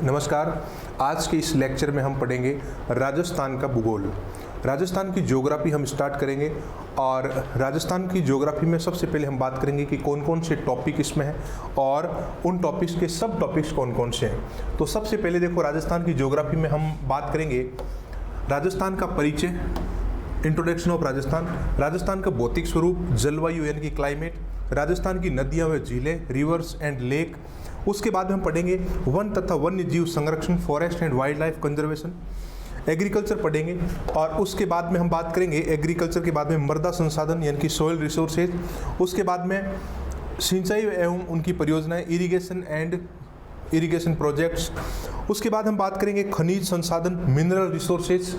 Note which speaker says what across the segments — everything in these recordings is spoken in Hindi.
Speaker 1: नमस्कार। आज के इस लेक्चर में हम पढ़ेंगे राजस्थान का भूगोल। राजस्थान की ज्योग्राफी हम स्टार्ट करेंगे और राजस्थान की ज्योग्राफी में सबसे पहले हम बात करेंगे कि कौन कौन से टॉपिक इसमें हैं और उन टॉपिक्स के सब टॉपिक्स कौन कौन से हैं। तो सबसे पहले देखो, राजस्थान की ज्योग्राफी में हम बात करेंगे राजस्थान का परिचय, इंट्रोडक्शन ऑफ राजस्थान, राजस्थान का भौतिक स्वरूप, जलवायु यानी कि क्लाइमेट, राजस्थान की नदियाँ व झीलें, रिवर्स एंड लेक। उसके बाद हम पढ़ेंगे वन तथा वन्य जीव संरक्षण, forest and wild life conservation. Agriculture पढ़ेंगे और उसके बाद में हम बात करेंगे एग्रीकल्चर के बाद में मृदा संसाधन यानी कि सॉइल रिसोर्सेज। उसके बाद में सिंचाई एवं उनकी परियोजनाएं, इरिगेशन प्रोजेक्ट्स। उसके बाद हम बात करेंगे खनिज संसाधन, मिनरल रिसोर्सेज।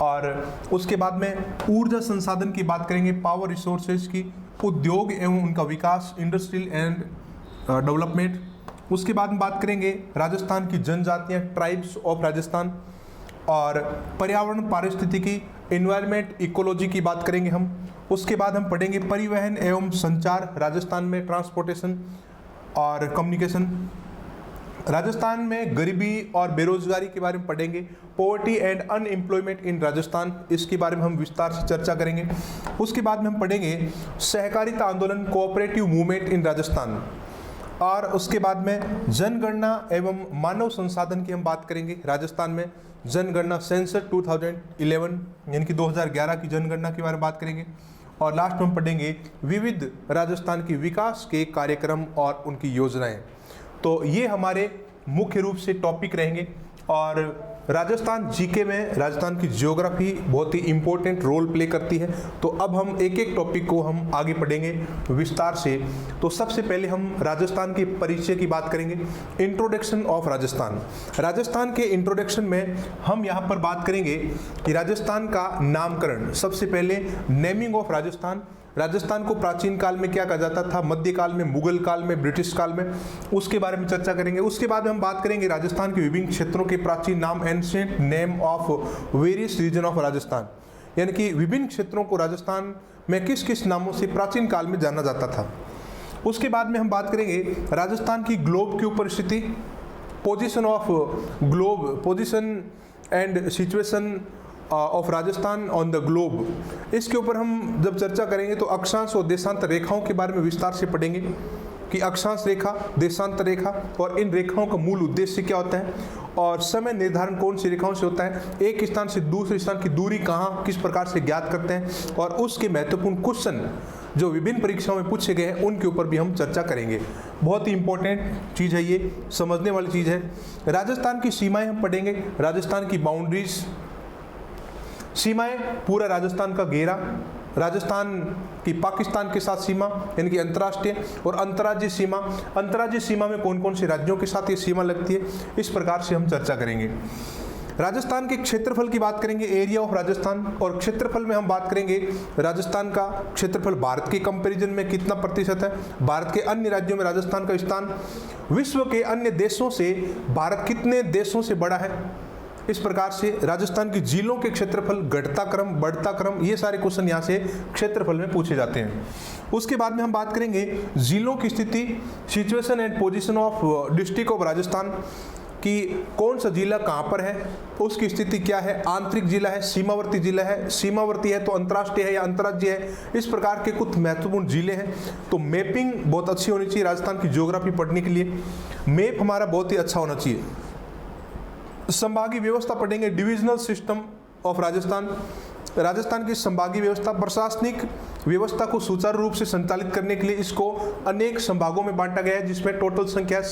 Speaker 1: और उसके बाद में ऊर्जा संसाधन की बात करेंगे, पावर रिसोर्सेज की, उद्योग एवं उनका विकास, इंडस्ट्रियल एंड डेवलपमेंट। उसके बाद हम बात करेंगे राजस्थान की जनजातियां, ट्राइब्स ऑफ राजस्थान। और पर्यावरण पारिस्थितिकी, एनवायरनमेंट, इकोलॉजी की बात करेंगे हम। उसके बाद हम पढ़ेंगे परिवहन एवं संचार, राजस्थान में ट्रांसपोर्टेशन और कम्युनिकेशन। राजस्थान में गरीबी और बेरोजगारी के बारे में पढ़ेंगे, पॉवर्टी एंड अनएम्प्लॉयमेंट इन राजस्थान, इसके बारे में हम विस्तार से चर्चा करेंगे। उसके बाद में हम पढ़ेंगे सहकारिता आंदोलन, कोऑपरेटिव मूवमेंट इन राजस्थान। और उसके बाद में जनगणना एवं मानव संसाधन की हम बात करेंगे। राजस्थान में जनगणना, सेंसस 2011 यानी कि 2011 की जनगणना के बारे में बात करेंगे। और लास्ट में हम पढ़ेंगे विविध राजस्थान की विकास के कार्यक्रम और उनकी योजनाएं। तो ये हमारे मुख्य रूप से टॉपिक रहेंगे। और राजस्थान जीके में राजस्थान की ज्योग्राफी बहुत ही इंपॉर्टेंट रोल प्ले करती है। तो अब हम एक एक टॉपिक को हम आगे पढ़ेंगे विस्तार से। तो सबसे पहले हम राजस्थान के परिचय की बात करेंगे, इंट्रोडक्शन ऑफ राजस्थान। राजस्थान के इंट्रोडक्शन में हम यहाँ पर बात करेंगे कि राजस्थान का नामकरण। सबसे पहले नेमिंग ऑफ राजस्थान। राजस्थान को प्राचीन काल में क्या कहा जाता था, मध्यकाल में, मुगल काल में, ब्रिटिश काल में, उसके बारे में चर्चा करेंगे। उसके बाद हम बात करेंगे राजस्थान के विभिन्न क्षेत्रों के प्राचीन नाम, ancient name of various region of Rajasthan, यानी कि विभिन्न क्षेत्रों को राजस्थान में किस किस नामों से प्राचीन काल में जाना जाता था। उसके बाद में हम बात करेंगे राजस्थान की ग्लोब के ऊपर स्थिति, position of globe, position and situation of Rajasthan on the globe. इसके ऊपर हम जब चर्चा करेंगे तो अक्षांश और देशांतर रेखाओं के बारे में विस्तार से पढ़ेंगे कि अक्षांश रेखा, देशांतर रेखा और इन रेखाओं का मूल उद्देश्य क्या होता है और समय निर्धारण कौन सी रेखाओं से होता है, एक स्थान से दूसरे स्थान की दूरी कहाँ किस प्रकार से ज्ञात करते हैं, और उसके महत्वपूर्ण क्वेश्चन जो विभिन्न परीक्षाओं में पूछे गए हैं उनके ऊपर भी हम चर्चा करेंगे। बहुत ही इंपॉर्टेंट चीज़ है, ये समझने वाली चीज़ है। राजस्थान की सीमाएँ हम पढ़ेंगे, राजस्थान की बाउंड्रीज, सीमाएं, पूरा राजस्थान का घेरा, राजस्थान की पाकिस्तान के साथ सीमा यानी कि अंतर्राष्ट्रीय, और अंतर्राज्यीय सीमा, अंतर्राज्यीय सीमा में कौन कौन से राज्यों के साथ ये सीमा लगती है, इस प्रकार से हम चर्चा करेंगे। राजस्थान के क्षेत्रफल की बात करेंगे, एरिया ऑफ राजस्थान, और क्षेत्रफल में हम बात करेंगे राजस्थान का क्षेत्रफल भारत के कंपैरिजन में कितना प्रतिशत है, भारत के अन्य राज्यों में राजस्थान का स्थान, विश्व के अन्य देशों से भारत कितने देशों से बड़ा है, इस प्रकार से राजस्थान की झीलों के क्षेत्रफल, घटता क्रम, बढ़ता क्रम, ये सारे क्वेश्चन यहाँ से क्षेत्रफल में पूछे जाते हैं। उसके बाद में हम बात करेंगे झीलों की स्थिति, situation and position of district of Rajasthan, कि कौन सा जिला कहाँ पर है, उसकी स्थिति क्या है, आंतरिक जिला है, सीमावर्ती जिला है, सीमावर्ती है तो अंतर्राष्ट्रीय है या अंतर्राज्यीय है, इस प्रकार के कुछ महत्वपूर्ण जिले हैं। तो मैपिंग बहुत अच्छी होनी चाहिए राजस्थान की ज्योग्राफी पढ़ने के लिए, मैप हमारा बहुत ही अच्छा होना चाहिए। संभागीय व्यवस्था पढ़ेंगे, divisional system of Rajasthan. Rajasthan की संभागीय व्यवस्था, प्रशासनिक व्यवस्था को सुचारू रूप से संचालित करने के लिए इसको अनेक संभागों में बांटा गया है, जिसमें टोटल संख्या है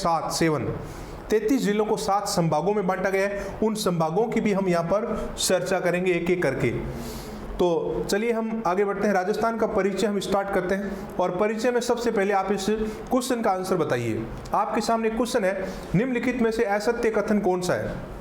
Speaker 1: 33 जिलों को 7 संभागों में बांटा गया है। उन संभागों की भी हम यहाँ पर चर्चा करेंगे एक एक करके। तो चलिए हम आगे बढ़ते हैं, राजस्थान का परिचय हम स्टार्ट करते हैं। और परिचय में सबसे पहले आप इस क्वेश्चन का आंसर बताइए। आपके सामने क्वेश्चन है, निम्नलिखित में से असत्य कथन कौन सा है।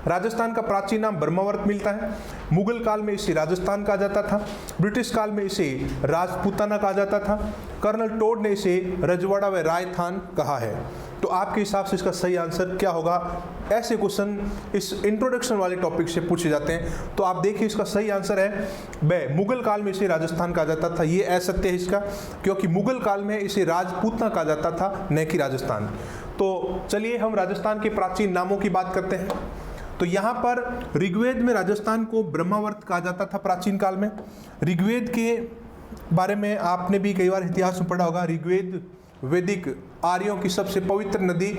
Speaker 1: राजस्थान का प्राचीन नाम ब्रह्मावर्त मिलता है, मुगल काल में इसे राजस्थान कहा जाता था, ब्रिटिश काल में इसे राजपूताना कहा जाता था, कर्नल टोड ने इसे रजवाड़ा व रायथान कहा है। तो आपके हिसाब से इसका सही आंसर क्या होगा। ऐसे क्वेश्चन इस इंट्रोडक्शन वाले टॉपिक से पूछे जाते हैं। तो आप देखिए इसका सही आंसर है ब, मुगल काल में इसे राजस्थान कहा जाता था। ये असत्य है इसका, क्योंकि मुगल काल में इसे राजपूतना कहा जाता था, न कि राजस्थान। तो चलिए हम राजस्थान के प्राचीन नामों की बात करते हैं। तो यहाँ पर ऋग्वेद में राजस्थान को ब्रह्मावर्त कहा जाता था प्राचीन काल में। ऋग्वेद के बारे में आपने भी कई बार इतिहास में पढ़ा होगा। ऋग्वेद वैदिक आर्यों की सबसे पवित्र नदी,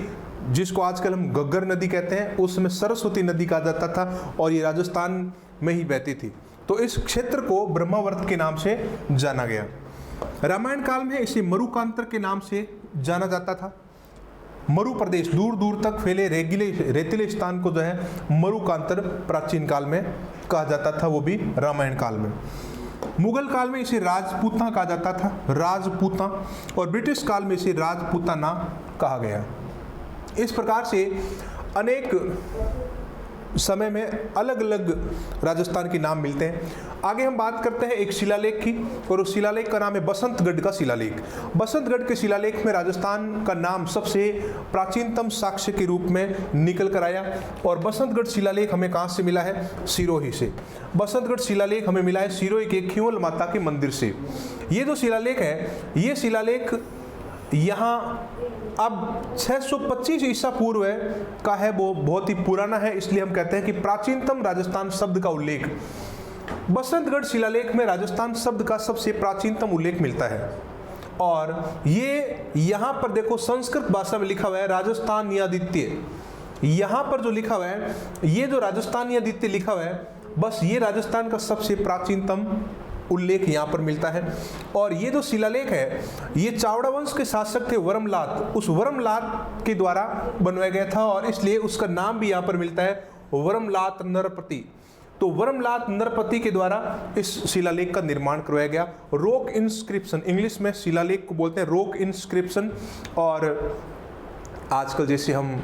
Speaker 1: जिसको आजकल हम घग्गर नदी कहते हैं, उसमें सरस्वती नदी कहा जाता था और ये राजस्थान में ही बहती थी। तो इस क्षेत्र को ब्रह्मावर्त के नाम से जाना गया। रामायण काल में इसे मरुकांतर के नाम से जाना जाता था। मरु प्रदेश, दूर दूर तक फैले रेतीले स्थान को जो है मरुकांतर प्राचीन काल में कहा जाता था, वो भी रामायण काल में। मुगल काल में इसे राजपूतना कहा जाता था, राजपूता, और ब्रिटिश काल में इसे राजपूताना कहा गया। इस प्रकार से अनेक समय में अलग अलग राजस्थान के नाम मिलते हैं। आगे हम बात करते हैं एक शिलालेख की, और उस शिलालेख का नाम है बसंतगढ़ का शिलालेख। बसंतगढ़ के शिलालेख में राजस्थान का नाम सबसे प्राचीनतम साक्ष्य के रूप में निकल कर आया। और बसंतगढ़ शिलालेख हमें कहाँ से मिला है? सिरोही से। बसंतगढ़ शिलालेख हमें मिला है सिरोही के खियोल माता के मंदिर से। ये जो शिलालेख है, ये शिलालेख यहाँ अब 625 ईसा पूर्व का है, वो बहुत ही पुराना है, इसलिए हम कहते हैं कि प्राचीनतम राजस्थान शब्द का उल्लेख बसंतगढ़ शिलालेख में राजस्थान शब्द का सबसे प्राचीनतम उल्लेख मिलता है। और ये यहाँ पर देखो संस्कृत भाषा में लिखा हुआ है राजस्थानियादित्य। यहाँ पर जो लिखा हुआ है, ये जो राजस्थानियादित्य लिखा हुआ है, बस ये राजस्थान का सबसे प्राचीनतम उल्लेख यहाँ पर मिलता है। और ये जो शिलालेख है, ये चावड़ा वंश के शासक थे वरमलात, उस वरमलात के द्वारा बनवाया गया था, और इसलिए उसका नाम भी यहाँ पर मिलता है वरमलात नरपति। तो वरमलात नरपति के द्वारा इस शिलालेख का निर्माण करवाया गया। रॉक इंस्क्रिप्शन, इंग्लिश में शिलालेख को बोलते हैं रॉक इंस्क्रिप्शन। और आजकल जैसे हम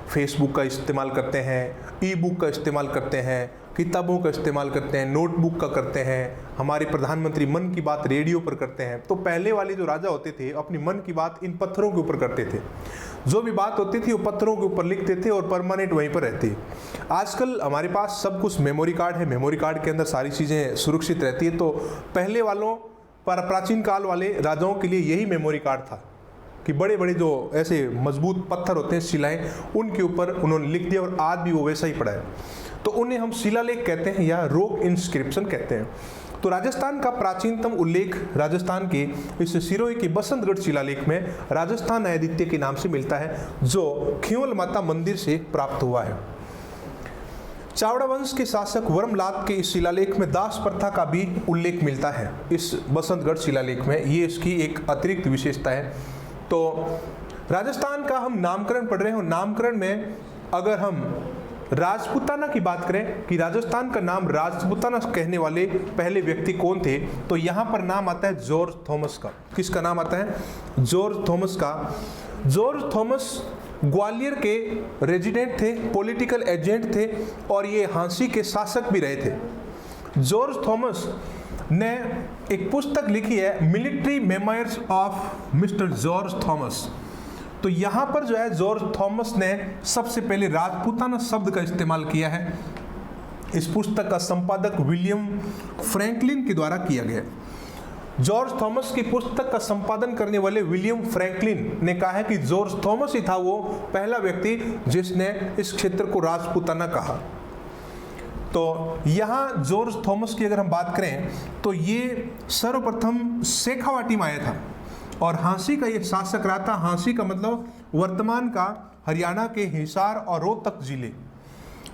Speaker 1: फेसबुक का इस्तेमाल करते हैं, ई बुक का इस्तेमाल करते हैं, किताबों का इस्तेमाल करते हैं, नोटबुक का करते हैं, हमारे प्रधानमंत्री मन की बात रेडियो पर करते हैं, तो पहले वाले जो राजा होते थे अपनी मन की बात इन पत्थरों के ऊपर करते थे। जो भी बात होती थी वो पत्थरों के ऊपर लिखते थे और परमानेंट वहीं पर रहती। आजकल हमारे पास सब कुछ मेमोरी कार्ड है, मेमोरी कार्ड के अंदर सारी चीज़ें सुरक्षित रहती है। तो पहले वालों पर, प्राचीन काल वाले राजाओं के लिए यही मेमोरी कार्ड था कि बड़े बड़े जो ऐसे मजबूत पत्थर होते हैं, शिलाएं, उनके ऊपर उन्होंने लिख दिया और आज भी वो वैसा ही पड़ा है। तो उन्हें हम शिलालेख कहते हैं या रॉक इंस्क्रिप्शन कहते हैं। तो राजस्थान का प्राचीनतम उल्लेख राजस्थान के इस सिरोही के बसंतगढ़ शिलालेख में राजस्थान आदित्य के नाम से मिलता है, जो खियोल माता मंदिर से प्राप्त हुआ है। चावड़ा वंश के शासक वरमलात के इस शिलालेख में दास प्रथा का भी उल्लेख मिलता है। इस बसंतगढ़ शिलालेख में ये इसकी एक अतिरिक्त विशेषता है। तो राजस्थान का हम नामकरण पढ़ रहे हो, नामकरण में अगर हम राजपूताना की बात करें कि राजस्थान का नाम राजपूताना कहने वाले पहले व्यक्ति कौन थे, तो यहाँ पर नाम आता है जॉर्ज थॉमस का। किसका नाम आता है? जॉर्ज थॉमस का। जॉर्ज थॉमस ग्वालियर के रेजिडेंट थे, पॉलिटिकल एजेंट थे, और ये झांसी के शासक भी रहे थे। जॉर्ज थॉमस ने एक पुस्तक लिखी है military memoirs of mister George Thomas. तो यहाँ पर जो है जॉर्ज थॉमस ने सबसे पहले राजपूताना शब्द का इस्तेमाल किया है। इस पुस्तक का संपादक विलियम फ्रैंकलिन के द्वारा किया गया। जॉर्ज थॉमस की पुस्तक का संपादन करने वाले विलियम फ्रैंकलिन ने कहा है कि जॉर्ज थॉमस ही था वो पहला व्यक्ति जिसने इस क्षेत्र को राजपूताना कहा। तो यहाँ जॉर्ज थॉमस की अगर हम बात करें तो ये सर्वप्रथम शेखावाटी में आया था और झांसी का ये शासक रहा था। झांसी का मतलब वर्तमान का हरियाणा के हिसार और रोहतक जिले।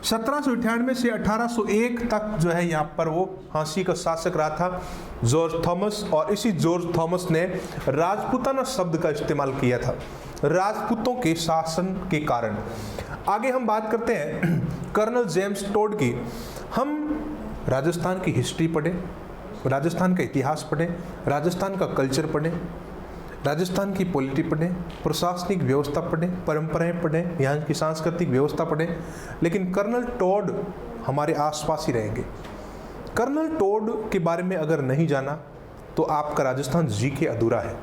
Speaker 1: 1798 से 1801 तक जो है यहाँ पर वो झांसी का शासक रहा था जॉर्ज थॉमस, और इसी जॉर्ज थॉमस ने राजपूताना शब्द का इस्तेमाल किया था राजपूतों के शासन के कारण। आगे हम बात करते हैं कर्नल जेम्स टोड की। हम राजस्थान की हिस्ट्री पढ़ें, राजस्थान का इतिहास पढ़ें, राजस्थान का कल्चर पढ़ें, राजस्थान की पॉलिटी पढ़ें, प्रशासनिक व्यवस्था पढ़ें, परंपराएं पढ़ें, यहाँ की सांस्कृतिक व्यवस्था पढ़ें, लेकिन कर्नल टोड हमारे आसपास ही रहेंगे। कर्नल टोड के बारे में अगर नहीं जाना तो आपका राजस्थान जी के अधूरा है।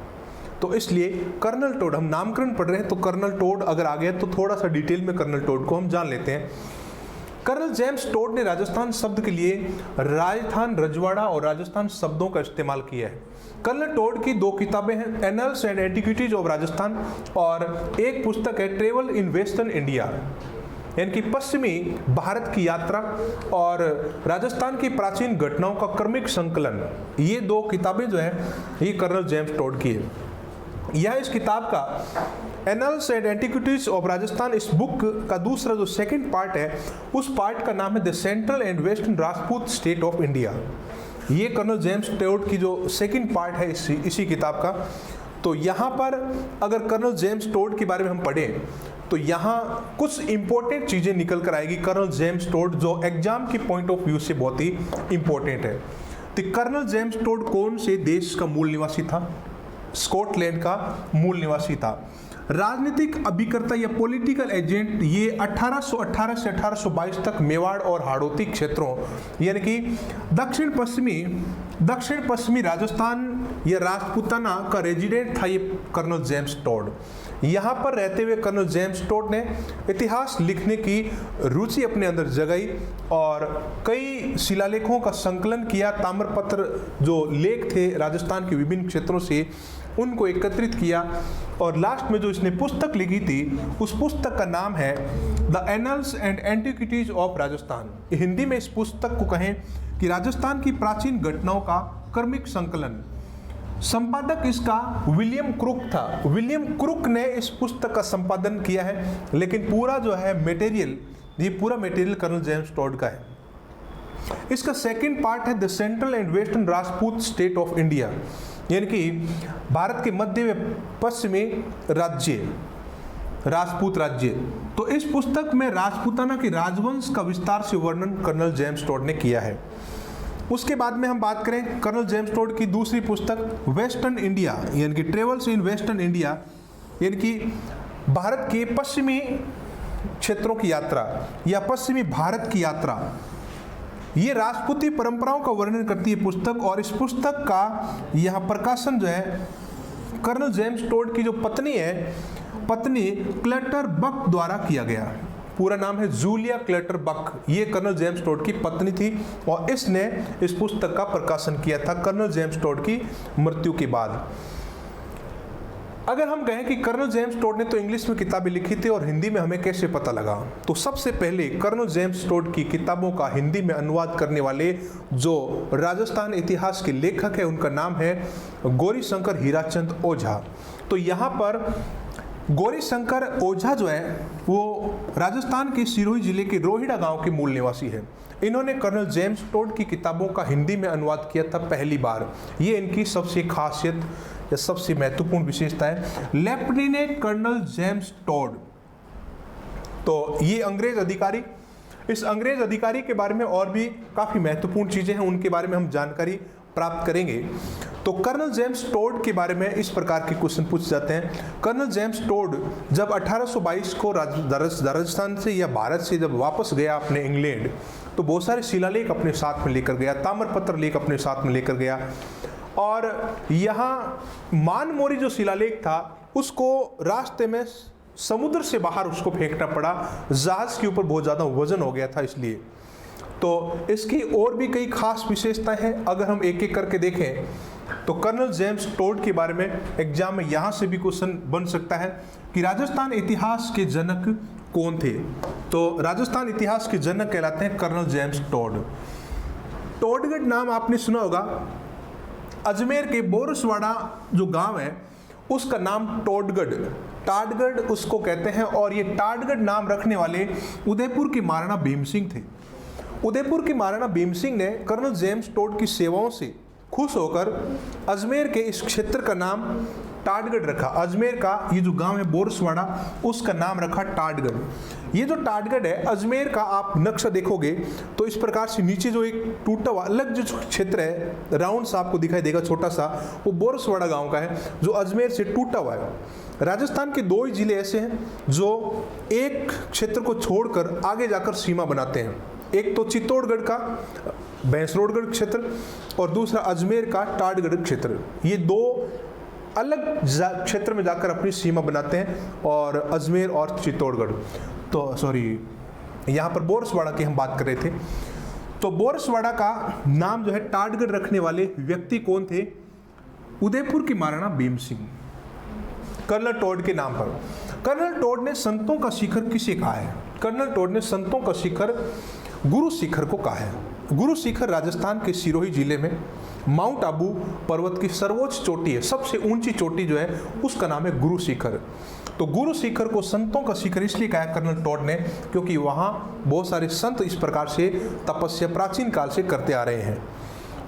Speaker 1: तो इसलिए कर्नल टोड, हम नामकरण पढ़ रहे हैं तो कर्नल टोड अगर आ गया तो थोड़ा सा डिटेल में कर्नल टोड को हम जान लेते हैं। कर्नल जेम्स टोड ने राजस्थान शब्द के लिए राजस्थान, रजवाड़ा और राजस्थान शब्दों का इस्तेमाल किया है। कर्नल टोड की 2 किताबें हैं, annuls and antiquities of Rajasthan, और एक पुस्तक है ट्रेवल इन वेस्टर्न इंडिया, यानी कि पश्चिमी भारत की यात्रा और राजस्थान की प्राचीन घटनाओं का क्रमिक संकलन। ये 2 किताबें जो है ये कर्नल जेम्स टोड की है। यह इस किताब का annuls and antiquities of Rajasthan, इस बुक का दूसरा जो सेकंड पार्ट है, उस पार्ट का नाम है the central and western Rajput state of India. ये कर्नल जेम्स टोड की जो सेकंड पार्ट है इसी किताब का। तो यहाँ पर अगर कर्नल जेम्स टोड के बारे में हम पढ़ें तो यहाँ कुछ इंपॉर्टेंट चीज़ें निकल कर आएगी कर्नल जेम्स टोड, जो एग्जाम की पॉइंट ऑफ व्यू से बहुत ही इंपॉर्टेंट है। तो कर्नल जेम्स टोड कौन से देश का मूल निवासी था? स्कॉटलैंड का मूल निवासी था। राजनीतिक अभिकर्ता या पॉलिटिकल एजेंट ये 1818 से 1822 तक मेवाड़ और हाड़ौती क्षेत्रों यानी कि दक्षिण पश्चिमी राजस्थान या राजपूताना का रेजिडेंट था ये कर्नल जेम्स टोड। यहाँ पर रहते हुए कर्नल जेम्स टोड ने इतिहास लिखने की रुचि अपने अंदर जगाई और कई शिलालेखों का संकलन किया। ताम्रपत्र जो लेख थे राजस्थान के विभिन्न क्षेत्रों से उनको एकत्रित किया और लास्ट में जो इसने पुस्तक लिखी थी उस पुस्तक का नाम है the annuls and antiquities of Rajasthan. Hindi में इस पुस्तक को कहें कि राजस्थान की प्राचीन घटनाओं का क्रमिक संकलन। संपादक इसका विलियम क्रुक था। विलियम क्रुक ने इस पुस्तक का संपादन किया है, लेकिन पूरा जो है मटेरियल, ये पूरा मटेरियल कर्नल जेम्स टोड का है। इसका सेकंड पार्ट है the central and western Rajput state of India, यानी कि भारत के मध्य व पश्चिमी राज्य, राजपूत राज्य। तो इस पुस्तक में राजपूताना के राजवंश का विस्तार से वर्णन कर्नल जेम्स टोड ने किया है। उसके बाद में हम बात करें कर्नल जेम्स टोड की दूसरी पुस्तक वेस्टर्न इंडिया, यानी कि ट्रेवल्स इन वेस्टर्न इंडिया, यानी कि भारत के पश्चिमी क्षेत्रों की यात्रा या पश्चिमी भारत की यात्रा। ये राजपूती परंपराओं का वर्णन करती है पुस्तक, और इस पुस्तक का यह प्रकाशन जो है कर्नल जेम्स टोड की जो पत्नी क्लटर बक द्वारा किया गया। पूरा नाम है जूलिया क्लटर बक। ये कर्नल जेम्स टोड की पत्नी थी और इसने इस पुस्तक का प्रकाशन किया था कर्नल जेम्स टोड की मृत्यु के बाद। अगर हम कहें कि कर्नल जेम्स टोड ने तो इंग्लिश में किताबें लिखी थी और हिंदी में हमें कैसे पता लगा, तो सबसे पहले कर्नल जेम्स टोड की किताबों का हिंदी में अनुवाद करने वाले जो राजस्थान इतिहास के लेखक है उनका नाम है गौरीशंकर हीराचंद ओझा। तो यहाँ पर गौरीशंकर ओझा जो है वो राजस्थान के सिरोही जिले के रोहिड़ा गांव के मूल निवासी है। इन्होंने कर्नल जेम्स टोड की किताबों का हिंदी में अनुवाद किया था पहली बार। ये इनकी सबसे खासियत या सबसे महत्वपूर्ण विशेषता है। लेफ्टिनेंट कर्नल जेम्स टोड, तो ये अंग्रेज अधिकारी, इस अंग्रेज अधिकारी के बारे में और भी काफ़ी महत्वपूर्ण चीज़ें हैं, उनके बारे में हम जानकारी प्राप्त करेंगे। तो कर्नल जेम्स टोड के बारे में इस प्रकार के क्वेश्चन पूछ जाते हैं। कर्नल जेम्स टोड जब 1822 को राजस्थान से या भारत से जब वापस गया अपने इंग्लैंड, तो बहुत सारे शिलालेख अपने साथ में लेकर गया, ताम्रपत्र लेख अपने साथ में लेकर गया, और यहाँ मानमोरी जो शिलालेख था उसको रास्ते में समुद्र से बाहर उसको फेंकना पड़ा, जहाज के ऊपर बहुत ज़्यादा वजन हो गया था इसलिए। तो इसकी और भी कई खास विशेषताएं हैं। अगर हम एक एक करके देखें तो कर्नल जेम्स टोड के बारे में एग्जाम में यहाँ से भी क्वेश्चन बन सकता है कि राजस्थान इतिहास के जनक कौन थे। तो राजस्थान इतिहास के जनक कहलाते हैं कर्नल जेम्स टोड। टोडगढ़ नाम आपने सुना होगा। अजमेर के बोरसवाड़ा जो गांव है उसका नाम टाडगढ़ उसको कहते हैं, और ये टाडगढ़ नाम रखने वाले उदयपुर के महाराणा भीम सिंह थे। उदयपुर के महाराणा भीम सिंह ने कर्नल जेम्स टोड की सेवाओं से खुश होकर अजमेर के इस क्षेत्र का नाम टाडगढ़ रखा। अजमेर का ये जो गांव है बोरसवाड़ा उसका नाम रखा टाडगढ़। ये जो टाडगढ़ है अजमेर का आप नक्शा देखोगे तो इस प्रकार से नीचे जो एक टूटा हुआ अलग जो क्षेत्र है राउंड सा आपको दिखाई देगा छोटा सा, वो बोरसवाड़ा गांव का है जो अजमेर से टूटा हुआ है। राजस्थान के 2 ही जिले ऐसे हैं जो एक क्षेत्र को छोड़कर आगे जाकर सीमा बनाते हैं। एक तो चित्तौड़गढ़ का भैंसरोडगढ़ क्षेत्र और दूसरा अजमेर का टाडगढ़ क्षेत्र। ये 2 अलग क्षेत्र में जाकर अपनी सीमा बनाते हैं, और अजमेर और चित्तौड़गढ़। तो सॉरी, यहाँ पर बोरसवाड़ा की हम बात कर रहे थे। तो बोरसवाड़ा का नाम जो है टाडगढ़ रखने वाले व्यक्ति कौन थे? उदयपुर की महाराणा भीम सिंह, कर्नल टॉड के नाम पर। कर्नल टॉड ने संतों का शिखर किसे कहा है? कर्नल टॉड ने संतों का शिखर गुरु शिखर को कहा है। गुरु शिखर राजस्थान के सिरोही जिले में माउंट आबू पर्वत की सर्वोच्च चोटी है, सबसे ऊंची चोटी जो है उसका नाम है गुरु शिखर। तो गुरु शिखर को संतों का शिखर इसलिए कहा कर्नल टॉड ने क्योंकि वहाँ बहुत सारे संत इस प्रकार से तपस्या प्राचीन काल से करते आ रहे हैं।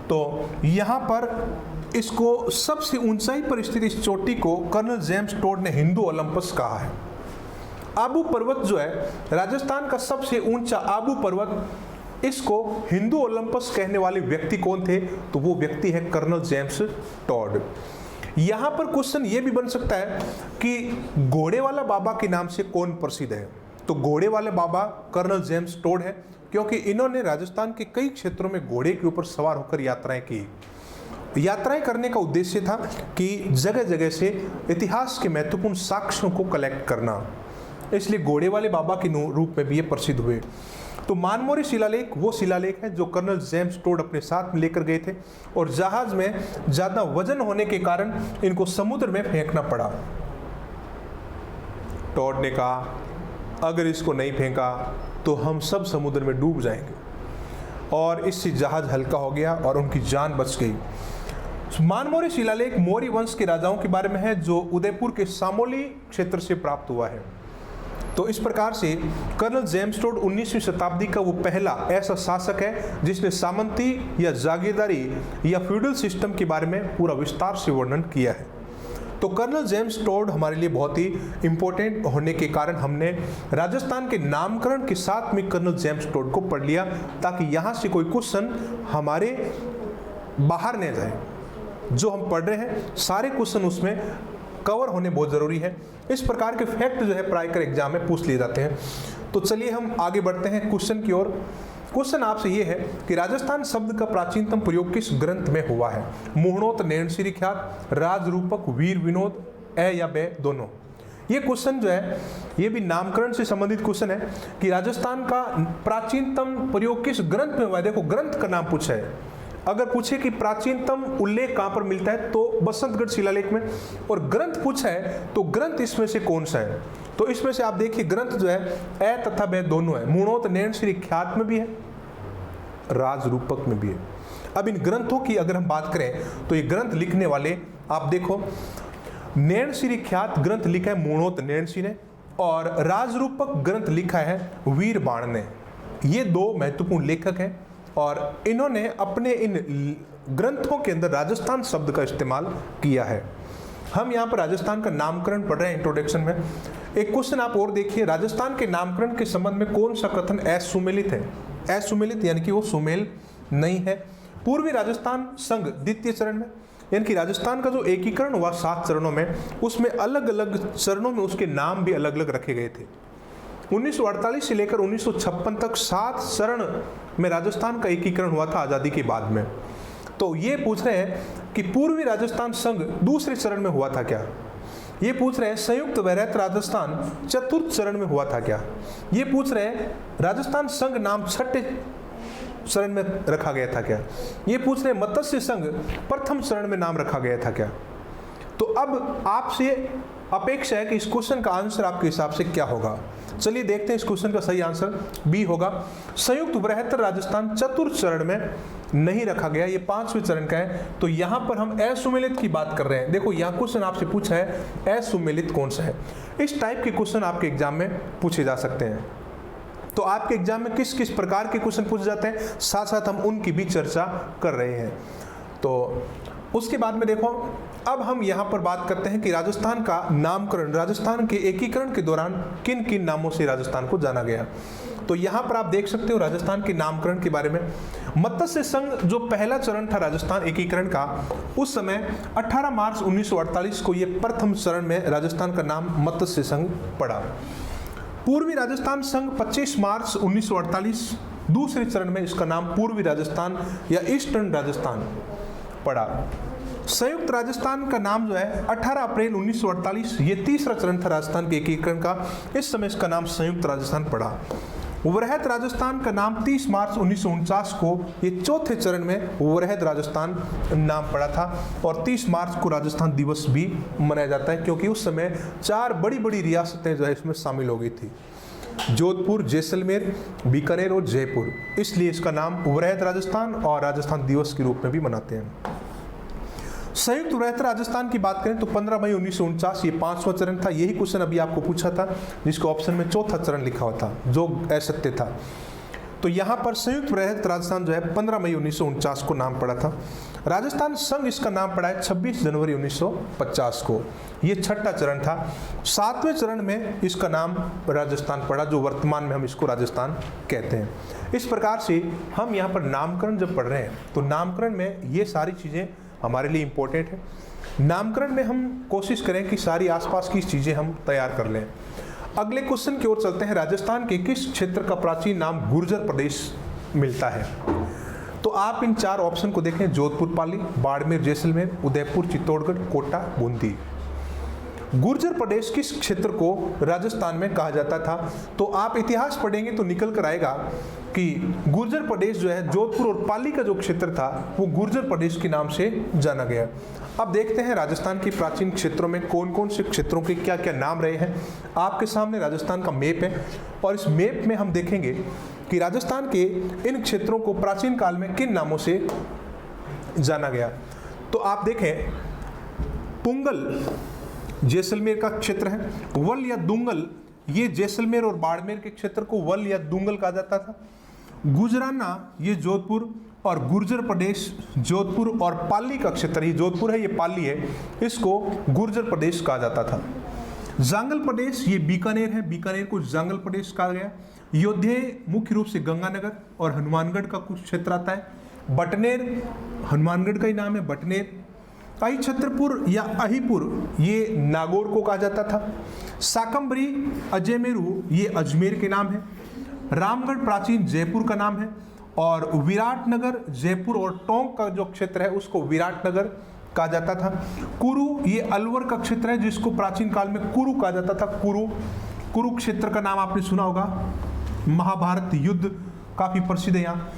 Speaker 1: तो यहाँ पर इसको सबसे ऊंचाई पर स्थित इस चोटी को कर्नल जेम्स टॉड ने हिंदू ओलंपस कहा है। आबू पर्वत जो है राजस्थान का सबसे ऊंचा आबू पर्वत, इसको हिंदू ओलंपस कहने वाले व्यक्ति कौन थे? तो वो व्यक्ति है कर्नल जेम्स टॉड। यहां पर क्वेश्चन ये भी बन सकता है कि घोड़े वाला बाबा के नाम से कौन प्रसिद्ध है? तो घोड़े वाले बाबा कर्नल जेम्स टॉड है क्योंकि इन्होंने राजस्थान के कई क्षेत्रों में घोड़े के ऊपर सवार होकर यात्राएं की। यात्राएं करने का उद्देश्य था कि जगह जगह से इतिहास के महत्वपूर्ण साक्ष्यों को कलेक्ट करना, इसलिए घोड़े वाले बाबा के रूप में भी ये प्रसिद्ध हुए। तो मानमोरी शिलालेख वो शिलालेख है जो कर्नल जेम्स टॉड अपने साथ में लेकर गए थे और जहाज में ज्यादा वजन होने के कारण इनको समुद्र में फेंकना पड़ा। टॉड ने कहा अगर इसको नहीं फेंका तो हम सब समुद्र में डूब जाएंगे, और इससे जहाज हल्का हो गया और उनकी जान बच गई। मानमोरी शिलालेख मौर्य वंश के राजाओं के बारे में है जो उदयपुर के सामोली क्षेत्र से प्राप्त हुआ है। तो इस प्रकार से कर्नल जेम्स टॉड 19वीं शताब्दी का वो पहला ऐसा शासक है जिसने सामंती या जागीरदारी या फ्यूडल सिस्टम के बारे में पूरा विस्तार से वर्णन किया है। तो कर्नल जेम्स टॉड हमारे लिए बहुत ही इंपॉर्टेंट होने के कारण हमने राजस्थान के नामकरण के साथ में कर्नल जेम्स टॉड को पढ़ लिया ताकि यहाँ से कोई क्वेश्चन हमारे बाहर न जाए। जो हम पढ़ रहे हैं सारे क्वेश्चन उसमें कवर होने बहुत ज़रूरी है। इस प्रकार के फैक्ट जो है प्रायकर एग्जाम में पूछ लिए जाते हैं। तो चलिए हम आगे बढ़ते हैं क्वेश्चन की ओर। क्वेश्चन आपसे ये है कि राजस्थान शब्द का प्राचीनतम प्रयोग किस ग्रंथ में हुआ है? मुहणोत नैणसीरी ख्यात, राजरूपक, वीर विनोद, ए या बे दोनों। ये क्वेश्चन जो है ये भी नामकरण से संबंधित क्वेश्चन है कि राजस्थान का प्राचीनतम प्रयोग किस ग्रंथ में हुआ है। देखो ग्रंथ का नाम पूछा है। अगर पूछे कि प्राचीनतम उल्लेख कहां पर मिलता है तो बसंतगढ़ शिलालेख में, और ग्रंथ पूछा है तो ग्रंथ इसमें से कौन सा है? तो इसमें से आप देखिए ग्रंथ जो है ए तथा बे दोनों है। मुहणोत नैणसीरी ख्यात में भी है, राजरूपक में भी है। अब इन ग्रंथों की अगर हम बात करें तो ये ग्रंथ लिखने वाले आप देखो, नैणसीरी ख्यात ग्रंथ लिखा है मुहणोत नैणसी ने और राजरूपक ग्रंथ लिखा है वीर बाण ने। ये दो महत्वपूर्ण लेखक हैं और इन्होंने अपने इन ग्रंथों के अंदर राजस्थान शब्द का इस्तेमाल किया है। हम यहाँ पर राजस्थान का नामकरण पढ़ रहे हैं इंट्रोडक्शन में। एक क्वेश्चन आप और देखिए, राजस्थान के नामकरण के संबंध में कौन सा कथन असुमेलित है? असुमेलित यानी कि वो सुमेल नहीं है। पूर्वी राजस्थान संघ द्वितीय चरण में, यानी कि राजस्थान का जो एकीकरण हुआ 7 चरणों में, उसमें अलग अलग चरणों में उसके नाम भी अलग अलग रखे गए थे। 1948 से लेकर 1956 तक 7 चरण में राजस्थान का एकीकरण हुआ था आज़ादी के बाद में। तो ये पूछ रहे हैं कि पूर्वी राजस्थान संघ दूसरे चरण में हुआ था क्या? ये पूछ रहे हैं संयुक्त वैरायत राजस्थान चतुर्थ चरण में हुआ था क्या? ये पूछ रहे हैं राजस्थान संघ नाम छठे चरण में रखा गया था क्या? ये पूछ रहे हैं मत्स्य संघ प्रथम चरण में नाम रखा गया था क्या? तो अब आपसे अपेक्षा है कि इस क्वेश्चन का आंसर आपके हिसाब से क्या होगा। चलिए देखते हैं इस क्वेश्चन का सही आंसर बी होगा। संयुक्त बृहत्तर राजस्थान चतुर्थ चरण में नहीं रखा गया, ये 5वें चरण का है। तो यहाँ पर हम असुमेलित की बात कर रहे हैं। देखो यहाँ क्वेश्चन आपसे पूछा है असुमेलित कौन सा है। इस टाइप के क्वेश्चन आपके एग्जाम में पूछे जा सकते हैं। तो आपके एग्जाम में किस किस प्रकार के क्वेश्चन पूछे जाते हैं, साथ साथ हम उनकी भी चर्चा कर रहे हैं। तो उसके बाद में देखो, अब हम यहाँ पर बात करते हैं कि राजस्थान का नामकरण, राजस्थान के एकीकरण के दौरान किन किन नामों से राजस्थान को जाना गया। तो यहाँ पर आप देख सकते हो राजस्थान के नामकरण के बारे में। मत्स्य संघ जो पहला चरण था राजस्थान एकीकरण का, उस समय 18 मार्च 1948 को ये प्रथम चरण में राजस्थान का नाम मत्स्य संघ पड़ा। पूर्वी राजस्थान संघ 25 मार्च 1948 दूसरे चरण में इसका नाम पूर्वी राजस्थान या ईस्टर्न राजस्थान पड़ा। संयुक्त राजस्थान का नाम जो है 18 अप्रैल 1948, ये तीसरा चरण था राजस्थान के एकीकरण का, इस समय इसका नाम संयुक्त राजस्थान पड़ा। वृहद राजस्थान का नाम 30 मार्च 1949 को ये चौथे चरण में वृहद राजस्थान नाम पड़ा था, और 30 मार्च को राजस्थान दिवस भी मनाया जाता है, क्योंकि उस समय 4 बड़ी बड़ी रियासतें जो है इसमें शामिल हो गई थी, जोधपुर, जैसलमेर, बीकानेर और जयपुर। इसलिए इसका नाम वृहद राजस्थान और राजस्थान दिवस के रूप में भी मनाते हैं। संयुक्त वृहद राजस्थान की बात करें तो 15 मई 1949 ये 5वां चरण था। यही क्वेश्चन अभी आपको पूछा था, जिसको ऑप्शन में चौथा चरण लिखा हुआ था, जो असत्य था। तो यहाँ पर संयुक्त वृहद राजस्थान जो है 15 मई 1949 को नाम पड़ा था। राजस्थान संघ इसका नाम पड़ा है 26 जनवरी 1950 को। ये छठा चरण था। 7वें चरण में इसका नाम राजस्थान पड़ा, जो वर्तमान में हम इसको राजस्थान कहते हैं। इस प्रकार से हम यहाँ पर नामकरण जब पढ़ रहे हैं तो नामकरण में ये सारी चीज़ें हमारे लिए इम्पोर्टेंट है। नामकरण में हम कोशिश करें कि सारी आसपास की चीज़ें हम तैयार कर लें। अगले क्वेश्चन की ओर चलते हैं। राजस्थान के किस क्षेत्र का प्राचीन नाम गुर्जर प्रदेश मिलता है? तो आप इन 4 ऑप्शन को देखें, जोधपुर पाली, बाड़मेर जैसलमेर, उदयपुर चित्तौड़गढ़, कोटा बूंदी। गुर्जर प्रदेश किस क्षेत्र को राजस्थान में कहा जाता था? तो आप इतिहास पढ़ेंगे तो निकल कर आएगा कि गुर्जर प्रदेश जो है जोधपुर और पाली का जो क्षेत्र था वो गुर्जर प्रदेश के नाम से जाना गया। अब देखते हैं राजस्थान के प्राचीन क्षेत्रों में कौन कौन से क्षेत्रों के क्या क्या नाम रहे हैं। आपके सामने राजस्थान का मैप है, और इस मैप में हम देखेंगे कि राजस्थान के इन क्षेत्रों को प्राचीन काल में किन नामों से जाना गया। तो आप देखें, पुंगल जैसलमेर का क्षेत्र है, वल या दुंगल ये जैसलमेर और बाड़मेर के क्षेत्र को वल या दुंगल कहा जाता था। गुजराना ये जोधपुर और गुर्जर प्रदेश जोधपुर और पाली का क्षेत्र, ये जोधपुर है ये पाली है, इसको गुर्जर प्रदेश कहा जाता था। जांगल प्रदेश ये बीकानेर है, बीकानेर को जांगल प्रदेश कहा गया। योधे मुख्य रूप से गंगानगर और हनुमानगढ़ का कुछ क्षेत्र आता है। बटनेर हनुमानगढ़ का ही नाम है, बटनेर। अहिछत्रपुर या अहिपुर ये नागौर को कहा जाता था। साकम्बरी अजयमेरू ये अजमेर के नाम है। रामगढ़ प्राचीन जयपुर का नाम है, और विराटनगर जयपुर और टोंक का जो क्षेत्र है उसको विराटनगर कहा जाता था। कुरु ये अलवर का क्षेत्र है, जिसको प्राचीन काल में कुरु कहा जाता था। कुरुक्षेत्र का नाम आपने सुना होगा, महाभारत युद्ध काफी प्रसिद्ध है यहाँ।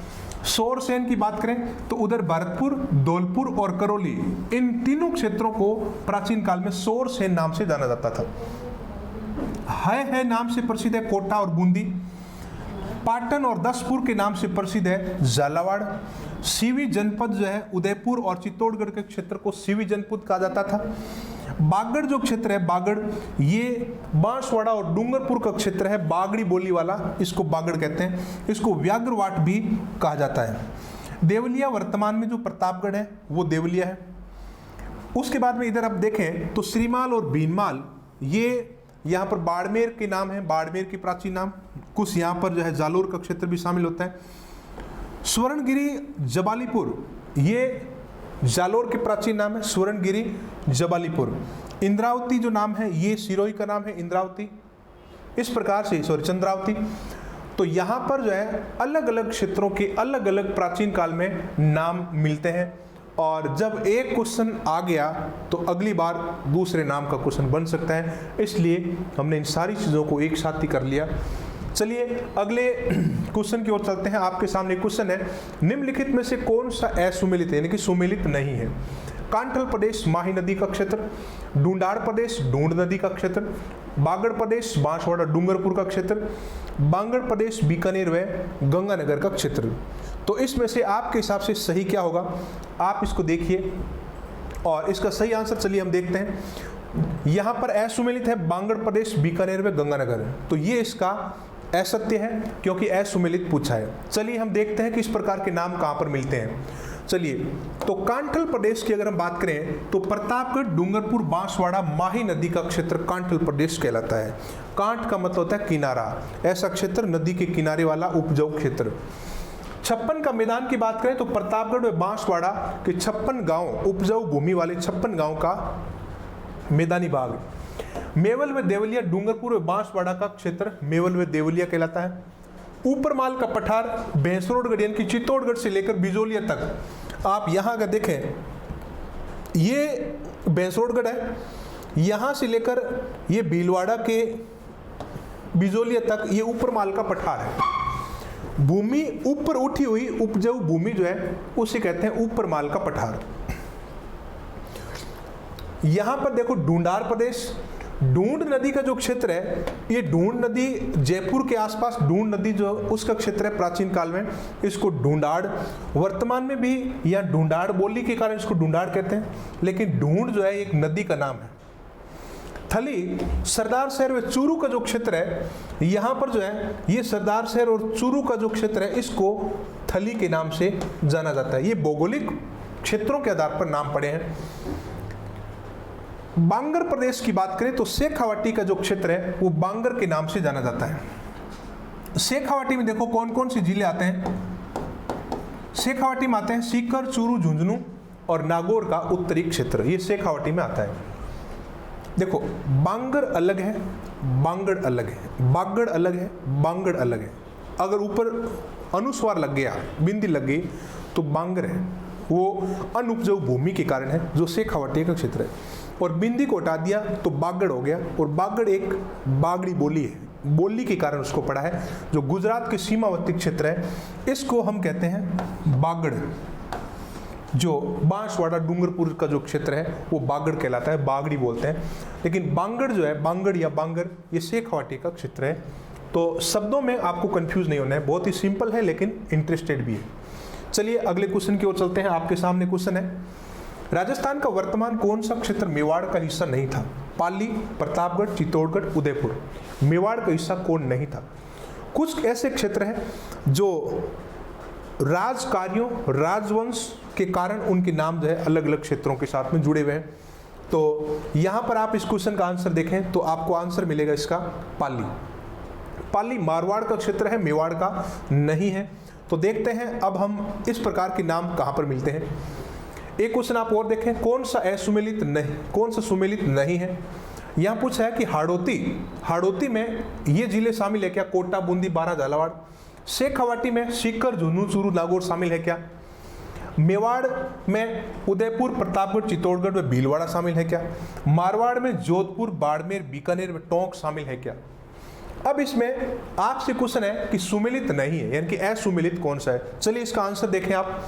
Speaker 1: सौरसेन की बात करें तो उधर भरतपुर, धौलपुर और करौली, इन तीनों क्षेत्रों को प्राचीन काल में सौरसेन नाम से जाना जाता था। है नाम से प्रसिद्ध है कोटा और बूंदी। पाटन और दसपुर के नाम से प्रसिद्ध है झालावाड़। सीवी जनपद जो है उदयपुर और चित्तौड़गढ़ के क्षेत्र को सीवी जनपद कहा जाता था। बागड़ जो क्षेत्र है बागड़ ये बांसवाड़ा और डूंगरपुर का क्षेत्र है, बागड़ी बोली वाला, इसको बागड़ कहते हैं। इसको व्याघ्रवाट भी कहा जाता है। देवलिया वर्तमान में जो प्रतापगढ़ है वो देवलिया है। उसके बाद में इधर आप देखें तो श्रीमाल और भीनमाल ये यहाँ पर बाड़मेर के नाम है, बाड़मेर के प्राचीन नाम। कुछ यहाँ पर जो है जालोर का क्षेत्र भी शामिल होता है। स्वर्णगिरी जबालीपुर ये जालोर के प्राचीन नाम है, स्वर्णगिरी जबालीपुर। इंद्रावती जो नाम है ये सिरोही का नाम है, इंद्रावती। इस प्रकार से चंद्रावती। तो यहाँ पर जो है अलग अलग क्षेत्रों के अलग अलग प्राचीन काल में नाम मिलते हैं, और जब एक क्वेश्चन आ गया तो अगली बार दूसरे नाम का क्वेश्चन बन सकता है, इसलिए हमने इन सारी चीज़ों को एक साथ ही कर लिया। चलिए अगले क्वेश्चन की ओर चलते हैं। आपके सामने क्वेश्चन है, निम्नलिखित में से कौन सा असुमेलित है, यानी कि सुमेलित नहीं है? कांठल प्रदेश माही नदी का क्षेत्र, ढूंढाड़ प्रदेश ढूंढ नदी का क्षेत्र, बागड़ प्रदेश बांसवाड़ा डूंगरपुर का क्षेत्र, बांगड़ प्रदेश बीकानेर व गंगानगर का क्षेत्र। तो इसमें से आपके हिसाब से सही क्या होगा, आप इसको देखिए, और इसका सही आंसर चलिए हम देखते हैं। यहाँ पर असुमेलित है बांगड़ प्रदेश बीकानेर व गंगानगर, तो ये इसका असत्य है क्योंकि असुमेलित पूछा है। चलिए हम देखते हैं कि इस प्रकार के नाम कहाँ पर मिलते हैं। चलिए, तो कांठल प्रदेश की अगर हम बात करें तो प्रतापगढ़ डूंगरपुर बांसवाड़ा माही नदी का क्षेत्र कांठल प्रदेश कहलाता है। कांठ का मतलब होता है किनारा, ऐसा क्षेत्र नदी के किनारे वाला उपजाऊ क्षेत्र। 56 का मैदान की बात करें तो प्रतापगढ़ व बांसवाड़ा के 56 गांव उपजाऊ भूमि वाले 56 गांव का मैदानी भाग। मेवल व देवलिया डूंगरपुर व बांसवाड़ा का क्षेत्र मेवल व देवलिया कहलाता है। ऊपरमाल का पठार भैंसरोडगढ़ यानी कि चित्तौड़गढ़ से लेकर बिजोलिया तक, आप यहाँ अगर देखें ये भैंसरोडगढ़ है, यहाँ से लेकर ये भीलवाड़ा के बिजोलिया तक ये ऊपरमाल का पठार है। भूमि ऊपर उठी हुई उपजाऊ भूमि जो है उसे कहते हैं ऊपर माल का पठार। यहां पर देखो ढूंढार प्रदेश, ढूंढ नदी का जो क्षेत्र है, ये ढूंढ नदी जयपुर के आसपास ढूंढ नदी जो उसका क्षेत्र है, प्राचीन काल में इसको ढूंढाड़, वर्तमान में भी या ढूंढाड़ बोली के कारण इसको ढूंढाड़ कहते हैं, लेकिन ढूंढ जो है एक नदी का नाम है। थली, सरदार शहर व चूरू का जो क्षेत्र है, यहाँ पर जो है ये सरदार शहर और चूरू का जो क्षेत्र है इसको थली के नाम से जाना जाता है। ये भौगोलिक क्षेत्रों के आधार पर नाम पड़े हैं। बांगर प्रदेश की बात करें तो शेखावाटी का जो क्षेत्र है वो बांगर के नाम से जाना जाता है। शेखावाटी में देखो कौन कौन से जिले आते हैं। शेखावाटी में आते हैं सीकर, चूरू, झुंझुनू और नागौर का उत्तरी क्षेत्र, ये शेखावाटी में आता है। देखो बांगर अलग है, बांगड़ अलग है, बागड़ अलग है, बांगड़ अलग है। अगर ऊपर अनुस्वार लग गया, बिंदी लग गई तो बांगर है, वो अनुपजाऊ भूमि के कारण है जो शेखावाटी का क्षेत्र है। और बिंदी को हटा दिया तो बागड़ हो गया, और बागड़ एक बागड़ी बोली है, बोली के कारण उसको पड़ा है। जो गुजरात के सीमावर्ती क्षेत्र है इसको हम कहते हैं बागड़। जो बांसवाड़ा डूंगरपुर का जो क्षेत्र है वो बागड़ कहलाता है, बागड़ी बोलते हैं। लेकिन बांगड़ जो है, बांगड़ या बांगर, ये शेखावाटी का क्षेत्र है। तो शब्दों में आपको कंफ्यूज नहीं होना है, बहुत ही सिंपल है लेकिन इंटरेस्टेड भी है। चलिए अगले क्वेश्चन की ओर चलते हैं। आपके सामने क्वेश्चन है, राजस्थान का वर्तमान कौन सा क्षेत्र मेवाड़ का हिस्सा नहीं था? पाली, प्रतापगढ़, चित्तौड़गढ़, उदयपुर। मेवाड़ का हिस्सा कौन नहीं था? कुछ ऐसे क्षेत्र हैं जो राज कार्यों, राजवंश के कारण उनके नाम जो है अलग अलग क्षेत्रों के साथ में जुड़े हुए हैं। तो यहाँ पर आप इस क्वेश्चन का आंसर देखें तो आपको आंसर मिलेगा इसका पाली। पाली मारवाड़ का क्षेत्र है, मेवाड़ का नहीं है। तो देखते हैं अब हम इस प्रकार के नाम कहाँ पर मिलते हैं। एक क्वेश्चन आप और देखें, कौन सा असुमेलित नहीं, कौन सा सुमेलित नहीं है? यहाँ पूछा है कि हाड़ौती, हाड़ौती में ये जिले शामिल है क्या? कोटा, बूंदी, बारां, झालावाड़। शेखावाटी में सीकर, झुंझुनू, चूरू, नागौर शामिल है क्या? मेवाड़ में उदयपुर, प्रतापगढ़, चित्तौड़गढ़ व भीलवाड़ा शामिल है क्या? मारवाड़ में जोधपुर, बाड़मेर, बीकानेर व टोंक शामिल है क्या? अब इसमें आपसे क्वेश्चन है कि सुमेलित नहीं है, यानी कि असुमेलित कौन सा है? चलिए इसका आंसर देखें आप।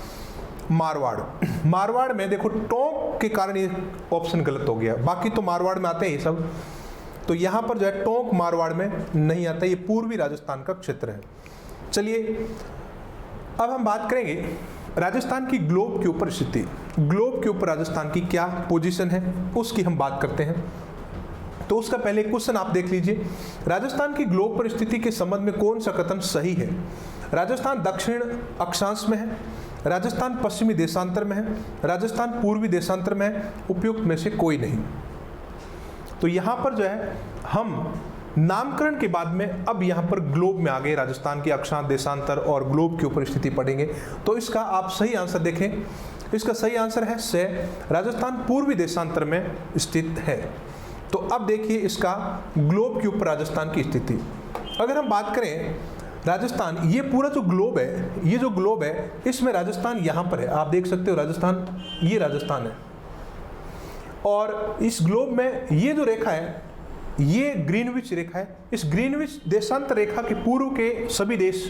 Speaker 1: मारवाड़, मारवाड़ में देखो टोंक के कारण ये ऑप्शन गलत हो गया, बाकी तो मारवाड़ में आते हैं ये सब। तो यहाँ पर जो है टोंक मारवाड़ में नहीं आता, ये पूर्वी राजस्थान का क्षेत्र है। चलिए अब हम बात करेंगे राजस्थान की ग्लोब के ऊपर स्थिति। ग्लोब के ऊपर राजस्थान की क्या पोजीशन है उसकी हम बात करते हैं। तो उसका पहले क्वेश्चन आप देख लीजिए, राजस्थान की ग्लोब पर स्थिति के संबंध में कौन सा कथन सही है? राजस्थान दक्षिण अक्षांश में है, राजस्थान पश्चिमी देशांतर में है, राजस्थान पूर्वी देशांतर में है, उपयुक्त में से कोई नहीं। तो यहाँ पर जो है हम नामकरण के बाद में अब यहाँ पर ग्लोब में आ गए, राजस्थान की अक्षांश, देशांतर और ग्लोब के ऊपर स्थिति पढ़ेंगे। तो इसका आप सही आंसर देखें, इसका सही आंसर है से, राजस्थान पूर्वी देशांतर में स्थित है। तो अब देखिए इसका ग्लोब के ऊपर राजस्थान की स्थिति। अगर हम बात करें राजस्थान, ये पूरा जो ग्लोब है, ये जो ग्लोब है इसमें राजस्थान यहाँ पर है, आप देख सकते हो राजस्थान, ये राजस्थान है। और इस ग्लोब में ये जो रेखा है ये ग्रीनविच रेखा है। इस ग्रीनविच देशांतर रेखा के पूर्व के सभी देश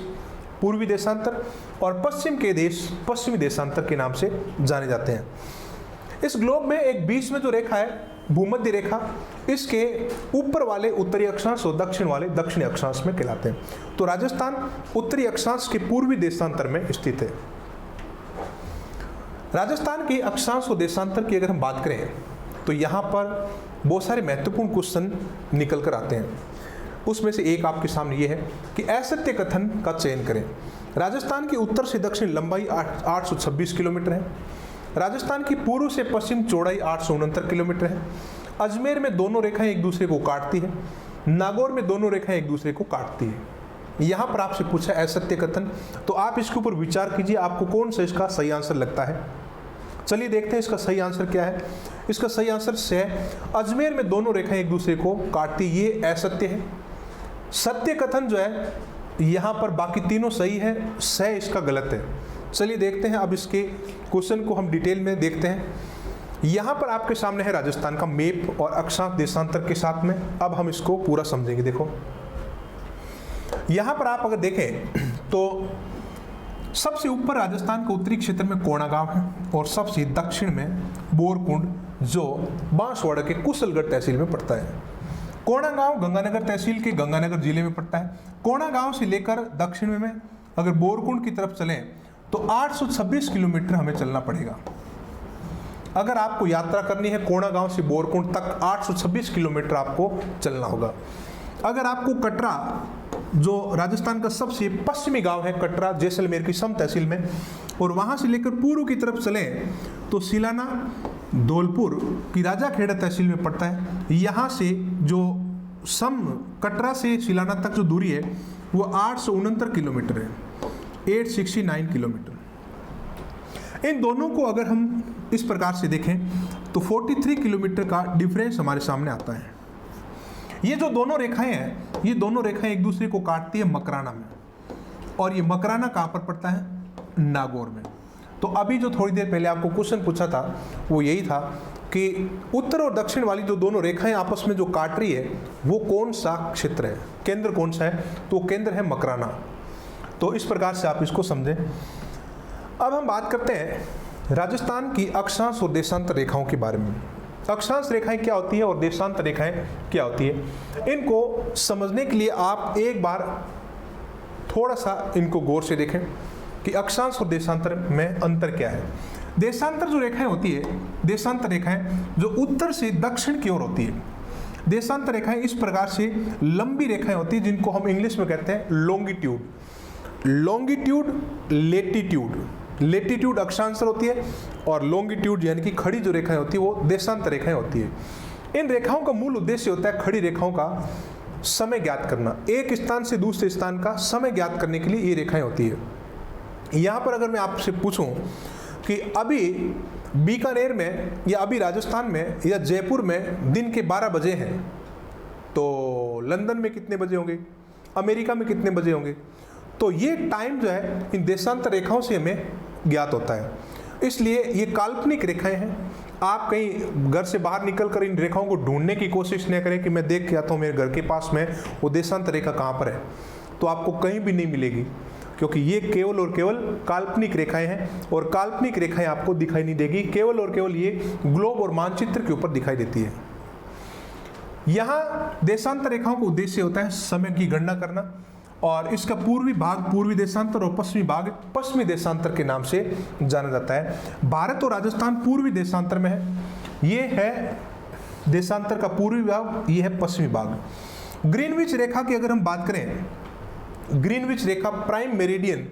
Speaker 1: पूर्वी देशांतर और पश्चिम के देश पश्चिमी देशांतर के नाम से जाने जाते हैं। इस ग्लोब में एक बीच में जो रेखा है भूमध्य रेखा, इसके ऊपर वाले उत्तरी अक्षांश और दक्षिण वाले दक्षिणी अक्षांश में कहलाते हैं। तो राजस्थान उत्तरी अक्षांश के पूर्वी देशांतर में स्थित है। राजस्थान के अक्षांश और देशांतर की अगर हम बात करें तो यहाँ पर बहुत सारे महत्वपूर्ण क्वेश्चन निकल कर आते हैं। उसमें से एक आपके सामने ये है कि असत्य कथन का चयन करें। राजस्थान की उत्तर से दक्षिण लंबाई 826 किलोमीटर है। राजस्थान की पूर्व से पश्चिम चौड़ाई 869 किलोमीटर है। अजमेर में दोनों रेखाएं एक दूसरे को काटती है। नागौर में दोनों रेखाएं एक दूसरे को काटती है। यहाँ पर आपसे पूछा असत्य कथन, तो आप इसके ऊपर विचार कीजिए, आपको कौन सा इसका सही आंसर लगता है। चलिए देखते हैं इसका सही आंसर क्या है। इसका सही आंसर से, अजमेर में दोनों रेखाएं एक दूसरे को काटती, ये असत्य है। सत्य कथन जो है यहाँ पर बाकी तीनों सही है, से इसका गलत है। चलिए देखते हैं अब इसके क्वेश्चन को हम डिटेल में देखते हैं। यहाँ पर आपके सामने है राजस्थान का मैप और अक्षांश देशांतर के साथ में। अब हम इसको पूरा समझेंगे। देखो यहाँ पर आप अगर देखें तो सबसे ऊपर राजस्थान के उत्तरी क्षेत्र में कोणागांव है और सबसे दक्षिण में बोरकुंड, जो बांसवाड़ा के कुशलगढ़ तहसील में पड़ता है। कोणागांव गंगानगर तहसील के गंगानगर जिले में पड़ता है। कोणागांव से लेकर दक्षिण में अगर बोरकुंड की तरफ चलें तो 826 किलोमीटर हमें चलना पड़ेगा। अगर आपको यात्रा करनी है कोणागांव से बोरकुंड तक 826 किलोमीटर आपको चलना होगा। अगर आपको कटरा, जो राजस्थान का सबसे पश्चिमी गांव है कटरा, जैसलमेर की सम तहसील में, और वहां से लेकर पूर्व की तरफ चलें तो सिलाना धौलपुर की राजाखेड़ा तहसील में पड़ता है। यहाँ से जो सम कटरा से सिलाना तक जो दूरी है वो 869 किलोमीटर है, 869 किलोमीटर। इन दोनों को अगर हम इस प्रकार से देखें तो 43 किलोमीटर का डिफरेंस हमारे सामने आता है। ये जो दोनों रेखाएं हैं, ये दोनों रेखाएं एक दूसरे को काटती है मकराना में, और ये मकराना कहाँ पर पड़ता है? नागौर में। तो अभी जो थोड़ी देर पहले आपको क्वेश्चन पूछा था वो यही था कि उत्तर और दक्षिण वाली जो दोनों रेखाएं आपस में जो काट रही है वो कौन सा क्षेत्र है, केंद्र कौन सा है? तो केंद्र है मकराना। तो इस प्रकार से आप इसको समझें। अब हम बात करते हैं राजस्थान की अक्षांश और देशांतर रेखाओं के बारे में। अक्षांश रेखाएं क्या होती है और देशांतर रेखाएं क्या होती है, इनको समझने के लिए आप एक बार थोड़ा सा इनको गौर से देखें कि अक्षांश और देशांतर में अंतर क्या है। देशांतर जो रेखाएं होती है, देशांतर रेखाएं जो उत्तर से दक्षिण की ओर होती है। देशांतर रेखाएं इस प्रकार से लंबी रेखाएं होती है जिनको हम इंग्लिश में कहते हैं लॉन्गिट्यूड। लॉन्गिट्यूड, लेटीट्यूड, लेटीट्यूड अक्षांतर होती है और लॉन्गिट्यूड यानी कि खड़ी जो रेखाएं होती है वो देशांतर रेखाएं होती है। इन रेखाओं का मूल उद्देश्य होता है खड़ी रेखाओं का समय ज्ञात करना, एक स्थान से दूसरे स्थान का समय ज्ञात करने के लिए ये रेखाएं होती है। यहाँ पर अगर मैं आपसे पूछूं कि अभी बीकानेर में या अभी राजस्थान में या जयपुर में दिन के 12 बजे हैं, तो लंदन में कितने बजे होंगे, अमेरिका में कितने बजे होंगे? तो ये टाइम जो है इन देशांतर रेखाओं से हमें ज्ञात होता है। इसलिए ये काल्पनिक रेखाएं हैं। आप कहीं घर से बाहर निकल कर इन रेखाओं को ढूंढने की कोशिश न करें कि मैं देख के आता हूँ मेरे घर के पास में वो देशांतर रेखा कहाँ पर है, तो आपको कहीं भी नहीं मिलेगी, क्योंकि ये केवल और केवल काल्पनिक रेखाएं हैं और काल्पनिक रेखाएं आपको दिखाई नहीं देगी, केवल और केवल ये ग्लोब और मानचित्र के ऊपर दिखाई देती है। यहाँ देशांतर रेखाओं का उद्देश्य होता है समय की गणना करना, और इसका पूर्वी भाग पूर्वी देशांतर और पश्चिमी भाग पश्चिमी देशांतर के नाम से जाना जाता है। भारत और राजस्थान पूर्वी देशांतर में है। ये है देशांतर का पूर्वी भाग, ये है पश्चिमी भाग। ग्रीनविच रेखा की अगर हम बात करें, ग्रीनविच रेखा प्राइम मेरिडियन,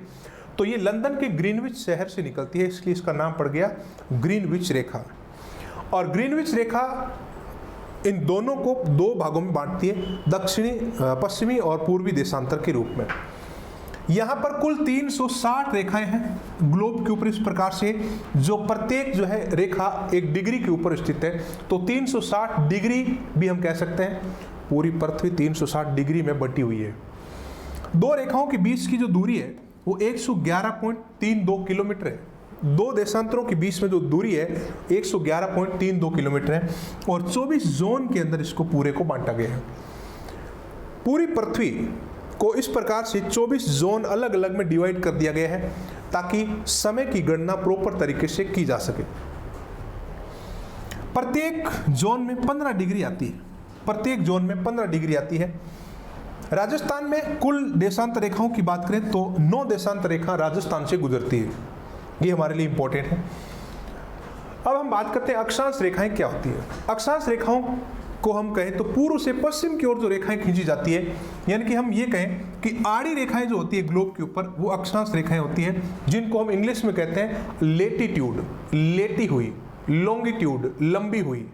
Speaker 1: तो ये लंदन के ग्रीनविच शहर से निकलती है, इसलिए इसका नाम पड़ गया ग्रीनविच रेखा। और ग्रीनविच रेखा इन दोनों को दो भागों में बांटती है, दक्षिणी पश्चिमी और पूर्वी देशांतर के रूप में। यहाँ पर कुल 360 रेखाएं हैं ग्लोब के ऊपर, इस प्रकार से जो प्रत्येक जो है रेखा एक डिग्री के ऊपर स्थित है, तो 360 डिग्री भी हम कह सकते हैं। पूरी पृथ्वी 360 डिग्री में बटी हुई है। दो रेखाओं के बीच की जो दूरी है वो 111.32 किलोमीटर है। दो देशांतरों के बीच में जो दूरी है 111.32 किलोमीटर है और 24 जोन के अंदर इसको पूरे को बांटा गया है। पूरी पृथ्वी को इस प्रकार से 24 जोन अलग अलग में डिवाइड कर दिया गया है ताकि समय की गणना प्रॉपर तरीके से की जा सके। प्रत्येक जोन में 15 डिग्री आती है, प्रत्येक जोन में 15 डिग्री आती है। राजस्थान में कुल देशांतर रेखाओं की बात करें तो 9 देशांतर रेखा राजस्थान से गुजरती है, ये हमारे लिए इंपॉर्टेंट है। अब हम बात करते हैं अक्षांश रेखाएं क्या होती है। अक्षांश रेखाओं को हम कहें तो पूर्व से पश्चिम की ओर जो रेखाएं खींची जाती है, यानी कि हम ये कहें कि आड़ी रेखाएं जो होती है ग्लोब के ऊपर वो अक्षांश रेखाएं होती हैं, जिनको हम इंग्लिश में कहते हैं लेटीट्यूड, लेटी हुई, लॉन्गिट्यूड, लंबी हुई।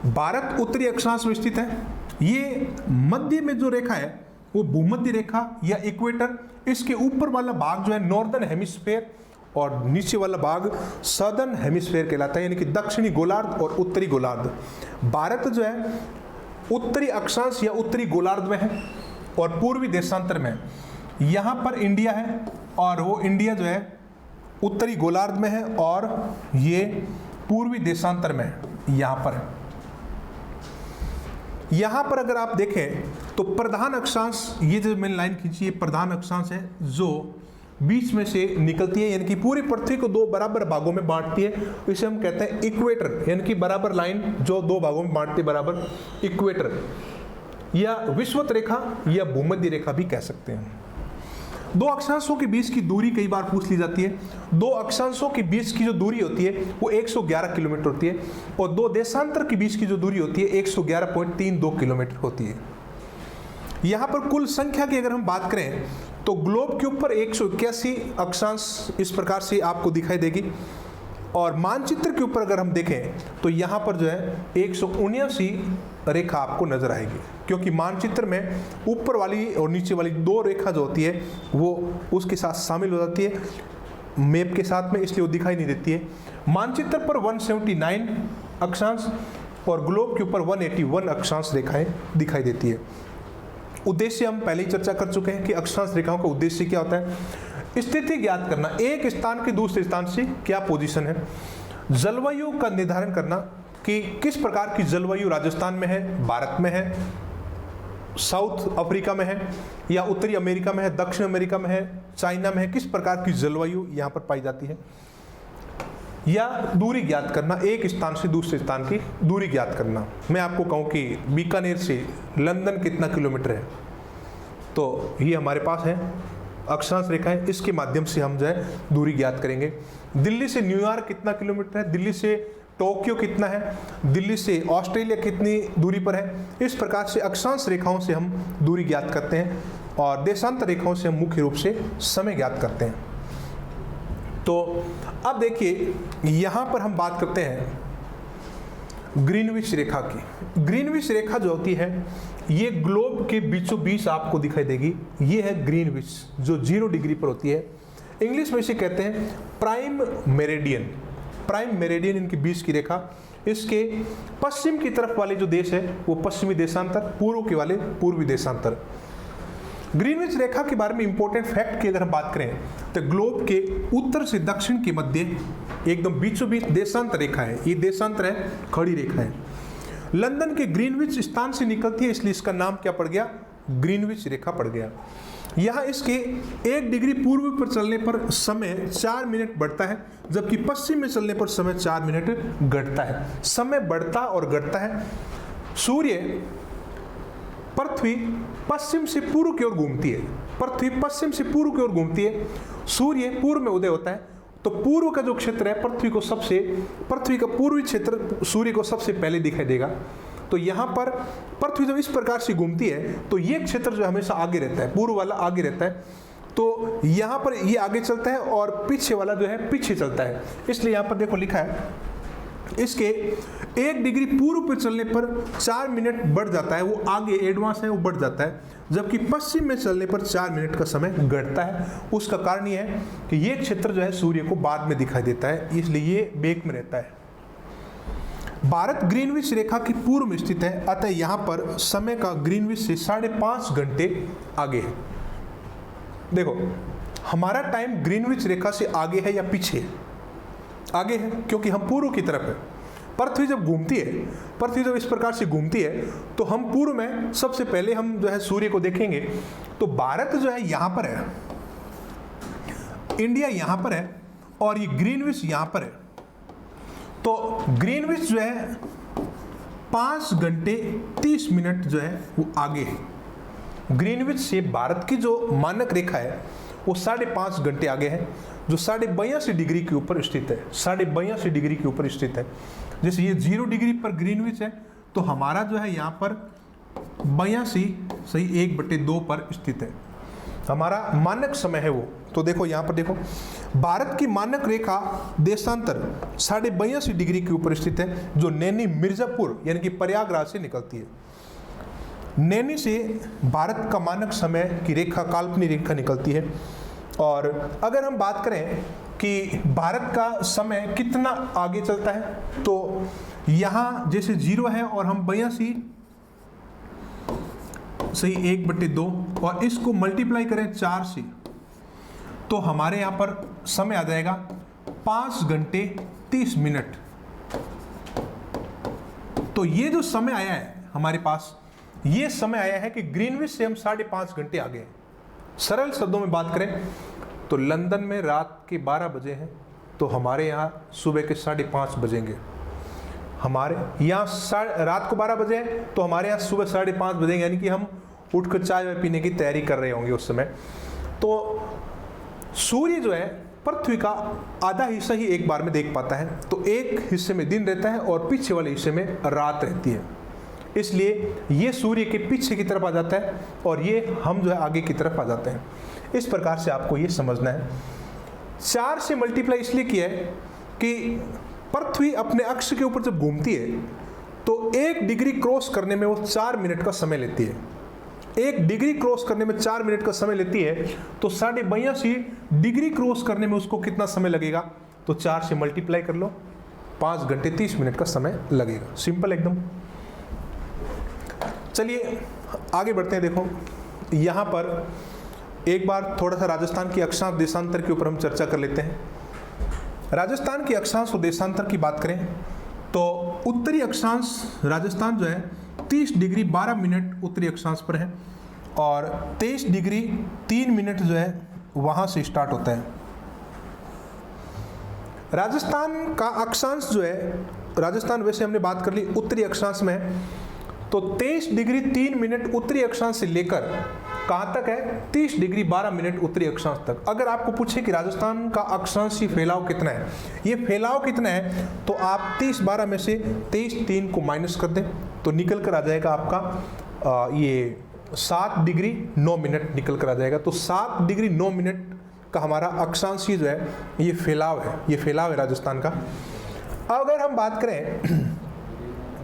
Speaker 1: भारत उत्तरी अक्षांश में स्थित है। ये मध्य में जो रेखा है वो भूमध्य रेखा या इक्वेटर, इसके ऊपर वाला भाग जो है नॉर्दर्न हेमिस्फीयर और नीचे वाला भाग सदर्न हेमिस्फीयर कहलाता है, यानी कि दक्षिणी गोलार्ध और उत्तरी गोलार्ध। भारत जो है उत्तरी अक्षांश या उत्तरी गोलार्ध में है और पूर्वी देशांतर में है। यहाँ पर इंडिया है और वो इंडिया जो है उत्तरी गोलार्ध में है और ये पूर्वी देशांतर में है। यहाँ पर अगर आप देखें तो प्रधान अक्षांश, ये जो मैंने लाइन खींची, ये प्रधान अक्षांश है जो बीच में से निकलती है, यानी कि पूरी पृथ्वी को दो बराबर भागों में बांटती है। इसे हम कहते हैं इक्वेटर, यानी कि बराबर लाइन जो दो भागों में बांटती है, बराबर इक्वेटर, या विषुवत रेखा या भूमध्य रेखा भी कह सकते हैं। दो अक्षांशों के बीच की दूरी कई बार पूछ ली जाती है। दो अक्षांशों के बीच की जो दूरी होती है वो 111 किलोमीटर होती है, और दो देशांतर के बीच की जो दूरी होती है 111.32 किलोमीटर होती है। यहाँ पर कुल संख्या की अगर हम बात करें तो ग्लोब के ऊपर 181 अक्षांश इस प्रकार से आपको दिखाई देगी, और मानचित्र के ऊपर अगर हम देखें तो यहाँ पर जो है 179 रेखा आपको नजर आएगी, क्योंकि मानचित्र में ऊपर वाली और नीचे वाली दो रेखा जो होती है वो उसके साथ शामिल हो जाती है मैप के साथ में, इसलिए वो दिखाई नहीं देती है। मानचित्र पर 179 अक्षांश और ग्लोब के ऊपर 181 अक्षांश रेखाएं दिखाई देती है। उद्देश्य हम पहले ही चर्चा कर चुके हैं कि अक्षांश रेखाओं का उद्देश्य क्या होता है। स्थिति ज्ञात करना, एक स्थान के दूसरे स्थान से क्या पोजीशन है। जलवायु का निर्धारण करना कि किस प्रकार की जलवायु राजस्थान में है, भारत में है, साउथ अफ्रीका में है, या उत्तरी अमेरिका में है, दक्षिण अमेरिका में है, चाइना में है, किस प्रकार की जलवायु यहाँ पर पाई जाती है। या दूरी ज्ञात करना, एक स्थान से दूसरे स्थान की दूरी ज्ञात करना। मैं आपको कहूँ कि बीकानेर से लंदन कितना किलोमीटर है, तो ये हमारे पास है अक्षांश रेखाएं, इसके माध्यम से हम जो है दूरी ज्ञात करेंगे। दिल्ली से न्यूयॉर्क कितना किलोमीटर है, दिल्ली से टोक्यो कितना है, दिल्ली से ऑस्ट्रेलिया कितनी दूरी पर है। इस प्रकार से अक्षांश रेखाओं से हम दूरी ज्ञात करते हैं, और देशांतर रेखाओं से हम मुख्य रूप से समय ज्ञात करते हैं। तो अब देखिए यहाँ पर हम बात करते हैं ग्रीनविच रेखा की। ग्रीनविच रेखा जो होती है ये ग्लोब के बीचों बीच आपको दिखाई देगी। ये है ग्रीनविच जो 0 डिग्री पर होती है। इंग्लिश में इसे कहते हैं प्राइम मेरिडियन। प्राइम मेरिडियन इनके बीच की रेखा। इसके पश्चिम की तरफ वाले जो देश है वो पश्चिमी देशांतर, पूर्व के वाले पूर्वी देशांतर। ग्रीनविच रेखा के बारे में इंपॉर्टेंट फैक्ट की अगर हम बात करें तो ग्लोब के उत्तर से दक्षिण के मध्य एकदम बीचों बीच देशांतर रेखा है। ये देशांतर है, खड़ी रेखा है। लंदन के ग्रीनविच स्थान से निकलती है, इसलिए इसका नाम क्या पड़ गया, ग्रीनविच रेखा पड़ गया। यहाँ इसके 1 डिग्री पूर्व पर चलने पर समय 4 मिनट बढ़ता है, जबकि पश्चिम में चलने पर समय 4 मिनट घटता है। समय बढ़ता और घटता है। सूर्य पृथ्वी पश्चिम से पूर्व की ओर घूमती है। पृथ्वी पश्चिम से पूर्व की ओर घूमती है, सूर्य पूर्व में उदय होता है। तो पूर्व का जो क्षेत्र है पृथ्वी का पूर्वी क्षेत्र सूर्य को सबसे पहले दिखाई देगा। तो यहाँ पर पृथ्वी जब इस प्रकार से घूमती है तो ये क्षेत्र जो हमेशा आगे रहता है, पूर्व वाला आगे रहता है। तो यहाँ पर ये आगे चलता है और पीछे वाला जो है पीछे चलता है। इसलिए यहाँ पर देखो लिखा है, इसके 1 डिग्री पूर्व पर चलने पर 4 मिनट बढ़ जाता है, वो आगे एडवांस है, वो बढ़ जाता है। जबकि पश्चिम में चलने पर 4 मिनट का समय घटता है। उसका कारण ये है कि ये क्षेत्र जो है सूर्य को बाद में दिखाई देता है, इसलिए ये बेक में रहता है। भारत ग्रीनविच रेखा की पूर्व में स्थित है, अतः यहाँ पर समय का ग्रीनविच से 5.5 घंटे आगे है। देखो हमारा टाइम ग्रीनविच रेखा से आगे है या पीछे है? आगे है, क्योंकि हम पूर्व की तरफ है। पृथ्वी जब घूमती है, पृथ्वी जब इस प्रकार से घूमती है तो हम पूर्व में सबसे पहले हम जो है सूर्य को देखेंगे। तो भारत जो है यहाँ पर है, इंडिया यहाँ पर है, और ये ग्रीनविच यहाँ पर है। तो ग्रीनविच जो है 5 घंटे 30 मिनट जो है वो आगे है। ग्रीनविच से भारत की जो मानक रेखा है वो 5.5 घंटे आगे है, जो 82.5 डिग्री के ऊपर स्थित है। 82.5 डिग्री के ऊपर स्थित है। जैसे ये 0 डिग्री पर ग्रीनविच है तो हमारा जो है यहाँ पर 82 सही 1/2 पर स्थित है। हमारा मानक समय है वो। तो देखो यहाँ पर देखो, भारत की मानक रेखा देशांतर 82.5 डिग्री के ऊपर स्थित है, जो नैनी मिर्जापुर यानी कि प्रयागराज से निकलती है। नैनी से भारत का मानक समय की रेखा, काल्पनिक रेखा निकलती है। और अगर हम बात करें कि भारत का समय कितना आगे चलता है, तो यहाँ जैसे 0 है और हम 82 सही 1/2 और इसको मल्टीप्लाई करें 4 से, तो हमारे यहाँ पर समय आ जाएगा 5 घंटे 30 मिनट। तो ये जो समय आया है हमारे पास, ये समय आया है कि ग्रीनविच से हम 5.5 घंटे आगे हैं। सरल शब्दों में बात करें तो लंदन में रात के 12 बजे हैं, तो हमारे यहाँ सुबह के 5:30 बजेंगे। हमारे यहाँ रात को 12 बजे है तो हमारे यहाँ सुबह 5:30 बजेंगे, यानी कि हम उठकर चाय पीने की तैयारी कर रहे होंगे उस समय। तो सूर्य जो है पृथ्वी का आधा हिस्सा ही एक बार में देख पाता है, तो एक हिस्से में दिन रहता है और पीछे वाले हिस्से में रात रहती है। इसलिए ये सूर्य के पीछे की तरफ आ जाता है और ये हम जो है आगे की तरफ आ जाते हैं। इस प्रकार से आपको ये समझना है। 4 से मल्टीप्लाई इसलिए किया है कि पृथ्वी अपने अक्ष के ऊपर जब घूमती है तो 1 डिग्री क्रॉस करने में वो 4 मिनट का समय लेती है। 1 डिग्री क्रॉस करने में 4 मिनट का समय लेती है, तो 82.5 डिग्री क्रॉस करने में उसको कितना समय लगेगा? तो 4 से मल्टीप्लाई कर लो, 5 घंटे 30 मिनट का समय लगेगा। सिंपल एकदम। चलिए आगे बढ़ते हैं। देखो यहाँ पर एक बार थोड़ा सा राजस्थान की अक्षांश देशांतर के ऊपर हम चर्चा कर लेते हैं। राजस्थान की अक्षांश और देशांतर की बात करें तो उत्तरी अक्षांश राजस्थान जो है 30 डिग्री 12 मिनट उत्तरी अक्षांश पर है और 23 डिग्री 3 मिनट जो है वहाँ से स्टार्ट होता है। राजस्थान का अक्षांश जो है, राजस्थान वैसे हमने बात कर ली उत्तरी अक्षांश में है, तो 23 डिग्री 3 मिनट उत्तरी अक्षांश से लेकर कहाँ तक है? 30 डिग्री 12 मिनट उत्तरी अक्षांश तक। अगर आपको पूछे कि राजस्थान का अक्षांशीय फैलाव कितना है, ये फैलाव कितना है, तो आप 30-12 में से 23-3 को माइनस कर दें तो निकल कर आ जाएगा आपका ये 7 डिग्री 9 मिनट निकल कर आ जाएगा। तो 7 डिग्री 9 मिनट का हमारा अक्षांशीय जो है ये फैलाव है, ये फैलाव है राजस्थान का। अगर हम बात करें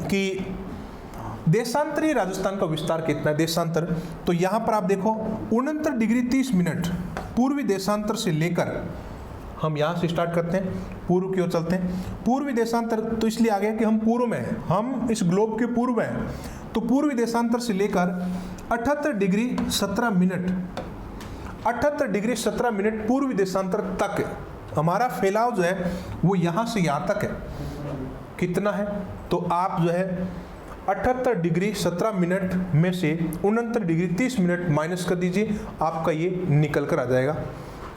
Speaker 1: कि देशांतरीय राजस्थान का विस्तार कितना है, देशांतर, तो यहाँ पर आप देखो 69 डिग्री 30 मिनट पूर्वी देशांतर से लेकर, हम यहाँ से स्टार्ट करते हैं, पूर्व की ओर चलते हैं। पूर्वी देशांतर तो इसलिए आ गया कि हम पूर्व में हैं, हम इस ग्लोब के पूर्व में हैं, तो पूर्वी देशांतर से लेकर 78 डिग्री 17 मिनट 78 डिग्री 17 मिनट पूर्वी देशांतर तक हमारा फैलाव जो है वो यहाँ से यहाँ तक है। कितना है? तो आप जो है 78 डिग्री 17 मिनट में से 69 डिग्री 30 मिनट माइनस कर दीजिए, आपका ये निकल कर आ जाएगा।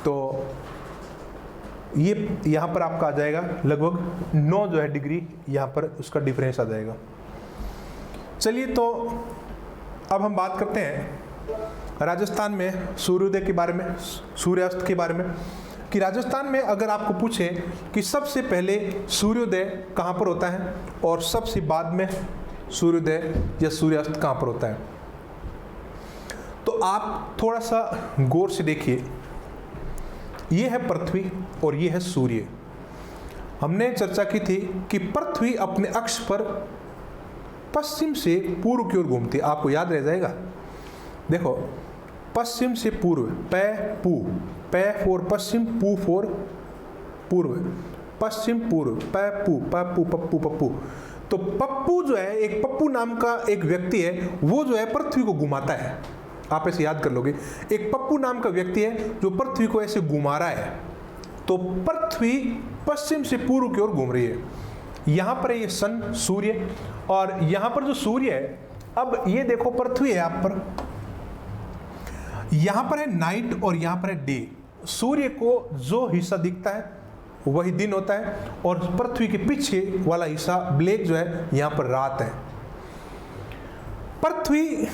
Speaker 1: तो ये यहाँ पर आपका आ जाएगा लगभग 9 जो है डिग्री, यहाँ पर उसका डिफरेंस आ जाएगा। चलिए तो अब हम बात करते हैं राजस्थान में सूर्योदय के बारे में, सूर्यास्त के बारे में, कि राजस्थान में अगर आपको पूछे कि सबसे पहले सूर्योदय कहाँ पर होता है और सबसे बाद में सूर्योदय या सूर्यास्त कहाँ पर होता है, तो आप थोड़ा सा गौर से देखिए। ये है पृथ्वी और ये है सूर्य। हमने चर्चा की थी कि पृथ्वी अपने अक्ष पर पश्चिम से पूर्व की ओर घूमती है, आपको याद रह जाएगा। देखो पश्चिम से पूर्व, पै फॉर पश्चिम, पू फॉर पूर्व, पश्चिम पूर्व, पू पप्पू पप्पू। तो पप्पू जो है, एक पप्पू नाम का एक व्यक्ति है, वो जो है पृथ्वी को घुमाता है। आप ऐसे याद कर लोगे, एक पप्पू नाम का व्यक्ति है जो पृथ्वी को ऐसे घुमा रहा है। तो पृथ्वी पश्चिम से पूर्व की ओर घूम रही है। यहाँ पर है ये सन, सूर्य, और यहाँ पर जो सूर्य है, अब ये देखो पृथ्वी है आप पर, यहाँ पर है नाइट और यहाँ पर है डे। सूर्य को जो हिस्सा दिखता है वही दिन होता है और पृथ्वी के पीछे वाला हिस्सा ब्लैक जो है यहाँ पर रात है। पृथ्वी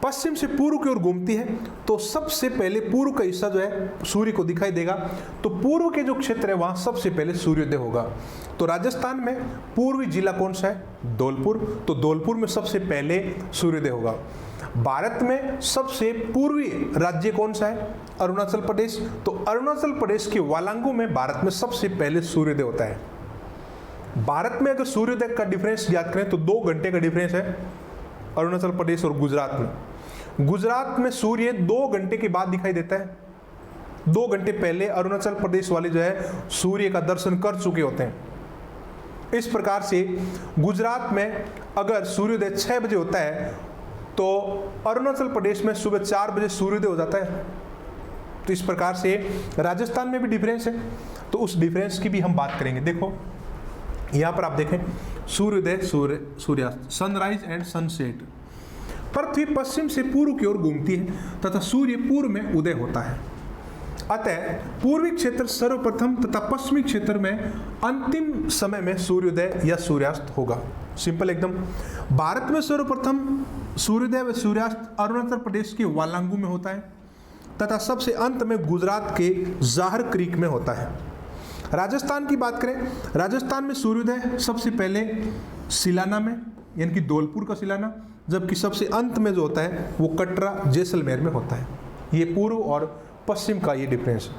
Speaker 1: पश्चिम से पूर्व की ओर घूमती है, तो सबसे पहले पूर्व का हिस्सा जो है सूर्य को दिखाई देगा। तो पूर्व के जो क्षेत्र है वहां सबसे पहले सूर्योदय होगा। तो राजस्थान में पूर्वी जिला कौन सा है? धौलपुर। तो धौलपुर में सबसे पहले सूर्योदय होगा। भारत में सबसे पूर्वी राज्य कौन सा है? अरुणाचल प्रदेश। तो अरुणाचल प्रदेश के वालांगू में भारत में सबसे पहले सूर्योदय होता है। भारत में अगर सूर्योदय का डिफरेंस याद करें तो 2 घंटे का डिफरेंस है अरुणाचल प्रदेश और गुजरात में। गुजरात में सूर्य 2 घंटे के बाद दिखाई देता है। 2 घंटे पहले अरुणाचल प्रदेश वाले जो है सूर्य का दर्शन कर चुके होते हैं। इस प्रकार से गुजरात में अगर सूर्योदय 6 बजे होता है तो अरुणाचल प्रदेश में सुबह 4 बजे सूर्योदय हो जाता है। तो इस प्रकार से राजस्थान में भी डिफरेंस है, तो उस डिफरेंस की भी हम बात करेंगे। देखो यहाँ पर आप देखें सूर्योदय, सूर्यास्त, सनराइज एंड सनसेट। पृथ्वी पश्चिम से पूर्व की ओर घूमती है तथा सूर्य पूर्व में उदय होता है। अतः पूर्वी क्षेत्र सर्वप्रथम तथा पश्चिमी क्षेत्र में अंतिम समय में सूर्योदय या सूर्यास्त होगा। सिंपल एकदम। भारत में सर्वप्रथम सूर्योदय व सूर्यास्त अरुणाचल प्रदेश के वालांगू में होता है तथा सबसे अंत में गुजरात के जाहर क्रीक में होता है। राजस्थान की बात करें, राजस्थान में सूर्योदय सबसे पहले सिलाना में यानी कि धौलपुर का सिलाना, जबकि सबसे अंत में जो होता है वो कटरा जैसलमेर में होता है। ये पूर्व और पश्चिम का ये डिफरेंस है।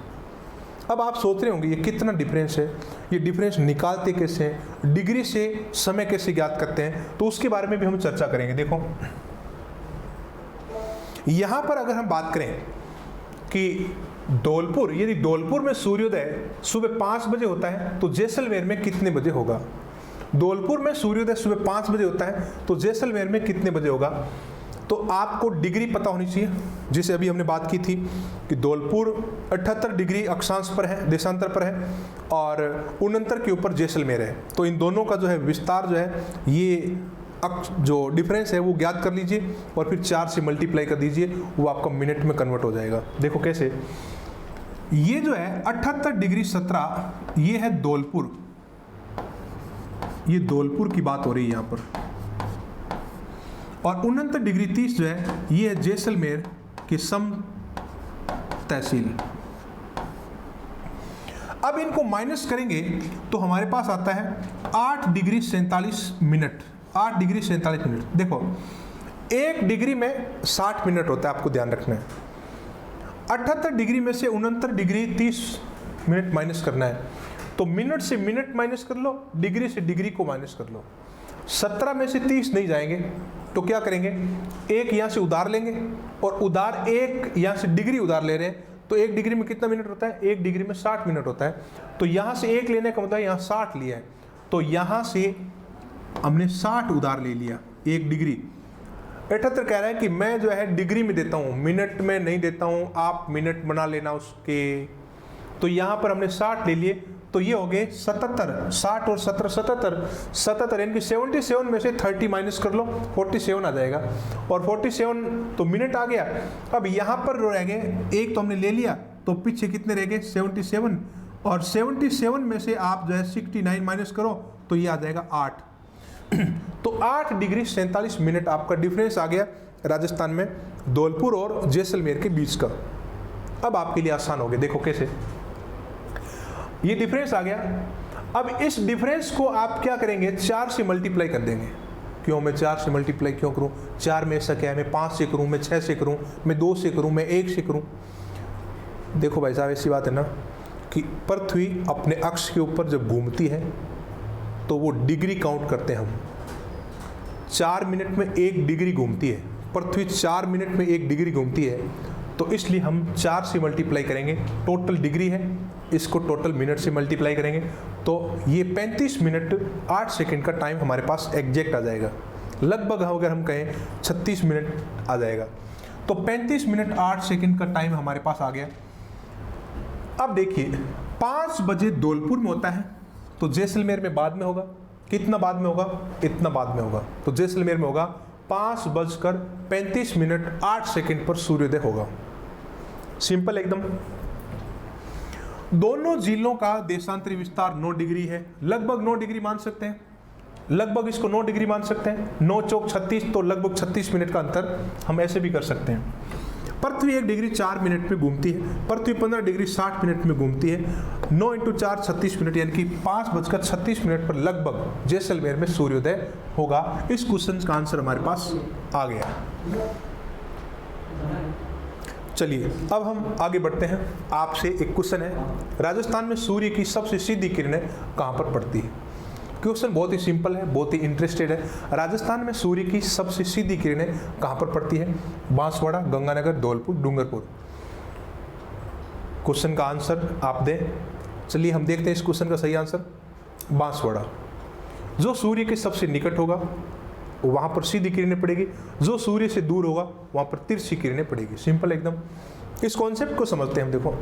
Speaker 1: अब आप सोच रहे होंगे ये कितना डिफरेंस है, ये डिफरेंस निकालते कैसे हैं, डिग्री से समय कैसे ज्ञात करते हैं, तो उसके बारे में भी हम चर्चा करेंगे। देखो यहां पर अगर हम बात करें कि धौलपुर, यदि धौलपुर में सूर्योदय सुबह 5 बजे होता है तो जैसलमेर में कितने बजे होगा। धौलपुर में सूर्योदय सुबह 5 बजे होता है तो जैसलमेर में कितने बजे होगा। तो आपको डिग्री पता होनी चाहिए, जिसे अभी हमने बात की थी कि धौलपुर 78 डिग्री अक्षांश पर है, देशांतर पर है, और 69 के ऊपर जैसलमेर है। तो इन दोनों का जो है विस्तार जो है, ये जो डिफरेंस है वो ज्ञात कर लीजिए और फिर 4 से मल्टीप्लाई कर दीजिए, वो आपका मिनट में कन्वर्ट हो जाएगा। देखो कैसे, ये जो है 78 डिग्री 17, ये है धौलपुर, ये धौलपुर की बात हो रही है यहाँ पर, और 69 डिग्री 30 जो है ये है जैसलमेर की सम तहसील। अब इनको माइनस करेंगे तो हमारे पास आता है 8 डिग्री 47 मिनट, 8 डिग्री 47 मिनट। देखो 1 डिग्री में 60 मिनट होता है, आपको ध्यान रखना है। 78 डिग्री में से 69 डिग्री 30 मिनट माइनस करना है, तो मिनट से मिनट माइनस कर लो, डिग्री से डिग्री को माइनस कर लो। 17 में से 30 नहीं जाएंगे तो क्या करेंगे, एक यहाँ से उधार लेंगे और उधार एक यहाँ से डिग्री उधार ले रहे हैं, तो 1 डिग्री में कितना मिनट होता है, 1 डिग्री में 60 मिनट होता है। तो यहाँ से 1 लेने का मतलब यहाँ 60 लिया है, तो यहाँ से हमने 60 उधार ले लिया 1 डिग्री। 78 कह रहा है कि मैं जो है डिग्री में देता हूँ, मिनट में नहीं देता हूँ, आप मिनट बना लेना उसके। तो यहाँ पर हमने 60 ले लिए, तो ये हो गए 77, 60 और 17 77, 77 यानी कि 77 में से 30 माइनस कर लो, 47 आ जाएगा, और 47 तो मिनट आ गया। अब यहाँ पर जो रह गए, एक तो हमने ले लिया, तो पीछे कितने रह गए 77, और 77 में से आप जो है 69 माइनस करो तो ये आ जाएगा 8। तो 8 डिग्री 47 मिनट आपका डिफरेंस आ गया राजस्थान में धौलपुर और जैसलमेर के बीच का। अब आपके लिए आसान हो गया, देखो कैसे, ये डिफरेंस आ गया। अब इस डिफरेंस को आप क्या करेंगे, 4 से मल्टीप्लाई कर देंगे। क्यों मैं 4 से मल्टीप्लाई क्यों करूं, 4 में ऐसा क्या है, मैं 5 से करूं, मैं 6 से करूं, मैं 2 से करूं, मैं 1 से करूं। देखो भाई साहब, ऐसी बात है ना कि पृथ्वी अपने अक्ष के ऊपर जब घूमती है तो वो डिग्री काउंट करते हैं हम। 4 मिनट में 1 डिग्री घूमती है पृथ्वी, 4 मिनट में 1 डिग्री घूमती है, तो इसलिए हम 4 से मल्टीप्लाई करेंगे। टोटल डिग्री है, इसको टोटल मिनट से मल्टीप्लाई करेंगे, तो ये 35 मिनट 8 सेकंड का टाइम हमारे पास एग्जैक्ट आ जाएगा। लगभग अगर हम कहें 36 मिनट आ जाएगा, तो 35 मिनट 8 सेकंड का टाइम हमारे पास आ गया। अब देखिए 5 बजे धौलपुर में होता है, तो जैसलमेर में बाद में होगा। कितना बाद में होगा, इतना बाद में होगा, तो जैसलमेर में होगा 5:35 8 सेकंड पर सूर्योदय होगा। सिंपल एकदम। दोनों जिलों का देशांतरी विस्तार 9 डिग्री है, लगभग 9 डिग्री मान सकते हैं, लगभग इसको 9 डिग्री मान सकते हैं। 9 चौक 36, तो लगभग 36 मिनट का अंतर हम ऐसे भी कर सकते हैं। पृथ्वी 1 डिग्री 4 मिनट में घूमती है, पृथ्वी 15 डिग्री 60 मिनट में घूमती है। 9 × 4 36 मिनट, यानी कि 5:36 मिनट पर लगभग जैसलमेर में सूर्योदय होगा। इस क्वेश्चन का आंसर हमारे पास आ गया। चलिए अब हम आगे बढ़ते हैं। आपसे एक क्वेश्चन है, राजस्थान में सूर्य की सबसे सीधी किरणें कहाँ पर पड़ती है। क्वेश्चन बहुत ही सिंपल है, बहुत ही इंटरेस्टेड है। राजस्थान में सूर्य की सबसे सीधी किरणें कहाँ पर पड़ती है। बांसवाड़ा, गंगानगर, धौलपुर, डूंगरपुर। क्वेश्चन का आंसर आप दें। चलिए हम देखते हैं इस क्वेश्चन का सही आंसर बांसवाड़ा। जो सूर्य के सबसे निकट होगा वहाँ पर सीधी किरणें पड़ेगी, जो सूर्य से दूर होगा वहाँ पर तिरछी किरणें पड़ेगी। सिंपल एकदम। इस कॉन्सेप्ट को समझते हैं हम। देखो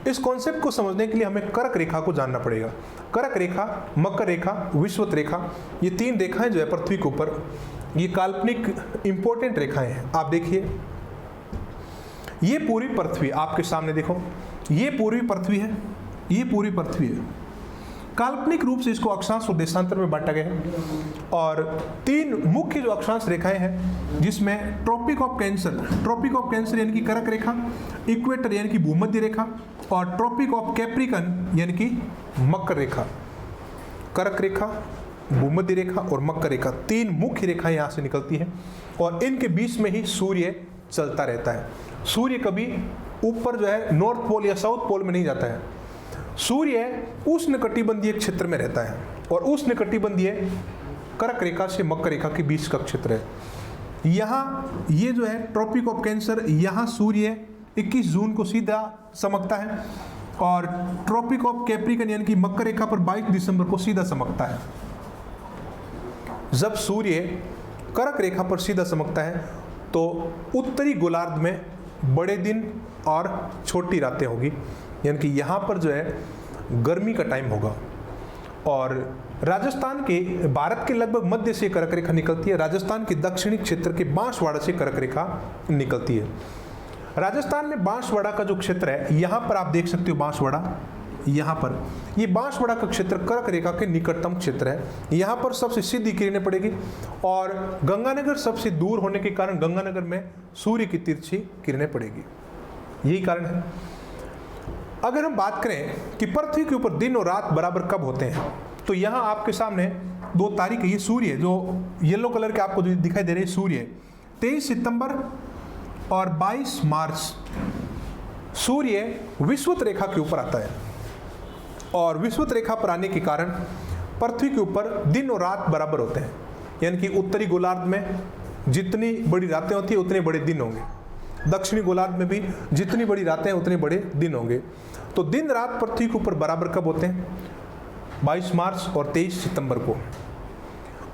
Speaker 1: इस कॉन्सेप्ट को समझने के लिए हमें कर्क रेखा को जानना पड़ेगा। कर्क रेखा, मकर रेखा, विषुवत रेखा, ये 3 रेखाएं जो है पृथ्वी के ऊपर ये काल्पनिक इंपॉर्टेंट रेखाएं हैं। आप देखिए, ये पूरी पृथ्वी आपके सामने देखो, ये पूरी पृथ्वी है, ये पूरी पृथ्वी है। काल्पनिक रूप से इसको अक्षांश और देशांतर में बांटा गया है और 3 मुख्य जो अक्षांश रेखाएं हैं, जिसमें ट्रॉपिक ऑफ कैंसर यानी कि कर्क रेखा, इक्वेटर यानी कि भूमध्य रेखा और ट्रॉपिक ऑफ कैप्रिकन यानी कि मकर रेखा। कर्क रेखा, भूमध्य रेखा और मकर रेखा, 3 मुख्य रेखाएं यहाँ से निकलती हैं और इनके बीच में ही सूर्य चलता रहता है। सूर्य कभी ऊपर जो है नॉर्थ पोल या साउथ पोल में नहीं जाता है। सूर्य उष्णकटिबंधीय क्षेत्र में रहता है और उष्णकटिबंधीय कर्क रेखा से मकर रेखा के बीच का क्षेत्र है। यहाँ ये जो है ट्रॉपिक ऑफ कैंसर, यहाँ सूर्य 21 जून को सीधा चमकता है और ट्रॉपिक ऑफ कैप्रिकन यानी कि मकर रेखा पर 22 दिसंबर को सीधा चमकता है। जब सूर्य कर्क रेखा पर सीधा चमकता है तो उत्तरी गोलार्ध में बड़े दिन और छोटी रातें होगी, यानी कि यहाँ पर जो है गर्मी का टाइम होगा। और राजस्थान के, भारत के लगभग मध्य से कर्क रेखा निकलती है, राजस्थान के दक्षिणी क्षेत्र के बांसवाड़ा से कर्क रेखा निकलती है। राजस्थान में बांसवाड़ा का जो क्षेत्र है, यहाँ पर आप देख सकते हो बांसवाड़ा, यहाँ पर ये बांसवाड़ा का क्षेत्र कर्क रेखा के निकटतम क्षेत्र है। यहाँ पर सबसे सीधी किरणें पड़ेगी और गंगानगर सबसे दूर होने के कारण गंगानगर में सूर्य की तिरछी किरणें पड़ेगी, यही कारण है। अगर हम बात करें कि पृथ्वी के ऊपर दिन और रात बराबर कब होते हैं, तो यहाँ आपके सामने 2 तारीख है। ये सूर्य जो येलो कलर के आपको जो दिखाई दे रहे हैं, सूर्य 23 सितंबर और 22 मार्च सूर्य विषुवत रेखा के ऊपर आता है और विषुवत रेखा पर आने के कारण पृथ्वी के ऊपर दिन और रात बराबर होते हैं, यानी कि उत्तरी गोलार्ध में जितनी बड़ी रातें होती है उतने बड़े दिन होंगे, दक्षिणी गोलार्ध में भी जितनी बड़ी रातें हैं उतने बड़े दिन होंगे। तो दिन रात पृथ्वी के ऊपर बराबर कब होते हैं? 22 मार्च और 23 सितंबर को।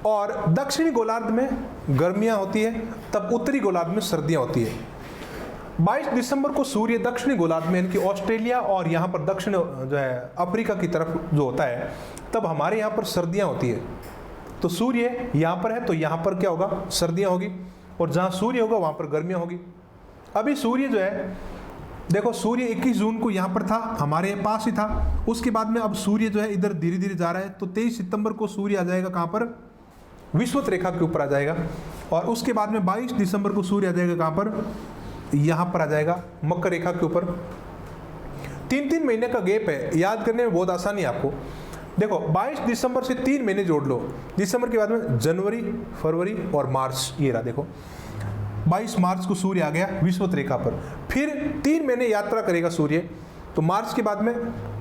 Speaker 1: और दक्षिणी गोलार्ध में गर्मियां होती है, तब उत्तरी गोलार्ध में सर्दियां होती है। 22 दिसंबर को सूर्य दक्षिणी गोलार्ध में, यानी कि ऑस्ट्रेलिया और यहाँ पर दक्षिण जो है अफ्रीका की तरफ जो होता है, तब हमारे यहाँ पर सर्दियाँ होती है। तो सूर्य यहाँ पर है तो यहाँ पर क्या होगा? सर्दियाँ होगी, और जहाँ सूर्य होगा वहाँ पर गर्मियाँ होगी। अभी सूर्य जो है, देखो सूर्य 21 जून को यहाँ पर था, हमारे पास ही था। उसके बाद में अब सूर्य जो है इधर धीरे धीरे जा रहा है, तो 23 सितंबर को सूर्य आ जाएगा कहाँ पर? विषुवत रेखा के ऊपर आ जाएगा। और उसके बाद में 22 दिसंबर को सूर्य आ जाएगा कहाँ पर? यहाँ पर आ जाएगा मकर रेखा के ऊपर। 3-3 महीने का गैप है, याद करने में बहुत आसानी है आपको। देखो 22 दिसंबर से 3 महीने जोड़ लो, दिसंबर के बाद में जनवरी, फरवरी और मार्च, ये रहा देखो 22 मार्च को सूर्य आ गया विषुवत रेखा पर। फिर 3 महीने यात्रा करेगा सूर्य, तो मार्च के बाद में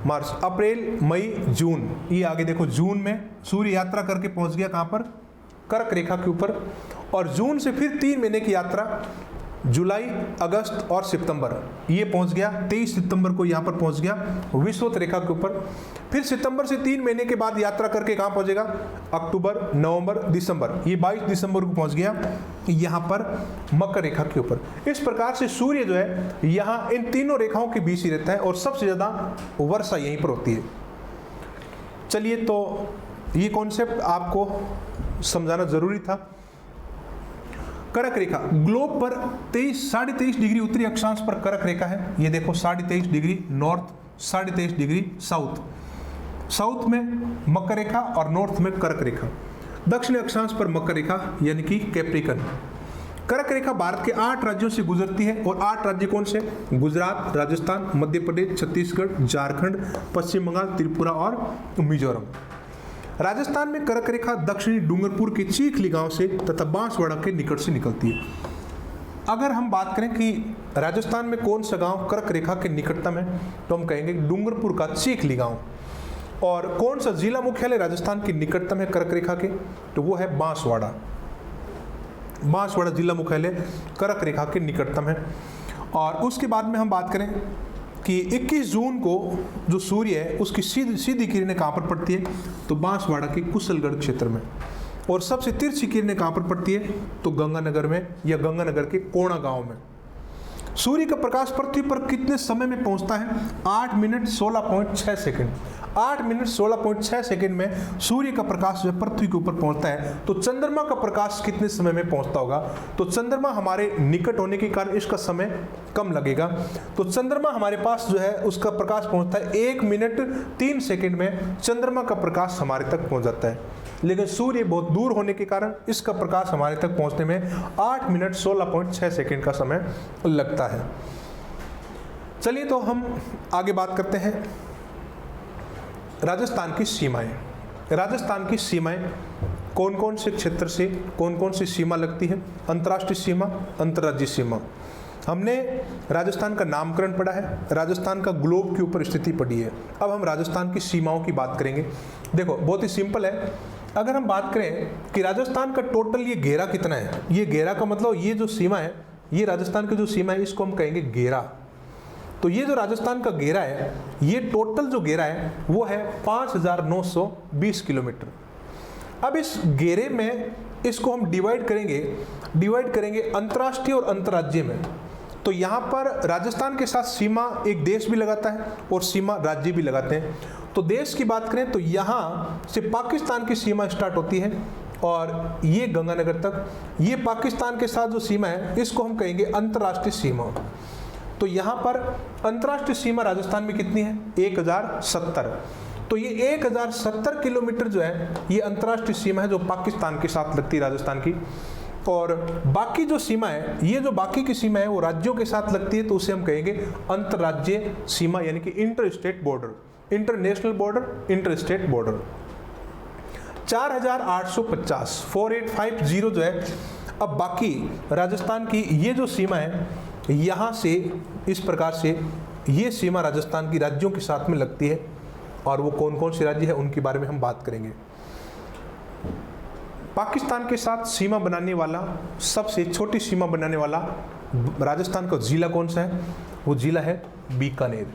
Speaker 1: मार्च, अप्रैल, मई, जून, ये आगे देखो जून में सूर्य यात्रा करके पहुंच गया कहाँ पर? कर्क रेखा के ऊपर। और जून से फिर 3 महीने की यात्रा, जुलाई, अगस्त और सितंबर, ये पहुंच गया 23 सितंबर को यहाँ पर पहुंच गया विषुवत रेखा के ऊपर। फिर सितंबर से 3 महीने के बाद यात्रा करके कहाँ पहुंचेगा? अक्टूबर, नवंबर, दिसंबर, ये 22 दिसंबर को पहुंच गया यहाँ पर मकर रेखा के ऊपर। इस प्रकार से सूर्य जो है यहाँ इन तीनों रेखाओं के बीच ही रहता है और सबसे ज़्यादा वर्षा यहीं पर होती है। चलिए, तो ये कॉन्सेप्ट आपको समझाना जरूरी था। कर्क रेखा ग्लोब पर 23.5 डिग्री उत्तरी अक्षांश पर कर्क रेखा है। ये देखो 23.5 degree north, 23.5 degree south. South में मकर रेखा और नॉर्थ में कर्क रेखा। दक्षिण अक्षांश पर मकर रेखा यानी कि कैप्रिकन। कर्क रेखा भारत के 8 राज्यों से गुजरती है, और 8 राज्य कौन से? गुजरात, राजस्थान, मध्य प्रदेश, छत्तीसगढ़, झारखंड, पश्चिम बंगाल, त्रिपुरा और मिजोरम। राजस्थान में कर्क रेखा दक्षिणी डूंगरपुर के चीखली गांव से तथा बांसवाड़ा के निकट से निकलती है। अगर हम बात करें कि राजस्थान में कौन सा गांव कर्क रेखा के निकटतम है, तो हम कहेंगे डूंगरपुर का चीखली गांव। और कौन सा जिला मुख्यालय राजस्थान के निकटतम है कर्क रेखा के, तो वो है बांसवाड़ा। बांसवाड़ा जिला मुख्यालय कर्क रेखा के निकटतम है। और उसके बाद में हम बात करें कि 21 जून को जो सूर्य है उसकी सीधी किरणें कहाँ पर पड़ती है, तो बांसवाड़ा के कुशलगढ़ क्षेत्र में। और सबसे तिरछी किरणें कहाँ पर पड़ती है, तो गंगानगर में, या गंगानगर के कोणा गांव में। सूर्य का प्रकाश पृथ्वी पर कितने समय में पहुंचता है? 8 मिनट 16.6 सेकंड। 8 मिनट 16.6 सेकंड में सूर्य का प्रकाश जो पृथ्वी के ऊपर पहुंचता है। तो चंद्रमा का प्रकाश कितने समय में पहुंचता होगा? तो चंद्रमा हमारे निकट होने के कारण इसका समय कम लगेगा। तो चंद्रमा हमारे पास जो है उसका प्रकाश पहुंचता है 1 मिनट 3 सेकंड में चंद्रमा का प्रकाश हमारे तक पहुंच जाता है। लेकिन सूर्य बहुत दूर होने के कारण इसका प्रकाश हमारे तक पहुंचने में 8 मिनट 16.6 सेकंड का समय लगता है। चलिए तो हम आगे बात करते हैं राजस्थान की सीमाएं। राजस्थान की सीमाएं कौन कौन से क्षेत्र से कौन कौन सी सीमा लगती है? अंतर्राष्ट्रीय सीमा, अंतर्राज्यीय सीमा। हमने राजस्थान का नामकरण पढ़ा है, राजस्थान का ग्लोब के ऊपर स्थिति पढ़ी है। अब हम राजस्थान की सीमाओं की बात करेंगे। देखो बहुत ही सिंपल है। अगर हम बात करें कि राजस्थान का टोटल ये घेरा कितना है, ये घेरा का मतलब ये जो सीमा है, ये राजस्थान की जो सीमा है इसको हम कहेंगे घेरा। तो ये जो राजस्थान का घेरा है, ये टोटल जो घेरा है वो है 5920 किलोमीटर। अब इस घेरे में इसको हम डिवाइड करेंगे अंतर्राष्ट्रीय और अंतर्राज्यीय में। तो यहाँ पर राजस्थान के साथ सीमा एक देश भी लगाता है और सीमा राज्य भी लगाते हैं। तो देश की बात करें तो यहाँ से पाकिस्तान की सीमा स्टार्ट होती है और ये गंगानगर तक, ये पाकिस्तान के साथ जो सीमा है इसको हम कहेंगे अंतर्राष्ट्रीय सीमा। तो यहाँ पर अंतर्राष्ट्रीय सीमा राजस्थान में कितनी है? 1070। तो ये 1070 किलोमीटर जो है ये अंतर्राष्ट्रीय सीमा है जो पाकिस्तान के साथ लगती है राजस्थान की। और बाकी जो सीमा है, ये जो बाकी की सीमा है वो राज्यों के साथ लगती है, तो उसे हम कहेंगे अंतर्राज्यीय सीमा, यानी कि inter state border, international border, inter state border. 4850 4850 जो है। अब बाकी राजस्थान की ये जो सीमा है, यहाँ से इस प्रकार से ये सीमा राजस्थान की राज्यों के साथ में लगती है। और वो कौन कौन से राज्य है उनके बारे में हम बात करेंगे। पाकिस्तान के साथ सीमा बनाने वाला, सबसे छोटी सीमा बनाने वाला राजस्थान का जिला कौन सा है? वो जिला है बीकानेर।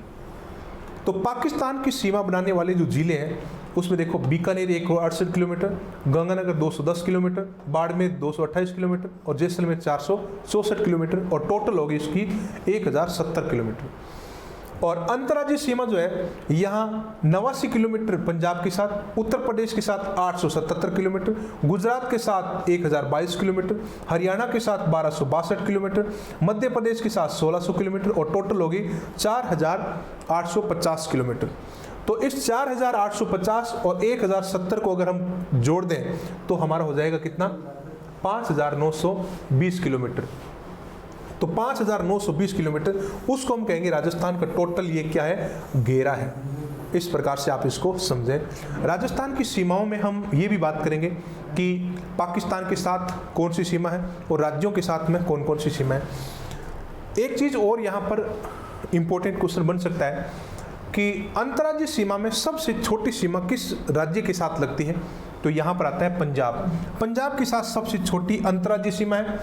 Speaker 1: तो पाकिस्तान की सीमा बनाने वाले जो जिले हैं उसमें देखो Bikaner 168 kilometre, Ganganagar 210 kilometre, Barmer 228 kilometre और जैसलमेर 464 किलोमीटर और टोटल होगी इसकी 1070 किलोमीटर। और अंतर्राज्यीय सीमा जो है यहाँ 89 किलोमीटर पंजाब के साथ, उत्तर प्रदेश के साथ 877 किलोमीटर, गुजरात के साथ 1022 किलोमीटर, हरियाणा के साथ 1262 किलोमीटर, मध्य प्रदेश के साथ 1600 किलोमीटर और टोटल होगी 4850 किलोमीटर। तो इस 4850 और 1070 को अगर हम जोड़ दें तो हमारा हो जाएगा कितना? 5920 किलोमीटर। तो 5920 किलोमीटर उसको हम कहेंगे राजस्थान का टोटल ये क्या है? घेरा है। इस प्रकार से आप इसको समझें। राजस्थान की सीमाओं में हम ये भी बात करेंगे कि पाकिस्तान के साथ कौन सी सीमा है और राज्यों के साथ में कौन कौन सी सीमा है। एक चीज़ और यहाँ पर इम्पोर्टेंट क्वेश्चन बन सकता है कि अंतर्राज्यीय सीमा में सबसे छोटी सीमा किस राज्य के साथ लगती है? तो यहाँ पर आता है पंजाब। पंजाब के साथ सबसे छोटी अंतर्राज्यीय सीमा है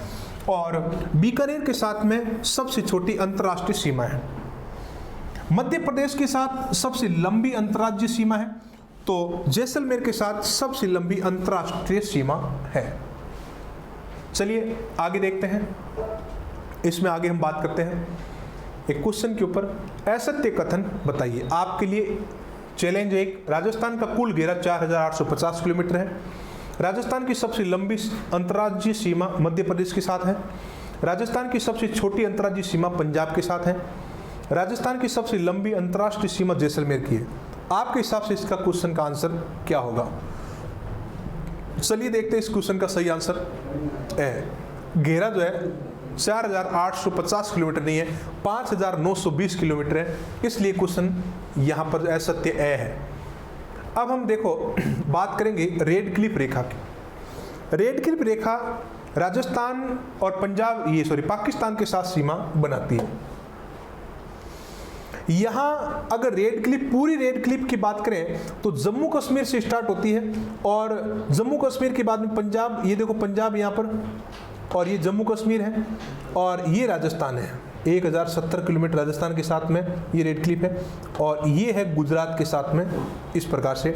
Speaker 1: और बीकानेर के साथ में सबसे छोटी अंतर्राष्ट्रीय सीमा है। मध्य प्रदेश के साथ सबसे लंबी अंतर्राज्यीय सीमा है, तो जैसलमेर के साथ सबसे लंबी अंतर्राष्ट्रीय सीमा है। चलिए आगे देखते हैं। इसमें आगे हम बात करते हैं एक क्वेश्चन के ऊपर। असत्य कथन बताइए। आपके लिए चैलेंज एक, राजस्थान का कुल घेरा 4850 किलोमीटर है। राजस्थान की सबसे लंबी अंतर्राज्यीय सीमा मध्य प्रदेश के साथ है। राजस्थान की सबसे छोटी अंतर्राज्यीय सीमा पंजाब के साथ है। राजस्थान की सबसे लंबी अंतर्राष्ट्रीय सीमा जैसलमेर की है। आपके हिसाब से इसका क्वेश्चन का आंसर क्या होगा? चलिए देखते हैं इस क्वेश्चन का सही आंसर है। घेरा जो है 4850 किलोमीटर नहीं है, 5920 किलोमीटर है, इसलिए क्वेश्चन यहाँ पर असत्य है। अब हम देखो बात करेंगे रेड क्लिफ रेखा की। रेड क्लिफ रेखा राजस्थान और पाकिस्तान के साथ सीमा बनाती है। यहाँ अगर रेड क्लिफ, पूरी रेड क्लिफ की बात करें तो जम्मू कश्मीर से स्टार्ट होती है और जम्मू कश्मीर के बाद में पंजाब, ये देखो पंजाब यहाँ पर, और ये जम्मू कश्मीर है और ये राजस्थान है। 1070 किलोमीटर राजस्थान के साथ में ये रेड क्लिफ है और ये है गुजरात के साथ में, इस प्रकार से।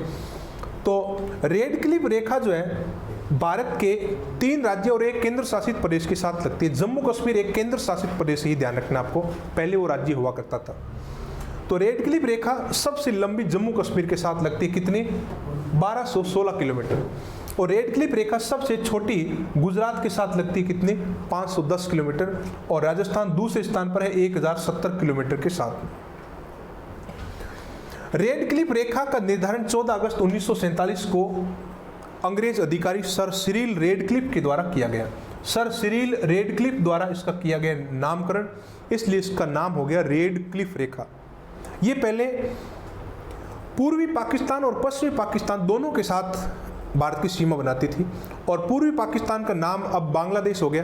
Speaker 1: तो रेड क्लिफ रेखा जो है भारत के 3 राज्य और एक केंद्र शासित प्रदेश के साथ लगती है। जम्मू कश्मीर एक केंद्र शासित प्रदेश ही, ध्यान रखना आपको, पहले वो राज्य हुआ करता था। तो रेड क्लिफ रेखा सबसे लंबी जम्मू कश्मीर के साथ लगती है, कितनी? 1216 किलोमीटर। और रेड क्लिफ रेखा सबसे छोटी गुजरात के साथ लगती है, कितनी? 510 किलोमीटर। और राजस्थान दूसरे स्थान पर है 1070 किलोमीटर के साथ। रेड क्लिफ रेखा का निर्धारण 14 अगस्त 1947 को अंग्रेज अधिकारी सर सिरिल रेडक्लिफ के द्वारा किया गया। सर सिरिल रेडक्लिफ द्वारा इसका किया गया नामकरण, इसलिए इसका नाम हो गया रेड क्लिफ रेखा। ये पहले पूर्वी पाकिस्तान और पश्चिमी पाकिस्तान दोनों के साथ भारत की सीमा बनाती थी, और पूर्वी पाकिस्तान का नाम अब बांग्लादेश हो गया।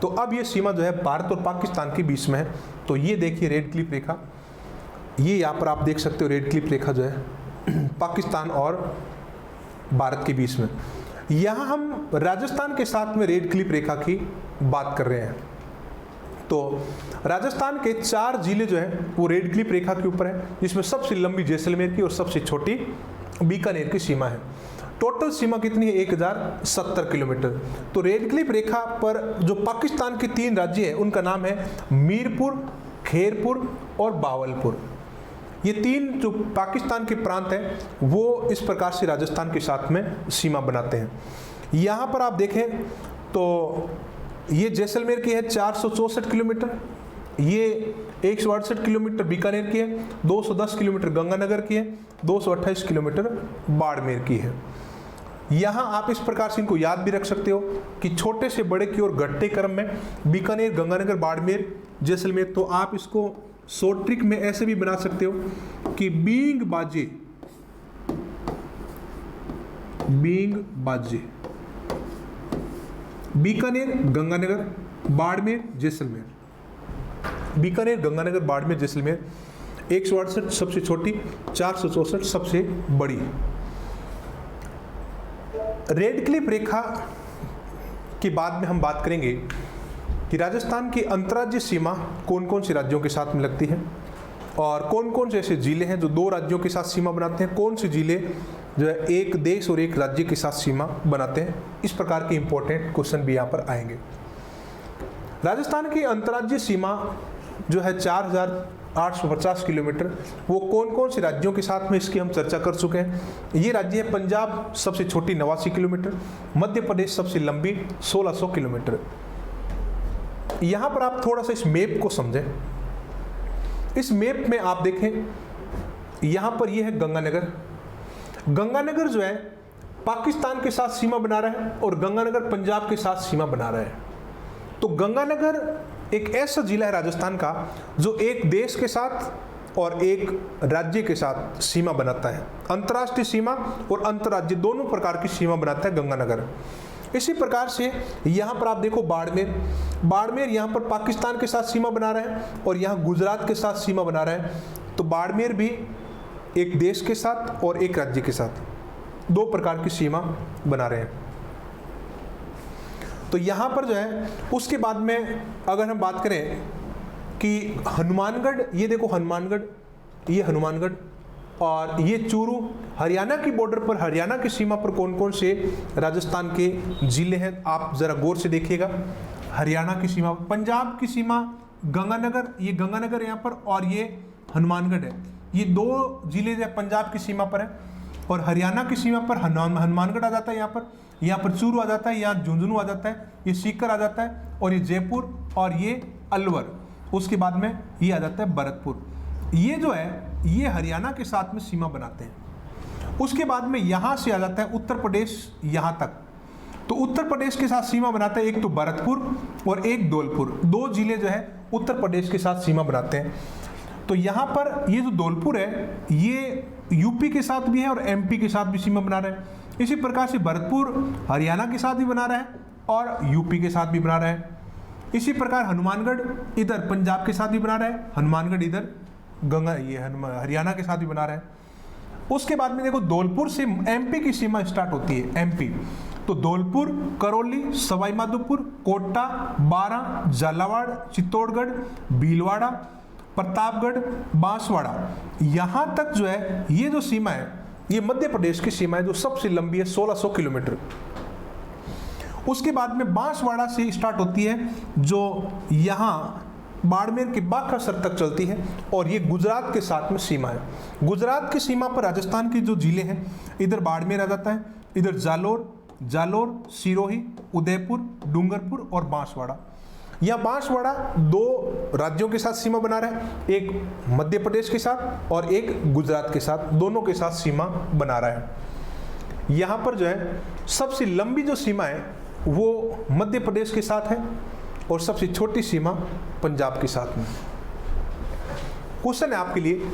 Speaker 1: तो अब ये सीमा जो है भारत और पाकिस्तान के बीच में है। तो ये देखिए रेड क्लिफ रेखा, ये यहाँ पर आप देख सकते हो रेड क्लिफ रेखा जो है पाकिस्तान और भारत के बीच में। यहाँ हम राजस्थान के साथ में रेड क्लिफ रेखा की बात कर रहे हैं। तो राजस्थान के 4 जिले जो हैं वो रेड क्लिफ रेखा के ऊपर है, जिसमें सबसे लंबी जैसलमेर की और सबसे छोटी बीकानेर की सीमा है। टोटल सीमा कितनी है? 1070 किलोमीटर। तो रेड क्लिफ रेखा पर जो पाकिस्तान के 3 राज्य हैं उनका नाम है मीरपुर, खैरपुर और बावलपुर। ये 3 जो पाकिस्तान के प्रांत हैं वो इस प्रकार से राजस्थान के साथ में सीमा बनाते हैं। यहाँ पर आप देखें तो ये जैसलमेर की है 464 किलोमीटर, ये 168 किलोमीटर बीकानेर की है, 210 किलोमीटर गंगानगर की है, 228 किलोमीटर बाड़मेर की है। यहाँ आप इस प्रकार से इनको याद भी रख सकते हो कि छोटे से बड़े की ओर घटते क्रम में बीकानेर, गंगानगर, बाड़मेर, जैसलमेर। तो आप इसको शॉर्ट ट्रिक में ऐसे भी बना सकते हो कि बींग बाजे, बीकानेर, गंगानगर, बाड़मेर, जैसलमेर। बीकानेर, गंगानगर, बाड़मेर, जैसलमेर। 168 सबसे छोटी, 464 सबसे बड़ी। रेड क्लिफ रेखा के बाद में हम बात करेंगे कि राजस्थान की अंतर्राज्यीय सीमा कौन कौन से राज्यों के साथ में लगती है, और कौन कौन से ऐसे जिले हैं जो 2 राज्यों के साथ सीमा बनाते हैं, कौन से जिले जो है एक देश और एक राज्य के साथ सीमा बनाते हैं। इस प्रकार के इंपॉर्टेंट क्वेश्चन भी यहाँ पर आएंगे। राजस्थान की अंतर्राज्यीय सीमा जो है 4850 किलोमीटर, वो कौन कौन से राज्यों के साथ में, इसकी हम चर्चा कर चुके हैं। ये राज्य है पंजाब सबसे छोटी 89 किलोमीटर, मध्य प्रदेश सबसे लंबी 1600 किलोमीटर। यहाँ पर आप थोड़ा सा इस मैप को समझें। इस मैप में आप देखें, यहाँ पर यह है गंगानगर। गंगानगर जो है पाकिस्तान के साथ सीमा बना रहा है और गंगानगर पंजाब के साथ सीमा बना रहा है। तो गंगानगर एक ऐसा जिला है राजस्थान का जो एक देश के साथ और एक राज्य के साथ सीमा बनाता है। अंतर्राष्ट्रीय सीमा और अंतर्राज्य दोनों प्रकार की सीमा बनाता है गंगानगर। इसी प्रकार से यहाँ पर आप देखो बाड़मेर यहाँ पर पाकिस्तान के साथ सीमा बना रहा है और यहाँ गुजरात के साथ सीमा बना रहा है। तो बाड़मेर भी एक देश के साथ और एक राज्य के साथ 2 प्रकार की सीमा बना रहे हैं। तो यहाँ पर जो है उसके बाद में अगर हम बात करें कि हनुमानगढ़, ये देखो हनुमानगढ़, ये हनुमानगढ़ और ये चूरू, हरियाणा की बॉर्डर पर, हरियाणा की सीमा पर कौन कौन से राजस्थान के जिले हैं आप जरा गौर से देखिएगा। हरियाणा की सीमा, पंजाब की सीमा गंगानगर, ये गंगानगर यहाँ पर, और ये हनुमानगढ़ है। ये 2 जिले जो पंजाब की सीमा पर है, और हरियाणा की सीमा पर हनुमानगढ़ आ जाता है, यहाँ पर चूरू आ जाता है, यहाँ झुंझुनू आ जाता है, ये सीकर आ जाता है, और ये जयपुर और ये अलवर, उसके बाद में ये आ जाता है भरतपुर। ये जो है ये हरियाणा के साथ में सीमा बनाते हैं। उसके बाद में यहाँ से आ जाता है उत्तर प्रदेश यहाँ तक। तो उत्तर प्रदेश के साथ सीमा बनाता है एक तो भरतपुर और एक धौलपुर, 2 जिले जो है उत्तर प्रदेश के साथ सीमा बनाते हैं। तो यहाँ पर ये जो धौलपुर है ये यूपी के साथ भी है और एमपी के साथ भी सीमा बना रहा है। इसी प्रकार से भरतपुर हरियाणा के साथ भी बना रहा है और यूपी के साथ भी बना रहा है। इसी प्रकार हनुमानगढ़ इधर पंजाब के साथ भी बना रहा है, हनुमानगढ़ इधर हरियाणा के साथ भी बना रहा है। उसके बाद में देखो धौलपुर से एमपी की सीमा स्टार्ट होती है, एमपी। तो धौलपुर, करौली, सवाई माधोपुर, कोटा, बारां, झालावाड़, चित्तौड़गढ़, भीलवाड़ा, प्रतापगढ़, बांसवाड़ा, यहाँ तक जो है ये जो सीमा है ये मध्य प्रदेश की सीमा है जो सबसे लंबी है 1600 किलोमीटर। उसके बाद में बांसवाड़ा से स्टार्ट होती है, जो यहाँ बाड़मेर के बाखासर तक चलती है, और ये गुजरात के साथ में सीमा है। गुजरात की सीमा पर राजस्थान के जो जिले हैं, इधर बाड़मेर आ जाता है, इधर जालोर, सिरोही, उदयपुर, डूंगरपुर और बांसवाड़ा। यह बांसवाड़ा दो राज्यों के साथ सीमा बना रहा है, एक मध्य प्रदेश के साथ और एक गुजरात के साथ, दोनों के साथ सीमा बना रहा है। यहाँ पर जो है सबसे लंबी जो सीमा है वो मध्य प्रदेश के साथ है और सबसे छोटी सीमा पंजाब के साथ में। क्वेश्चन है आपके लिए,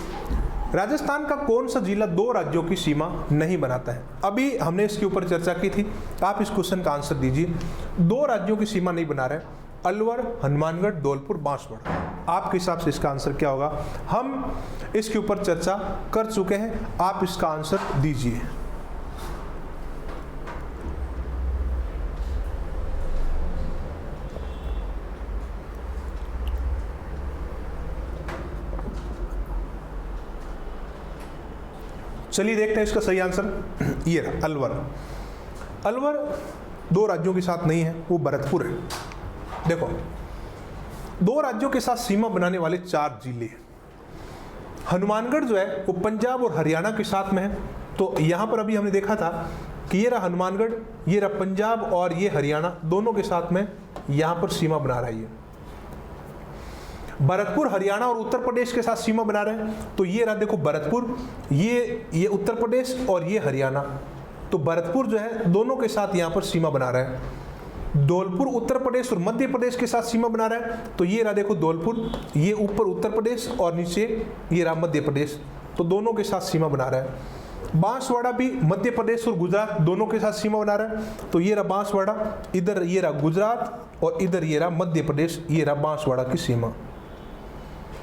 Speaker 1: राजस्थान का कौन सा जिला दो राज्यों की सीमा नहीं बनाता है? अभी हमने इसके ऊपर चर्चा की थी, आप इस क्वेश्चन का आंसर दीजिए। दो राज्यों की सीमा नहीं बना रहे, अलवर, हनुमानगढ़, धौलपुर, बांसवाड़ा। आपके हिसाब से इसका आंसर क्या होगा? हम इसके ऊपर चर्चा कर चुके हैं, आप इसका आंसर दीजिए। चलिए देखते हैं इसका सही आंसर। ये अलवर। अलवर दो राज्यों के साथ नहीं है, वो भरतपुर है। देखो, दो राज्यों के साथ सीमा बनाने वाले 4 जिले हैं। हनुमानगढ़ जो है वो पंजाब और हरियाणा के साथ में है, तो यहाँ पर अभी हमने देखा था कि ये रहा हनुमानगढ़, ये रहा पंजाब और ये हरियाणा, दोनों के साथ में यहाँ पर सीमा बना रही है। भरतपुर हरियाणा और उत्तर प्रदेश के साथ सीमा बना रहे हैं, तो ये रहा देखो भरतपुर, ये उत्तर प्रदेश और ये हरियाणा, तो भरतपुर जो है दोनों के साथ यहाँ पर सीमा बना रहा है। धौलपुर उत्तर प्रदेश और मध्य प्रदेश के साथ सीमा बना रहा है, तो ये रहा देखो धौलपुर, ये ऊपर उत्तर प्रदेश और नीचे ये रहा मध्य प्रदेश, तो दोनों के साथ सीमा बना रहा है। बांसवाड़ा भी मध्य प्रदेश और गुजरात दोनों के साथ सीमा बना रहा है, तो ये रहा बांसवाड़ा, इधर ये रहा गुजरात और इधर ये रहा मध्य प्रदेश, ये रहा बांसवाड़ा की सीमा।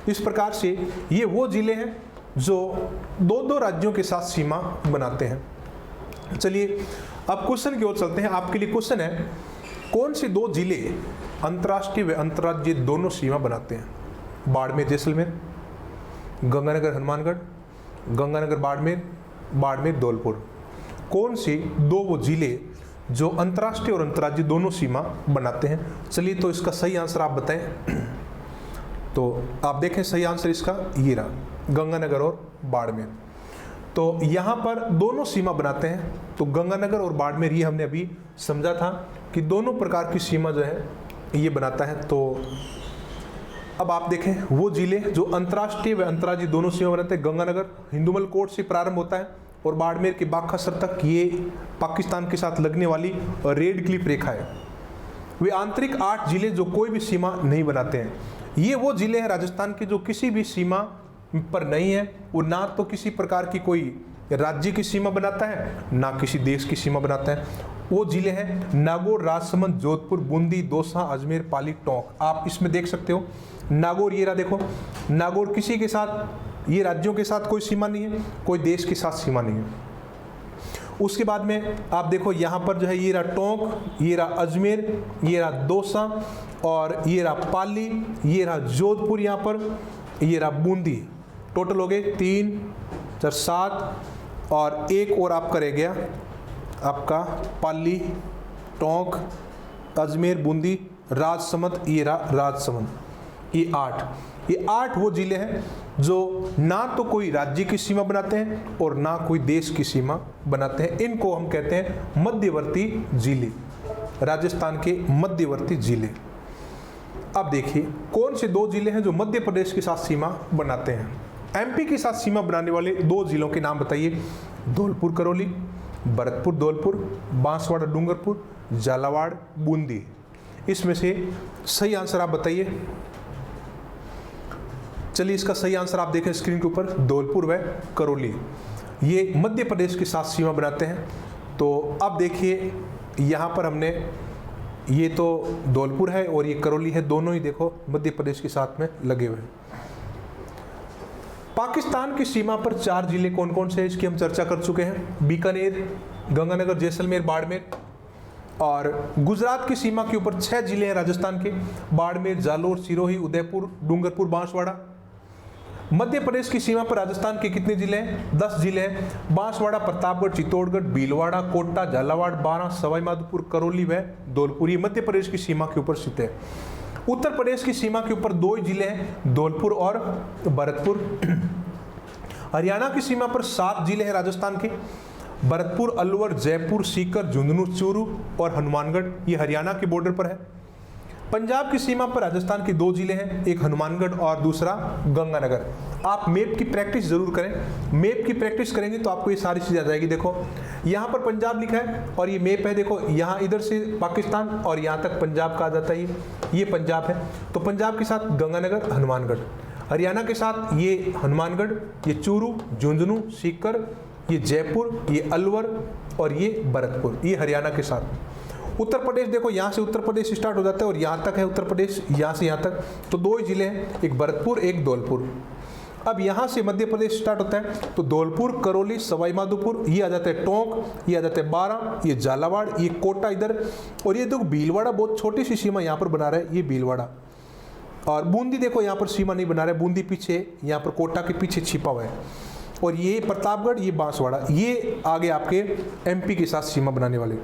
Speaker 1: इस प्रकार से ये वो जिले हैं जो दो दो राज्यों के साथ सीमा बनाते हैं। चलिए अब क्वेश्चन की ओर चलते हैं। आपके लिए क्वेश्चन है, कौन से दो जिले अंतर्राष्ट्रीय व अंतर्राज्यीय दोनों सीमा बनाते हैं? बाड़मेर जैसलमेर, गंगानगर हनुमानगढ़, गंगानगर बाड़मेर, बाड़मेर धौलपुर। कौन से दो वो जिले जो अंतर्राष्ट्रीय और अंतर्राज्यीय दोनों सीमा बनाते हैं? चलिए तो इसका सही आंसर आप बताएं। तो आप देखें सही आंसर इसका ये रहा, गंगानगर और बाड़मेर। तो यहाँ पर दोनों सीमा बनाते हैं, तो गंगानगर और बाड़मेर ये हमने अभी समझा था कि दोनों प्रकार की सीमा जो है ये बनाता है। तो अब आप देखें वो जिले जो अंतर्राष्ट्रीय व अंतर्राज्यीय दोनों सीमा बनाते हैं। गंगानगर हिंदुमल कोट से प्रारंभ होता है और बाड़मेर के बाखासर तक ये पाकिस्तान के साथ लगने वाली रेड क्लिफ रेखा है। वे आंतरिक 8 जिले जो कोई भी सीमा नहीं बनाते हैं। ये वो जिले हैं राजस्थान के जो किसी भी सीमा पर नहीं है, वो ना तो किसी प्रकार की कोई राज्य की सीमा बनाता है ना किसी देश की सीमा बनाता है। वो जिले हैं नागौर, राजसमंद, जोधपुर, बूंदी, दौसा, अजमेर, पाली, टोंक। आप इसमें देख सकते हो नागौर, ये रहा देखो नागौर किसी के साथ, ये राज्यों के साथ कोई सीमा नहीं है, कोई देश के साथ सीमा नहीं है। उसके बाद में आप देखो यहाँ पर जो है ये रहा टोंक, ये रहा अजमेर, ये रहा दौसा और ये रहा पाली, ये रहा जोधपुर, यहाँ पर ये रहा बूंदी। टोटल हो गए 3, 4, 7 और एक और आपका रह गया आपका पाली, टोंक, अजमेर, बूंदी, राजसमंद, ये रहा राजसमंद। ये 8, ये 8 वो जिले हैं जो ना तो कोई राज्य की सीमा बनाते हैं और ना कोई देश की सीमा बनाते हैं। इनको हम कहते हैं मध्यवर्ती जिले, राजस्थान के मध्यवर्ती जिले। अब देखिए कौन से दो जिले हैं जो मध्य प्रदेश के साथ सीमा बनाते हैं? एमपी के साथ सीमा बनाने वाले दो जिलों के नाम बताइए। धौलपुर करौली, भरतपुर धौलपुर, बांसवाड़ा डूंगरपुर, झालावाड़ बूंदी। इसमें से सही आंसर आप बताइए। चलिए इसका सही आंसर आप देखें स्क्रीन के ऊपर, धौलपुर व करौली ये मध्य प्रदेश के साथ सीमा बनाते हैं। तो अब देखिए यहाँ पर हमने ये तो धौलपुर है और ये करौली है, दोनों ही देखो मध्य प्रदेश के साथ में लगे हुए हैं। पाकिस्तान की सीमा पर 4 जिले कौन कौन से हैं इसकी हम चर्चा कर चुके हैं। बीकानेर, गंगानगर, जैसलमेर, बाड़मेर। और गुजरात की सीमा के ऊपर 6 जिले हैं राजस्थान के, बाड़मेर, जालोर, सिरोही, उदयपुर, डूंगरपुर, बांसवाड़ा। मध्य प्रदेश की सीमा पर राजस्थान के कितने जिले हैं? 10 जिले हैं। बांसवाड़ा, प्रतापगढ़, चित्तौड़गढ़, भीलवाड़ा, कोटा, झालावाड़, बारां, सवाई माधोपुर, करौली व धौलपुर, ये मध्य प्रदेश की सीमा के ऊपर स्थित है। उत्तर प्रदेश की सीमा के ऊपर 2 जिले हैं, धौलपुर और भरतपुर। हरियाणा की सीमा पर 7 जिले हैं राजस्थान के, भरतपुर, अलवर, जयपुर, सीकर, झुंझुनू, चूरू और हनुमानगढ़, ये हरियाणा के बॉर्डर पर है। पंजाब की सीमा पर राजस्थान के 2 जिले हैं, एक हनुमानगढ़ और दूसरा गंगानगर। आप मैप की प्रैक्टिस जरूर करें, मैप की प्रैक्टिस करेंगे तो आपको ये सारी चीज़ आ जाएगी। देखो यहाँ पर पंजाब लिखा है और ये मैप है, देखो यहाँ इधर से पाकिस्तान और यहाँ तक पंजाब का आ जाता है, ये पंजाब है। तो पंजाब के साथ गंगानगर, हनुमानगढ़, हरियाणा के साथ ये हनुमानगढ़, ये चूरू, झुंझुनू, सीकर, ये जयपुर, ये अलवर और ये भरतपुर, ये हरियाणा के साथ। उत्तर प्रदेश देखो यहाँ से उत्तर प्रदेश स्टार्ट हो जाता है और यहाँ तक है उत्तर प्रदेश, यहाँ से यहाँ तक, तो 2 ही जिले हैं, एक भरतपुर एक धौलपुर। अब यहाँ से मध्य प्रदेश स्टार्ट होता है तो धौलपुर, करौली, सवाई माधोपुर, ये आ जाता है टोंक, ये आ जाता है बारां, ये झालावाड़, ये कोटा इधर, और ये देखो भीलवाड़ा बहुत छोटी सी सीमा यहाँ पर बना रहा है, ये भीलवाड़ा। और बूंदी देखो यहाँ पर सीमा नहीं बना रहा है, बूंदी पीछे यहाँ पर कोटा के पीछे छिपा हुआ है। और ये प्रतापगढ़, ये बांसवाड़ा, ये आगे आपके एमपी के साथ सीमा बनाने वाले।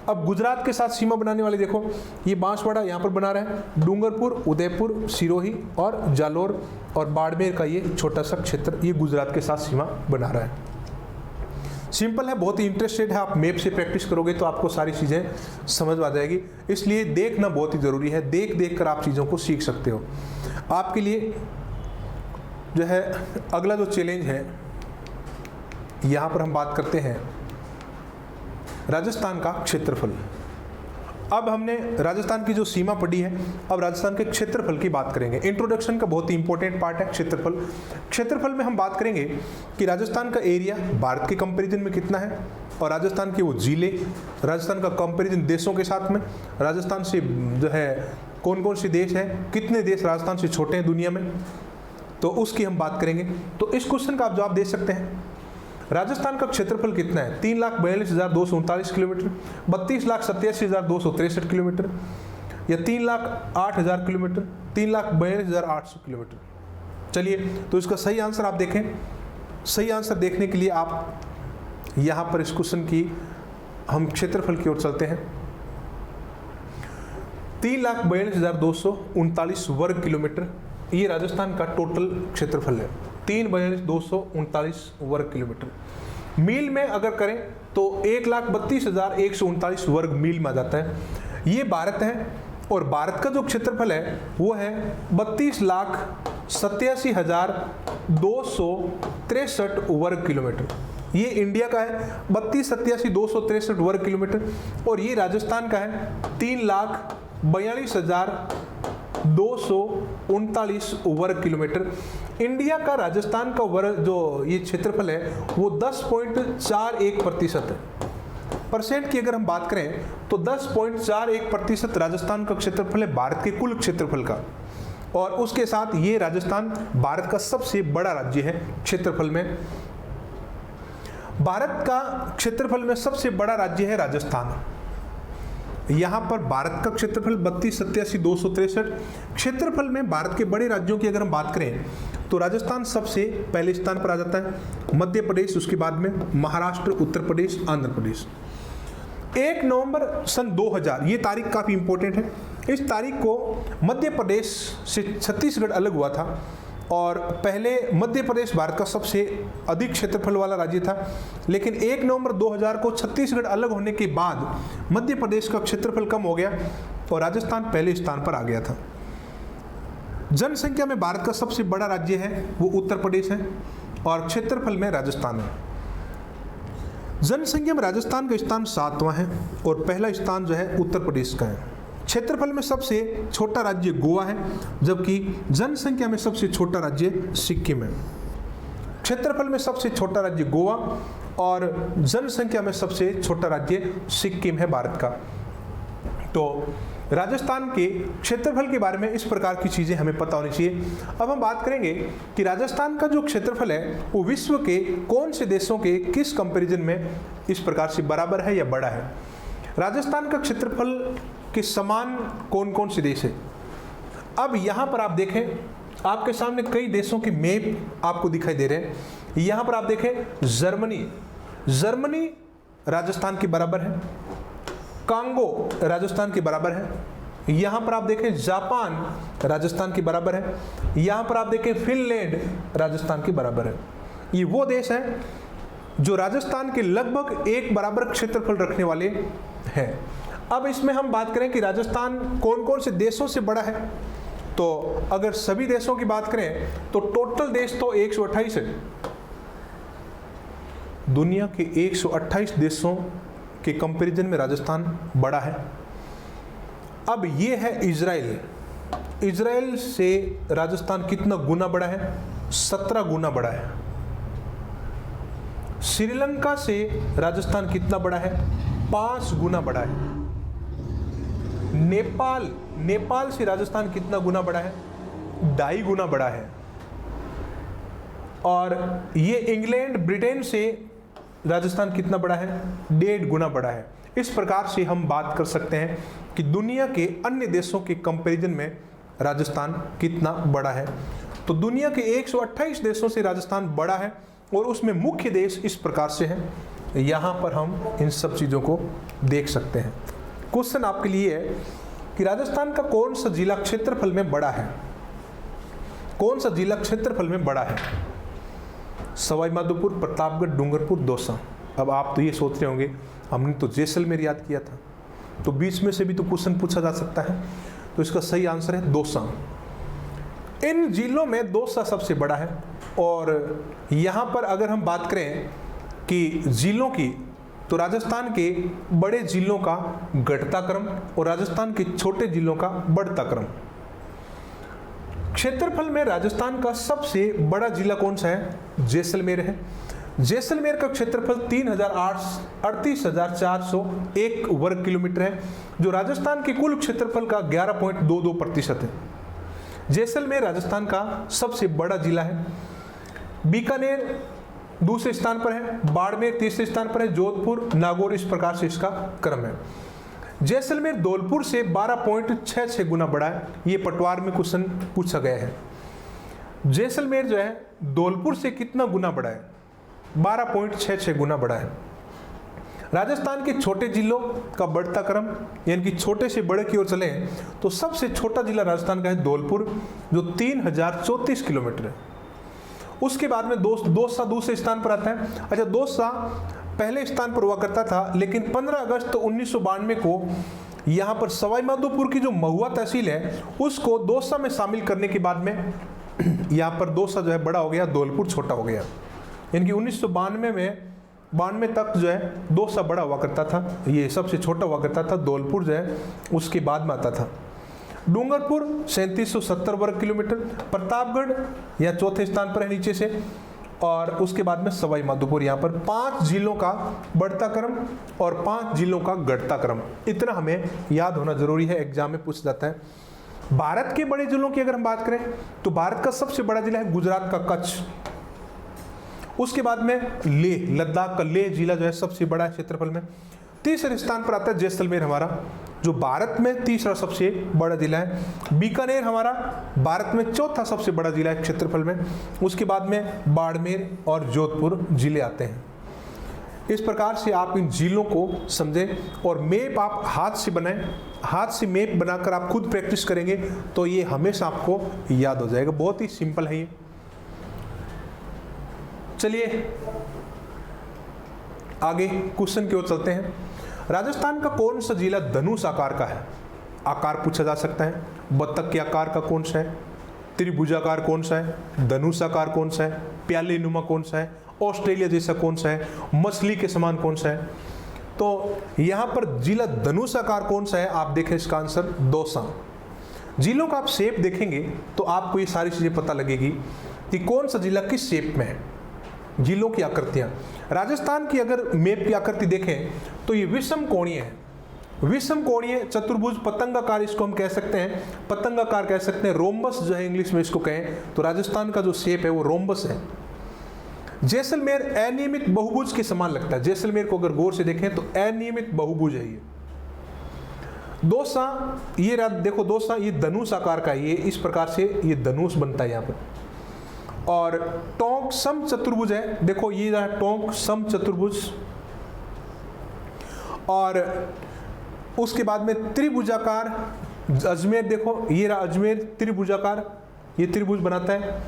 Speaker 1: अब गुजरात के साथ सीमा बनाने वाले देखो, ये बांसवाड़ा यहाँ पर बना रहा है, डूंगरपुर, उदयपुर, सिरोही और जालोर और बाड़मेर का ये छोटा सा क्षेत्र, ये गुजरात के साथ सीमा बना रहा है। सिंपल है, बहुत ही इंटरेस्टेड है, आप मैप से प्रैक्टिस करोगे तो आपको सारी चीज़ें समझ आ जाएगी। इसलिए देखना बहुत ही ज़रूरी है, देख देख कर आप चीज़ों को सीख सकते हो। आपके लिए जो है अगला जो चैलेंज है, यहाँ पर हम बात करते हैं राजस्थान का क्षेत्रफल। अब हमने राजस्थान की जो सीमा पढ़ी है, अब राजस्थान के क्षेत्रफल की बात करेंगे। इंट्रोडक्शन का बहुत ही इंपॉर्टेंट पार्ट है क्षेत्रफल। क्षेत्रफल में हम बात करेंगे कि राजस्थान का एरिया भारत के कंपैरिजन में कितना है, और राजस्थान के वो जिले, राजस्थान का कंपैरिजन देशों के साथ में, राजस्थान से जो है कौन कौन से देश हैं, कितने देश राजस्थान से छोटे हैं दुनिया में, तो उसकी हम बात करेंगे। तो इस क्वेश्चन का आप जवाब दे सकते हैं। राजस्थान का क्षेत्रफल कितना है? 3,42,239 किलोमीटर, 32,87,263 किलोमीटर, या 3,08,000 किलोमीटर, 3,42,800 किलोमीटर। चलिए, तो इसका सही आंसर आप देखें। सही आंसर देखने के लिए आप यहाँ पर इस क्वेश्चन की हम क्षेत्रफल की ओर चलते हैं। 3,42,239 वर्ग किलोमीटर ये राजस्थान का टोटल क्षेत्रफल है। 3,42,239 वर्ग किलोमीटर। मील में अगर करें तो 1,32,139 वर्ग मील में आ जाता है। ये भारत है और भारत का जो क्षेत्रफल है वो है 32,87,263 वर्ग किलोमीटर। ये इंडिया का है 32,87,263 वर्ग किलोमीटर, और ये राजस्थान का है 3,42,239 वर्ग किलोमीटर। इंडिया का राजस्थान का वर्ग जो ये क्षेत्रफल है वो 10.41% है। परसेंट की अगर हम बात करें तो 10.41% राजस्थान का क्षेत्रफल है भारत के कुल क्षेत्रफल का, और उसके साथ ये राजस्थान भारत का सबसे बड़ा राज्य है क्षेत्रफल में। भारत का क्षेत्रफल में सबसे बड़ा राज्य है राजस्थान। यहाँ पर भारत का क्षेत्रफल 32,87,263। क्षेत्रफल में भारत के बड़े राज्यों की अगर हम बात करें तो राजस्थान सबसे पहले स्थान पर आ जाता है, मध्य प्रदेश, उसके बाद में महाराष्ट्र, उत्तर प्रदेश, आंध्र प्रदेश। 1 नवंबर सन 2000, ये तारीख काफ़ी इंपॉर्टेंट है। इस तारीख को मध्य प्रदेश से छत्तीसगढ़ अलग हुआ था, और पहले मध्य प्रदेश भारत का सबसे अधिक क्षेत्रफल वाला राज्य था, लेकिन 1 नवंबर 2000 को छत्तीसगढ़ अलग होने के बाद मध्य प्रदेश का क्षेत्रफल कम हो गया और राजस्थान पहले स्थान पर आ गया था। जनसंख्या में भारत का सबसे बड़ा राज्य है वो उत्तर प्रदेश है, और क्षेत्रफल में राजस्थान है। जनसंख्या में राजस्थान का स्थान 7वां है और पहला स्थान जो है उत्तर प्रदेश का है। क्षेत्रफल में सबसे छोटा राज्य गोवा है, जबकि जनसंख्या में सबसे छोटा राज्य सिक्किम है। क्षेत्रफल में सबसे छोटा राज्य गोवा और जनसंख्या में सबसे छोटा राज्य सिक्किम है भारत का। तो राजस्थान के क्षेत्रफल के बारे में इस प्रकार की चीज़ें हमें पता होनी चाहिए। अब हम बात करेंगे कि राजस्थान का जो क्षेत्रफल है वो विश्व के कौन से देशों के किस कंपैरिजन में इस प्रकार से बराबर है या बड़ा है। राजस्थान का क्षेत्रफल के समान कौन कौन से देश है। अब यहाँ पर आप देखें आपके सामने कई देशों के मैप आपको दिखाई दे रहे हैं। यहां पर आप देखें जर्मनी राजस्थान के बराबर है, कांगो राजस्थान के बराबर है। यहां पर आप देखें जापान राजस्थान के बराबर है। यहां पर आप देखें फिनलैंड राजस्थान के बराबर है। ये वो देश हैं जो राजस्थान के लगभग एक बराबर क्षेत्रफल रखने वाले हैं। अब इसमें हम बात करें कि राजस्थान कौन कौन से देशों से बड़ा है, तो अगर सभी देशों की बात करें तो टोटल देश तो 128 है। दुनिया के 128 देशों के कंपैरिजन में राजस्थान बड़ा है। अब ये है इजराइल से राजस्थान कितना गुना बड़ा है? 17 गुना बड़ा है। श्रीलंका से राजस्थान कितना बड़ा है? 5 गुना बड़ा है। नेपाल से राजस्थान कितना गुना बड़ा है? 2.5 गुना बड़ा है। और ये इंग्लैंड ब्रिटेन से राजस्थान कितना बड़ा है? 1.5 गुना बड़ा है। इस प्रकार से हम बात कर सकते हैं कि दुनिया के अन्य देशों के कंपैरिजन में राजस्थान कितना बड़ा है। तो दुनिया के 128 देशों से राजस्थान बड़ा है और उसमें मुख्य देश इस प्रकार से हैं। यहाँ पर हम इन सब चीज़ों को देख सकते हैं। क्वेश्चन आपके लिए है कि राजस्थान का कौन सा जिला क्षेत्रफल में बड़ा है? कौन सा जिला क्षेत्रफल में बड़ा है? सवाई माधोपुर, प्रतापगढ़, डूंगरपुर, दौसा। अब आप तो ये सोच रहे होंगे हमने तो जैसलमेर याद किया था, तो बीच में से भी तो क्वेश्चन पूछा जा सकता है। तो इसका सही आंसर है दौसा। इन जिलों में दौसा सबसे बड़ा है। और यहाँ पर अगर हम बात करें कि जिलों की, तो राजस्थान के बड़े जिलों का घटता क्रम और राजस्थान के छोटे जिलों का बढ़ता क्रम। क्षेत्रफल में राजस्थान का सबसे बड़ा जिला कौन सा है? जैसलमेर है। जैसलमेर का क्षेत्रफल 38,401 वर्ग किलोमीटर है, जो राजस्थान के कुल क्षेत्रफल का 11.22% है। जैसलमेर राजस्थान का सबसे बड़ा जिला है। बीकानेर दूसरे स्थान पर है, बाड़मेर तीसरे स्थान पर है, जोधपुर, नागौर, इस प्रकार से इसका क्रम है। जैसलमेर धौलपुर से 12.66 गुना बड़ा है। ये पटवार में क्वेश्चन पूछा गया है। जैसलमेर जो है धौलपुर से कितना गुना बड़ा है? 12.66 गुना बड़ा है। राजस्थान के छोटे जिलों का बढ़ता क्रम, यानी कि छोटे से बड़े की ओर चले तो सबसे छोटा जिला राजस्थान का है धौलपुर, जो 3034 किलोमीटर है। उसके बाद में दौसा दूसरे स्थान पर आता है। अच्छा, दौसा पहले स्थान पर हुआ करता था, लेकिन 15 अगस्त 1992 को यहाँ पर सवाई माधोपुर की जो महुआ तहसील है उसको दौसा में शामिल करने के बाद में यहाँ पर दौसा जो है बड़ा हो गया, धौलपुर छोटा हो गया। यानी कि 1992 तक जो है दौसा बड़ा हुआ करता था, ये सबसे छोटा हुआ करता था, धौलपुर जो है उसके बाद में आता था। डूंगरपुर 3770 वर्ग किलोमीटर, प्रतापगढ़ या चौथे स्थान पर है नीचे से, और उसके बाद में सवाई माधोपुर। यहाँ पर 5 जिलों का बढ़ता क्रम और 5 जिलों का घटता क्रम, इतना हमें याद होना जरूरी है, एग्जाम में पूछ जाता है। भारत के बड़े जिलों की अगर हम बात करें तो भारत का सबसे बड़ा जिला है गुजरात का कच्छ। उसके बाद में लेह, लद्दाख का लेह जिला जो है सबसे बड़ा है क्षेत्रफल में। तीसरे स्थान पर आता है जैसलमेर हमारा, जो भारत में तीसरा सबसे बड़ा जिला है। बीकानेर हमारा भारत में चौथा सबसे बड़ा जिला है क्षेत्रफल में। उसके बाद में बाड़मेर और जोधपुर जिले आते हैं। इस प्रकार से आप इन जिलों को समझें और मैप आप हाथ से बनाएं। हाथ से मैप बनाकर आप खुद प्रैक्टिस करेंगे तो ये हमेशा आपको याद हो जाएगा। बहुत ही सिंपल है ये। चलिए आगे क्वेश्चन की ओर चलते हैं। राजस्थान का कौन सा जिला धनुष आकार का है? आकार पूछा जा सकता है। बत्तख के आकार का कौन सा है? त्रिभुजाकार कौन सा है? धनुष आकार कौन सा है? प्याले नुमा कौन सा है? ऑस्ट्रेलिया जैसा कौन सा है? मछली के समान कौन सा है? तो यहाँ पर जिला धनुष आकार कौन सा है? आप देखें इसका आंसर दौसा। जिलों का आप शेप देखेंगे तो आपको ये सारी चीजें पता लगेगी कि कौन सा जिला किस शेप में है। जिलों की आकृतियां, राजस्थान की अगर मैप की आकृति देखें तो ये विषम कोणीय है। विषम कोणीय चतुर्भुज पतंगाकार इसको हम कह सकते हैं, पतंगाकार कह सकते हैं, रोम्बस जो है इंग्लिश में इसको कहें तो राजस्थान का जो शेप है वो रोम्बस है। जैसलमेर अनियमित बहुभुज के समान लगता है। जैसलमेर को अगर गौर से देखें तो अनियमित बहुभुज है ये। दौसा, ये देखो दौसा, ये धनुष आकार का, ये इस प्रकार से ये धनुष बनता है यहाँ पर। और टोंक सम चतुर्भुज है, देखो ये रहा टोंक सम चतुर्भुज। और उसके बाद में त्रिभुजाकार अजमेर, देखो ये रहा अजमेर त्रिभुजाकार, ये त्रिभुज बनाता है।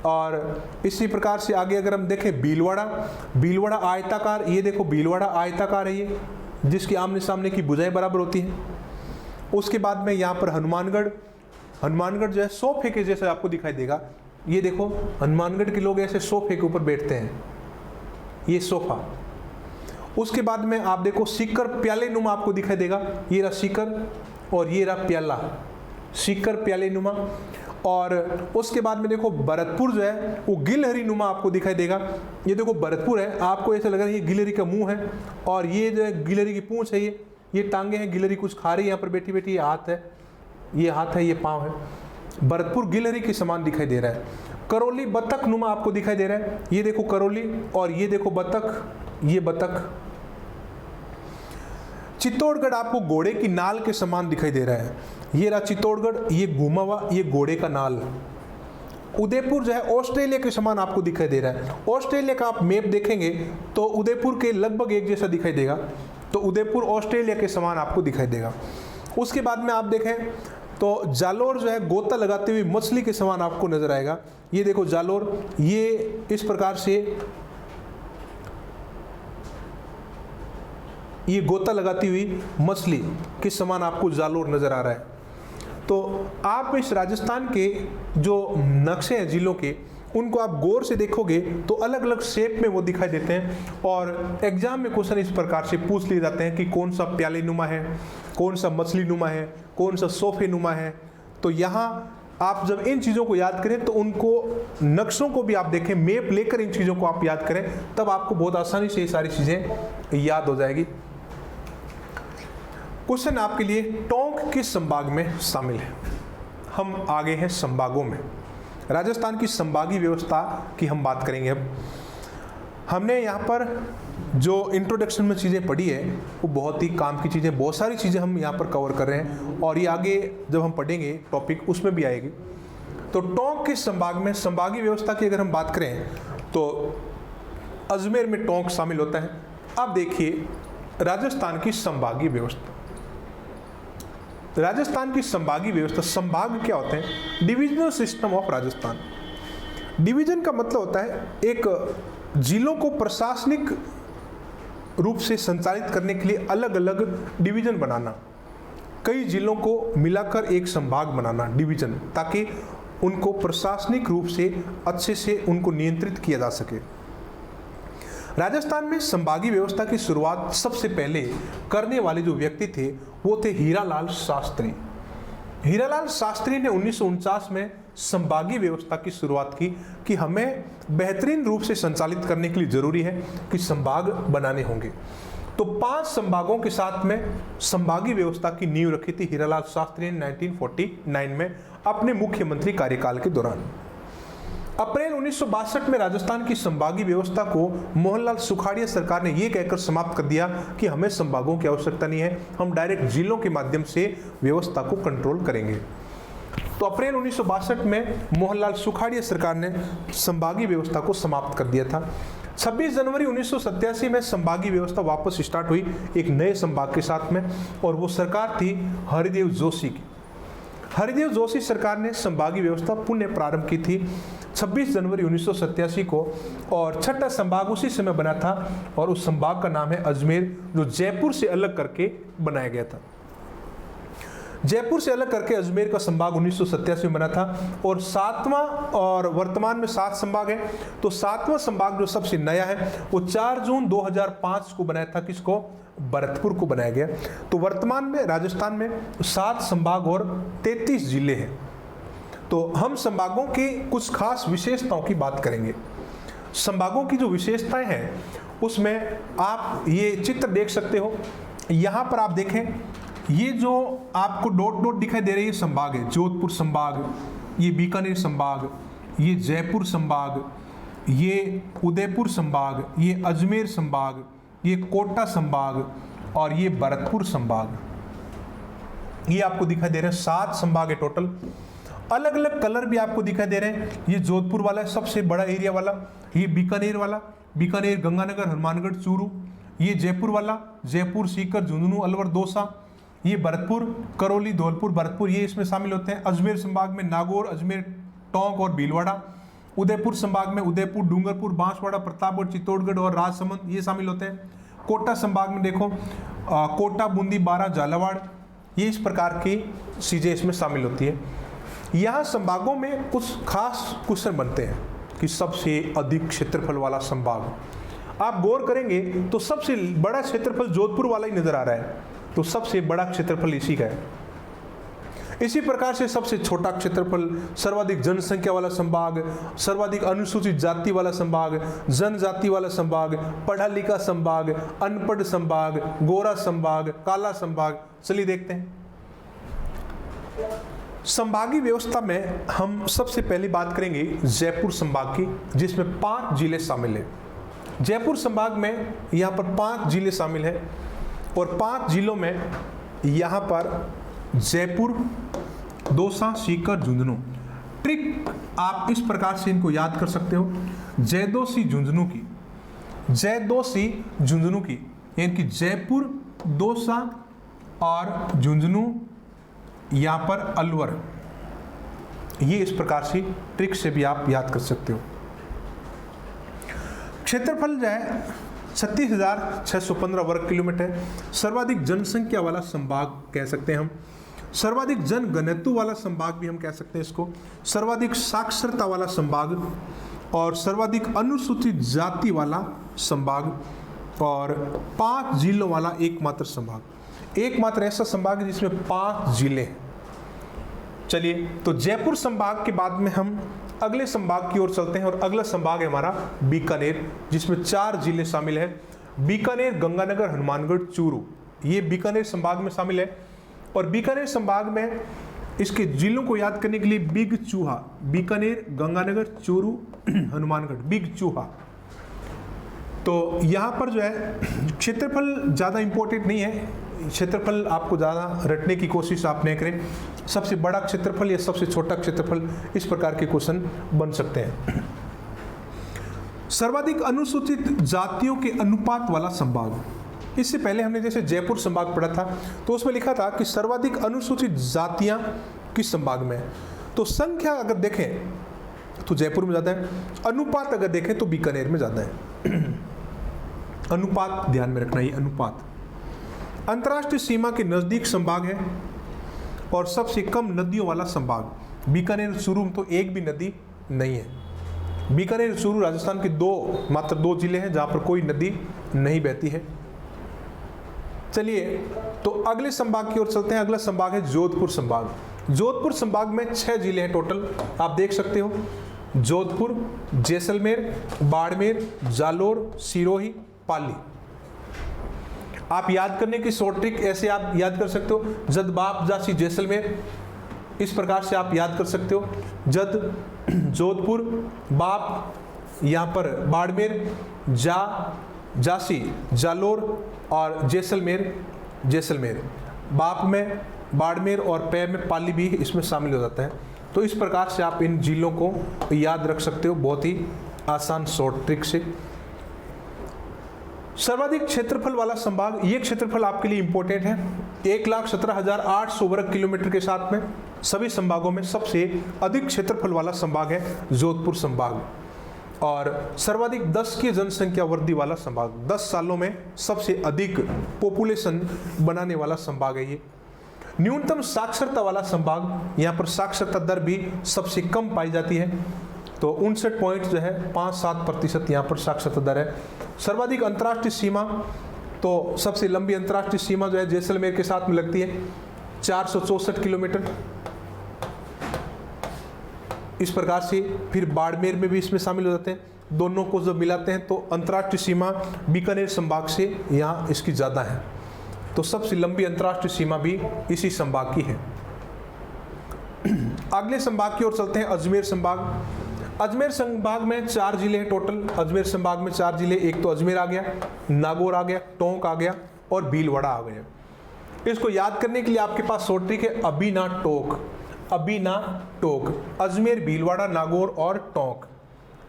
Speaker 1: और इसी प्रकार से आगे अगर हम देखें भीलवाड़ा, भीलवाड़ा आयताकार, ये देखो भीलवाड़ा आयताकार है ये, जिसकी आमने सामने की भुजाएं बराबर होती हैं। उसके बाद में यहाँ पर हनुमानगढ़, हनुमानगढ़ जो है सोफे के जैसे आपको दिखाई देगा, ये देखो हनुमानगढ़ के लोग ऐसे सोफे के ऊपर बैठते हैं, ये सोफा। उसके बाद में आप देखो सीकर प्याले नुमा आपको दिखाई देगा, ये रहा सीकर और ये रहा प्याला, सीकर प्याले नुमा। और उसके बाद में देखो भरतपुर जो है वो गिलहरी नुमा आपको दिखाई देगा, ये देखो भरतपुर है, आपको ऐसा लग रहा है ये गिलहरी का मुंह है, और ये जो है गिलहरी की पूंछ है, ये टांगे हैं, गिलहरी कुछ खा रही है यहाँ पर बैठी बैठी, ये हाथ है, ये हाथ है, ये पाँव है। भरतपुर गिलहरी के समान दिखाई दे रहा है। करौली बतख नुमा आपको दिखाई दे रहा है, ये देखो करौली और ये देखो बतख, ये बतख। चित्तौड़गढ़ आपको घोड़े की नाल के समान दिखाई दे रहा है, ये रहा चित्तौड़गढ़, ये घूमा हुआ, ये घोड़े का नाल। उदयपुर जो है ऑस्ट्रेलिया के समान आपको दिखाई दे रहा है। ऑस्ट्रेलिया का आप मैप देखेंगे तो उदयपुर के लगभग एक जैसा दिखाई देगा, तो उदयपुर ऑस्ट्रेलिया के समान आपको दिखाई देगा। उसके बाद में आप देखें तो जालोर जो है गोता लगाते हुए मछली के समान आपको नजर आएगा, ये देखो जालोर, ये इस प्रकार से ये गोता लगाती हुई मछली के समान आपको जालोर नजर आ रहा है। तो आप इस राजस्थान के जो नक्शे हैं जिलों के, उनको आप गौर से देखोगे तो अलग अलग शेप में वो दिखाई देते हैं। और एग्जाम में क्वेश्चन इस प्रकार से पूछ लिए जाते हैं कि कौन सा प्याले नुमा है, कौन सा मछली नुमा है, कौन सा सोफे नुमा है। तो यहाँ आप जब इन चीज़ों को याद करें तो उनको नक्शों को भी आप देखें, मैप लेकर इन चीज़ों को आप याद करें, तब आपको बहुत आसानी से ये सारी चीज़ें याद हो जाएगी। क्वेश्चन आपके लिए, टोंक किस संभाग में शामिल है? हम आगे हैं संभागों में। राजस्थान की संभागीय व्यवस्था की हम बात करेंगे। अब हमने यहाँ पर जो इंट्रोडक्शन में चीज़ें पढ़ी है वो बहुत ही काम की चीज़ें, बहुत सारी चीज़ें हम यहाँ पर कवर कर रहे हैं, और ये आगे जब हम पढ़ेंगे टॉपिक उसमें भी आएगी। तो टोंक किस संभाग में, संभागीय व्यवस्था की अगर हम बात करें तो अजमेर में टोंक शामिल होता है। अब देखिए राजस्थान की संभागीय व्यवस्था, राजस्थान की संभागीय व्यवस्था, संभाग क्या होते हैं? Divisional system of Rajasthan. Division का मतलब होता है एक जिलों को प्रशासनिक रूप से संचालित करने के लिए अलग अलग डिवीजन बनाना, कई जिलों को मिलाकर एक संभाग बनाना, डिवीजन, ताकि उनको प्रशासनिक रूप से अच्छे से उनको नियंत्रित किया जा सके। राजस्थान में संभागीय व्यवस्था की शुरुआत सबसे पहले करने वाले जो व्यक्ति थे वो थे हीरालाल शास्त्री। हीरालाल शास्त्री ने 1949 में संभागीय व्यवस्था की शुरुआत की कि हमें बेहतरीन रूप से संचालित करने के लिए जरूरी है कि संभाग बनाने होंगे। तो 5 संभागों के साथ में संभागीय व्यवस्था की नींव रखी थी हीरालाल शास्त्री ने 1949 में अपने मुख्यमंत्री कार्यकाल के दौरान। अप्रैल 1962 में राजस्थान की संभागीय व्यवस्था को मोहनलाल सुखाड़िया सरकार ने यह कहकर समाप्त कर दिया कि हमें संभागों की आवश्यकता नहीं है, हम डायरेक्ट जिलों के माध्यम से व्यवस्था को कंट्रोल करेंगे। तो अप्रैल 1962 में मोहनलाल सुखाड़िया सरकार ने संभागीय व्यवस्था को समाप्त कर दिया था। 26 जनवरी 1987 में संभागीय व्यवस्था वापस स्टार्ट हुई एक नए संभाग के साथ में, और वो सरकार थी हरिदेव जोशी की। हरिदेव जोशी सरकार ने संभागीय व्यवस्था पुनः प्रारंभ की थी 26 जनवरी 1987 को, और छठा संभाग उसी समय बना था, और उस संभाग का नाम है अजमेर, जो जयपुर से अलग करके बनाया गया था। जयपुर से अलग करके अजमेर का संभाग 1987 में बना था, और 7वां, और वर्तमान में 7 संभाग है। तो 7वां संभाग जो सबसे नया है वो 4 जून 2005 को बनाया था, किसको? भरतपुर को बनाया गया। तो वर्तमान में राजस्थान में 7 संभाग और 33 जिले हैं। तो हम संभागों की कुछ खास विशेषताओं की बात करेंगे। संभागों की जो विशेषताएं हैं उसमें आप ये चित्र देख सकते हो। यहाँ पर आप देखें, ये जो आपको डॉट डॉट दिखाई दे रही है संभाग है, जोधपुर संभाग, ये बीकानेर संभाग, ये जयपुर संभाग, ये उदयपुर संभाग, ये अजमेर संभाग, ये कोटा संभाग, और ये भरतपुर संभाग। ये आपको दिखाई दे रहे हैं, 7 संभाग है टोटल। अलग अलग कलर भी आपको दिखाई दे रहे हैं। ये जोधपुर वाला है सबसे बड़ा एरिया वाला, ये बीकानेर वाला, बीकानेर, गंगानगर, हनुमानगढ़, चूरू। ये जयपुर वाला, जयपुर, सीकर, झुंझुनू, अलवर, दौसा। ये भरतपुर, करौली, धौलपुर, भरतपुर, ये इसमें शामिल होते हैं। अजमेर संभाग में नागौर, अजमेर, टोंक और भीलवाड़ा। उदयपुर संभाग में उदयपुर, डूंगरपुर, बांसवाड़ा, प्रतापगढ़, चित्तौड़गढ़ और राजसमंद ये शामिल होते हैं। कोटा संभाग में देखो कोटा, बूंदी, बारां, झालावाड़, ये इस प्रकार की चीज़ें इसमें शामिल होती है। यहाँ संभागों में कुछ खास क्वेश्चन बनते हैं कि सबसे अधिक क्षेत्रफल वाला संभाग। आप गौर करेंगे तो सबसे बड़ा क्षेत्रफल जोधपुर वाला ही नजर आ रहा है, तो सबसे बड़ा क्षेत्रफल इसी का है। इसी प्रकार से सबसे छोटा क्षेत्रफल, सर्वाधिक जनसंख्या वाला संभाग, सर्वाधिक अनुसूचित जाति वाला संभाग, जनजाति वाला संभाग, पढ़ा लिखा संभाग, अनपढ़ संभाग, गोरा संभाग, काला संभाग। चलिए देखते हैं। संभागीय व्यवस्था में हम सबसे पहले बात करेंगे जयपुर संभाग की, जिसमें 5 जिले शामिल हैं। जयपुर संभाग में यहाँ पर 5 जिले शामिल हैं और 5 जिलों में यहाँ पर जयपुर, दौसा, सीकर, झुंझुनू। ट्रिक आप इस प्रकार से इनको याद कर सकते हो। जयदोसी झुंझुनू की, जयदोसी झुंझुनू की, यानी कि जयपुर, दौसा और झुंझुनू, यहाँ पर अलवर। ये इस प्रकार से ट्रिक से भी आप याद कर सकते हो। क्षेत्रफल जो है 36,615 वर्ग किलोमीटर। सर्वाधिक जनसंख्या वाला संभाग कह सकते हैं हम, सर्वाधिक जनघनत्व वाला संभाग भी हम कह सकते हैं इसको, सर्वाधिक साक्षरता वाला संभाग और सर्वाधिक अनुसूचित जाति वाला संभाग और 5 जिलों वाला एकमात्र संभाग। एकमात्र ऐसा संभाग है जिसमें 5 जिले हैं। चलिए, तो जयपुर संभाग के बाद में हम अगले संभाग की ओर चलते हैं और अगला संभाग है हमारा बीकानेर, जिसमें 4 जिले शामिल हैं। बीकानेर, गंगानगर, हनुमानगढ़, चूरू, ये बीकानेर संभाग में शामिल है। और बीकानेर संभाग में इसके जिलों को याद करने के लिए बिग चूहा, बीकानेर, गंगानगर, चूरू, हनुमानगढ़, बिग चूहा। तो यहाँ पर जो है क्षेत्रफल ज़्यादा इंपॉर्टेंट नहीं है, क्षेत्रफल आपको ज़्यादा रटने की कोशिश आप नहीं करें। सबसे बड़ा क्षेत्रफल या सबसे छोटा क्षेत्रफल, इस प्रकार के क्वेश्चन बन सकते हैं। सर्वाधिक अनुसूचित जातियों के अनुपात वाला संभाग, इससे पहले हमने जैसे जयपुर संभाग पढ़ा था तो उसमें लिखा था कि सर्वाधिक अनुसूचित जातियां किस संभाग में है। तो संख्या अगर देखें तो जयपुर में ज़्यादा है, अनुपात अगर देखें तो बीकानेर में ज़्यादा है। अनुपात ध्यान में रखना, ये अनुपात। अंतर्राष्ट्रीय सीमा के नज़दीक संभाग है और सबसे कम नदियों वाला संभाग। बीकानेर, चूरू में तो एक भी नदी नहीं है। बीकानेर, चूरू राजस्थान के मात्र दो जिले हैं जहाँ पर कोई नदी नहीं बहती है। चलिए, तो अगले संभाग की ओर चलते हैं। अगला संभाग है जोधपुर संभाग। जोधपुर संभाग में 6 जिले हैं टोटल, आप देख सकते हो। जोधपुर, जैसलमेर, बाड़मेर, जालोर, सिरोही, पाली। आप याद करने की शॉर्ट ट्रिक ऐसे आप याद कर सकते हो, जद बाप जासी जैसलमेर, इस प्रकार से आप याद कर सकते हो। जद जोधपुर, बाप यहाँ पर बाड़मेर, जासी जालोर और जैसलमेर। बाप में बाड़मेर और पै में पाली भी इसमें शामिल हो जाता है। तो इस प्रकार से आप इन जिलों को याद रख सकते हो बहुत ही आसान शॉर्ट ट्रिक से। सर्वाधिक क्षेत्रफल वाला संभाग, ये क्षेत्रफल आपके लिए इंपॉर्टेंट है। 1,17,800 वर्ग किलोमीटर के साथ में सभी संभागों में सबसे अधिक क्षेत्रफल वाला संभाग है जोधपुर संभाग। और सर्वाधिक 10 की जनसंख्या वृद्धि वाला संभाग, 10 सालों में सबसे अधिक पॉपुलेशन बनाने वाला संभाग है ये। न्यूनतम साक्षरता वाला संभाग, यहाँ पर साक्षरता दर भी सबसे कम पाई जाती है, तो 59 पॉइंट जो है 5-7% यहाँ पर साक्षरता दर है। सर्वाधिक अंतर्राष्ट्रीय सीमा, तो सबसे लंबी अंतर्राष्ट्रीय सीमा जो है जैसलमेर के साथ में लगती है, 464 किलोमीटर। इस प्रकार से फिर बाड़मेर में भी इसमें शामिल हो जाते हैं। दोनों को जब मिलाते हैं तो अंतर्राष्ट्रीय सीमा बीकानेर संभाग से यहाँ इसकी ज़्यादा है, तो सबसे लंबी अंतर्राष्ट्रीय सीमा भी इसी संभाग की है। अगले संभाग की ओर चलते हैं, अजमेर संभाग। अजमेर संभाग में 4 जिले हैं टोटल। अजमेर संभाग में 4 जिले, एक तो अजमेर आ गया, नागौर आ गया, टोंक आ गया और भीलवाड़ा आ गया। इसको याद करने के लिए आपके पास शॉर्ट ट्रिक है अबीना टोक, अबीना टोक, अजमेर, भीलवाड़ा, नागौर और टोंक।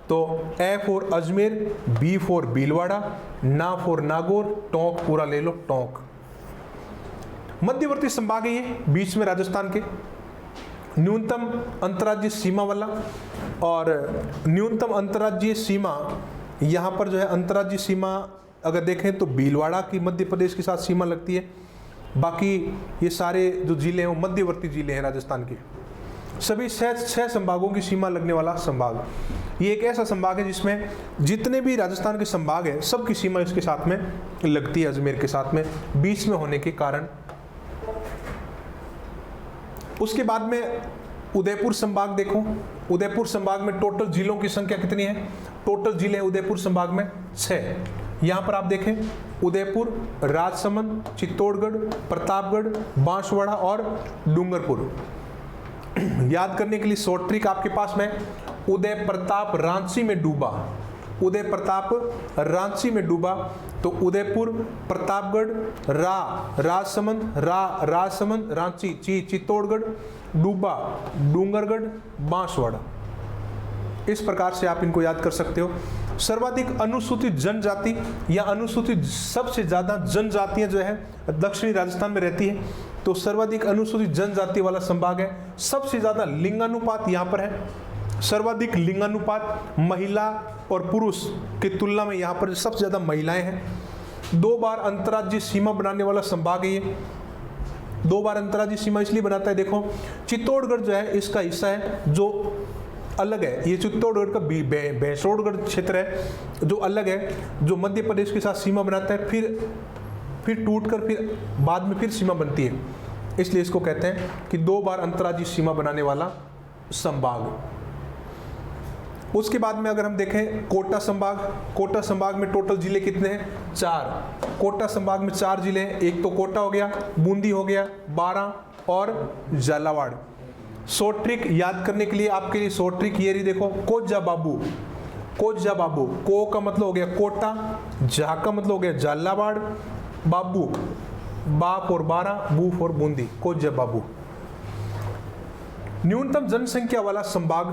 Speaker 1: तो A for Ajmer, B for Bhilwara, N for Nagaur, Tonk पूरा ले लो टोंक। मध्यवर्ती संभाग है ये, बीच में राजस्थान के, न्यूनतम अंतर्राज्यीय सीमा वाला। और न्यूनतम अंतर्राज्यीय सीमा यहाँ पर जो है, अंतर्राज्यीय सीमा अगर देखें तो भीलवाड़ा की मध्य प्रदेश के साथ सीमा लगती है। बाकी ये सारे जो जिले हैं वो मध्यवर्ती जिले हैं राजस्थान के। सभी छह संभागों की सीमा लगने वाला संभाग। ये एक ऐसा संभाग है जिसमें जितने भी राजस्थान के संभाग है सबकी सीमा इसके साथ में लगती है, अजमेर के साथ में, बीच में होने के कारण। उसके बाद में उदयपुर संभाग देखो, उदयपुर संभाग में टोटल जिलों की संख्या कितनी है? टोटल जिले उदयपुर संभाग में 6। यहाँ पर आप देखें उदयपुर, राजसमंद, चित्तौड़गढ़, प्रतापगढ़, बांसवाड़ा और डूंगरपुर। याद करने के लिए शॉर्ट ट्रिक आपके पास में, उदय प्रताप रांची में डूबा, उदय प्रताप रांची में डूबा, तो उदयपुर, प्रतापगढ़, राजसमंद, राजसमंद, रांची, चित्तौड़गढ़, डूबा, डूंगरगढ़, बांसवाड़ा। इस प्रकार से आप इनको याद कर सकते हो। सर्वाधिक अनुसूचित जनजाति या अनुसूचित, सबसे ज्यादा जनजातियां जो है दक्षिणी राजस्थान में रहती है, तो सर्वाधिक अनुसूचित जनजाति वाला संभाग है। सबसे ज्यादा लिंगानुपात यहाँ पर है, सर्वाधिक लिंगानुपात महिला और पुरुष की तुलना में यहाँ पर सबसे ज्यादा महिलाएं हैं। 2 बार अंतर्राज्यीय सीमा बनाने वाला संभाग है ये। 2 बार अंतर्राज्यीय सीमा इसलिए बनाता है, देखो चित्तौड़गढ़ जो है इसका हिस्सा है जो अलग है, ये चित्तौड़गढ़ का भैंसोड़गढ़ क्षेत्र है जो अलग है, जो मध्य प्रदेश के साथ सीमा बनाता है, फिर टूटकर फिर बाद में फिर सीमा बनती है, इसलिए इसको कहते हैं कि 2 बार अंतर्राज्यीय सीमा बनाने वाला संभाग। उसके बाद में अगर हम देखें कोटा संभाग, कोटा संभाग में टोटल जिले कितने हैं? 4। कोटा संभाग में 4 जिले हैं, एक तो कोटा हो गया, बूंदी हो गया, बारां और झालावाड़। शॉर्ट ट्रिक याद करने के लिए आपके लिए शॉर्ट ट्रिक ये रही, देखो कोजा बाबू, कोजा बाबू, को का मतलब हो गया कोटा, जा का मतलब हो गया झालावाड़, बाबू, बा फॉर बारां, बू फॉर बूंदी, कोजा बाबू। न्यूनतम जनसंख्या वाला संभाग,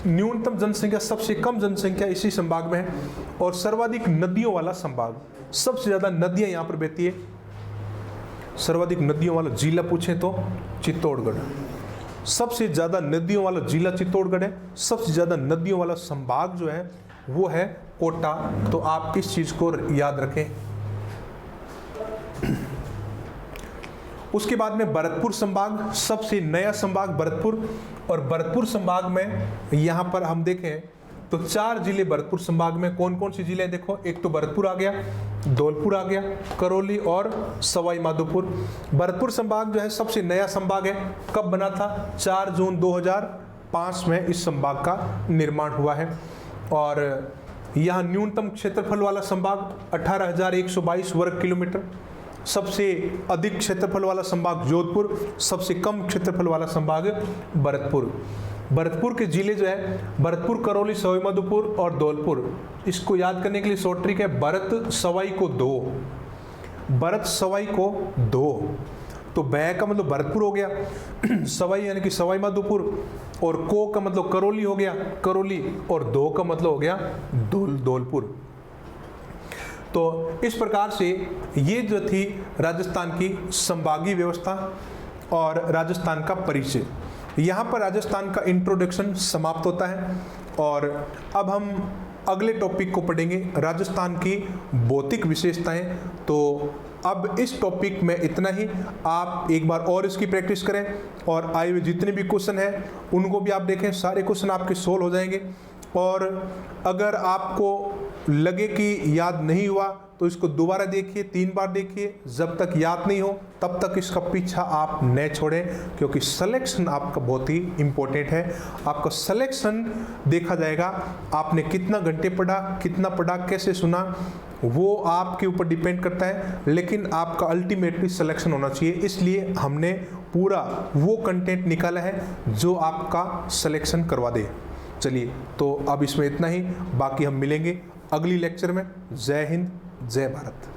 Speaker 1: न्यूनतम जनसंख्या, सबसे कम जनसंख्या इसी संभाग में है। और सर्वाधिक नदियों वाला संभाग, सबसे ज्यादा नदियां यहां पर बहती है। सर्वाधिक नदियों वाला जिला पूछे तो चित्तौड़गढ़, सबसे ज्यादा नदियों वाला जिला चित्तौड़गढ़ है। सबसे ज्यादा नदियों वाला संभाग जो है वो है कोटा। तो आप इस चीज को याद रखें। उसके बाद में भरतपुर संभाग, सबसे नया संभाग भरतपुर। और भरतपुर संभाग में यहां पर हम देखें तो 4 जिले भरतपुर संभाग में। कौन कौन से जिले हैं? देखो एक तो भरतपुर आ गया, धौलपुर आ गया, करौली और सवाई माधोपुर। भरतपुर संभाग जो है सबसे नया संभाग है। कब बना था? 4 जून 2005 में इस संभाग का निर्माण हुआ है। और यहाँ न्यूनतम क्षेत्रफल वाला संभाग 18,122 वर्ग किलोमीटर। सबसे अधिक क्षेत्रफल वाला संभाग जोधपुर, सबसे कम क्षेत्रफल वाला संभाग भरतपुर। भरतपुर के जिले जो है भरतपुर, करौली, सवाई माधोपुर और धौलपुर। इसको याद करने के लिए शॉर्ट ट्रिक है भरत सवाई को 2, भरत सवाई को 2। तो बै का मतलब भरतपुर हो गया, सवाई यानी कि सवाई माधोपुर, और को का मतलब करौली हो गया, करौली, और 2 का मतलब हो गया धौलपुर। तो इस प्रकार से ये जो थी राजस्थान की संभागीय व्यवस्था और राजस्थान का परिचय। यहाँ पर राजस्थान का इंट्रोडक्शन समाप्त होता है। और अब हम अगले टॉपिक को पढ़ेंगे, राजस्थान की भौतिक विशेषताएं। तो अब इस टॉपिक में इतना ही। आप एक बार और इसकी प्रैक्टिस करें और आए हुए जितने भी क्वेश्चन हैं उनको भी आप देखें, सारे क्वेश्चन आपके सोल्व हो जाएंगे। और अगर आपको लगे कि याद नहीं हुआ तो इसको दोबारा देखिए, 3 बार देखिए, जब तक याद नहीं हो तब तक इसका पीछा आप न छोड़ें, क्योंकि सिलेक्शन आपका बहुत ही इम्पोर्टेंट है। आपका सिलेक्शन देखा जाएगा, आपने कितना घंटे पढ़ा, कितना पढ़ा, कैसे सुना, वो आपके ऊपर डिपेंड करता है, लेकिन आपका अल्टीमेटली सिलेक्शन होना चाहिए। इसलिए हमने पूरा वो कंटेंट निकाला है जो आपका सिलेक्शन करवा दे। चलिए, तो अब इसमें इतना ही, बाकी हम मिलेंगे अगली लेक्चर में। जय हिंद, जय भारत।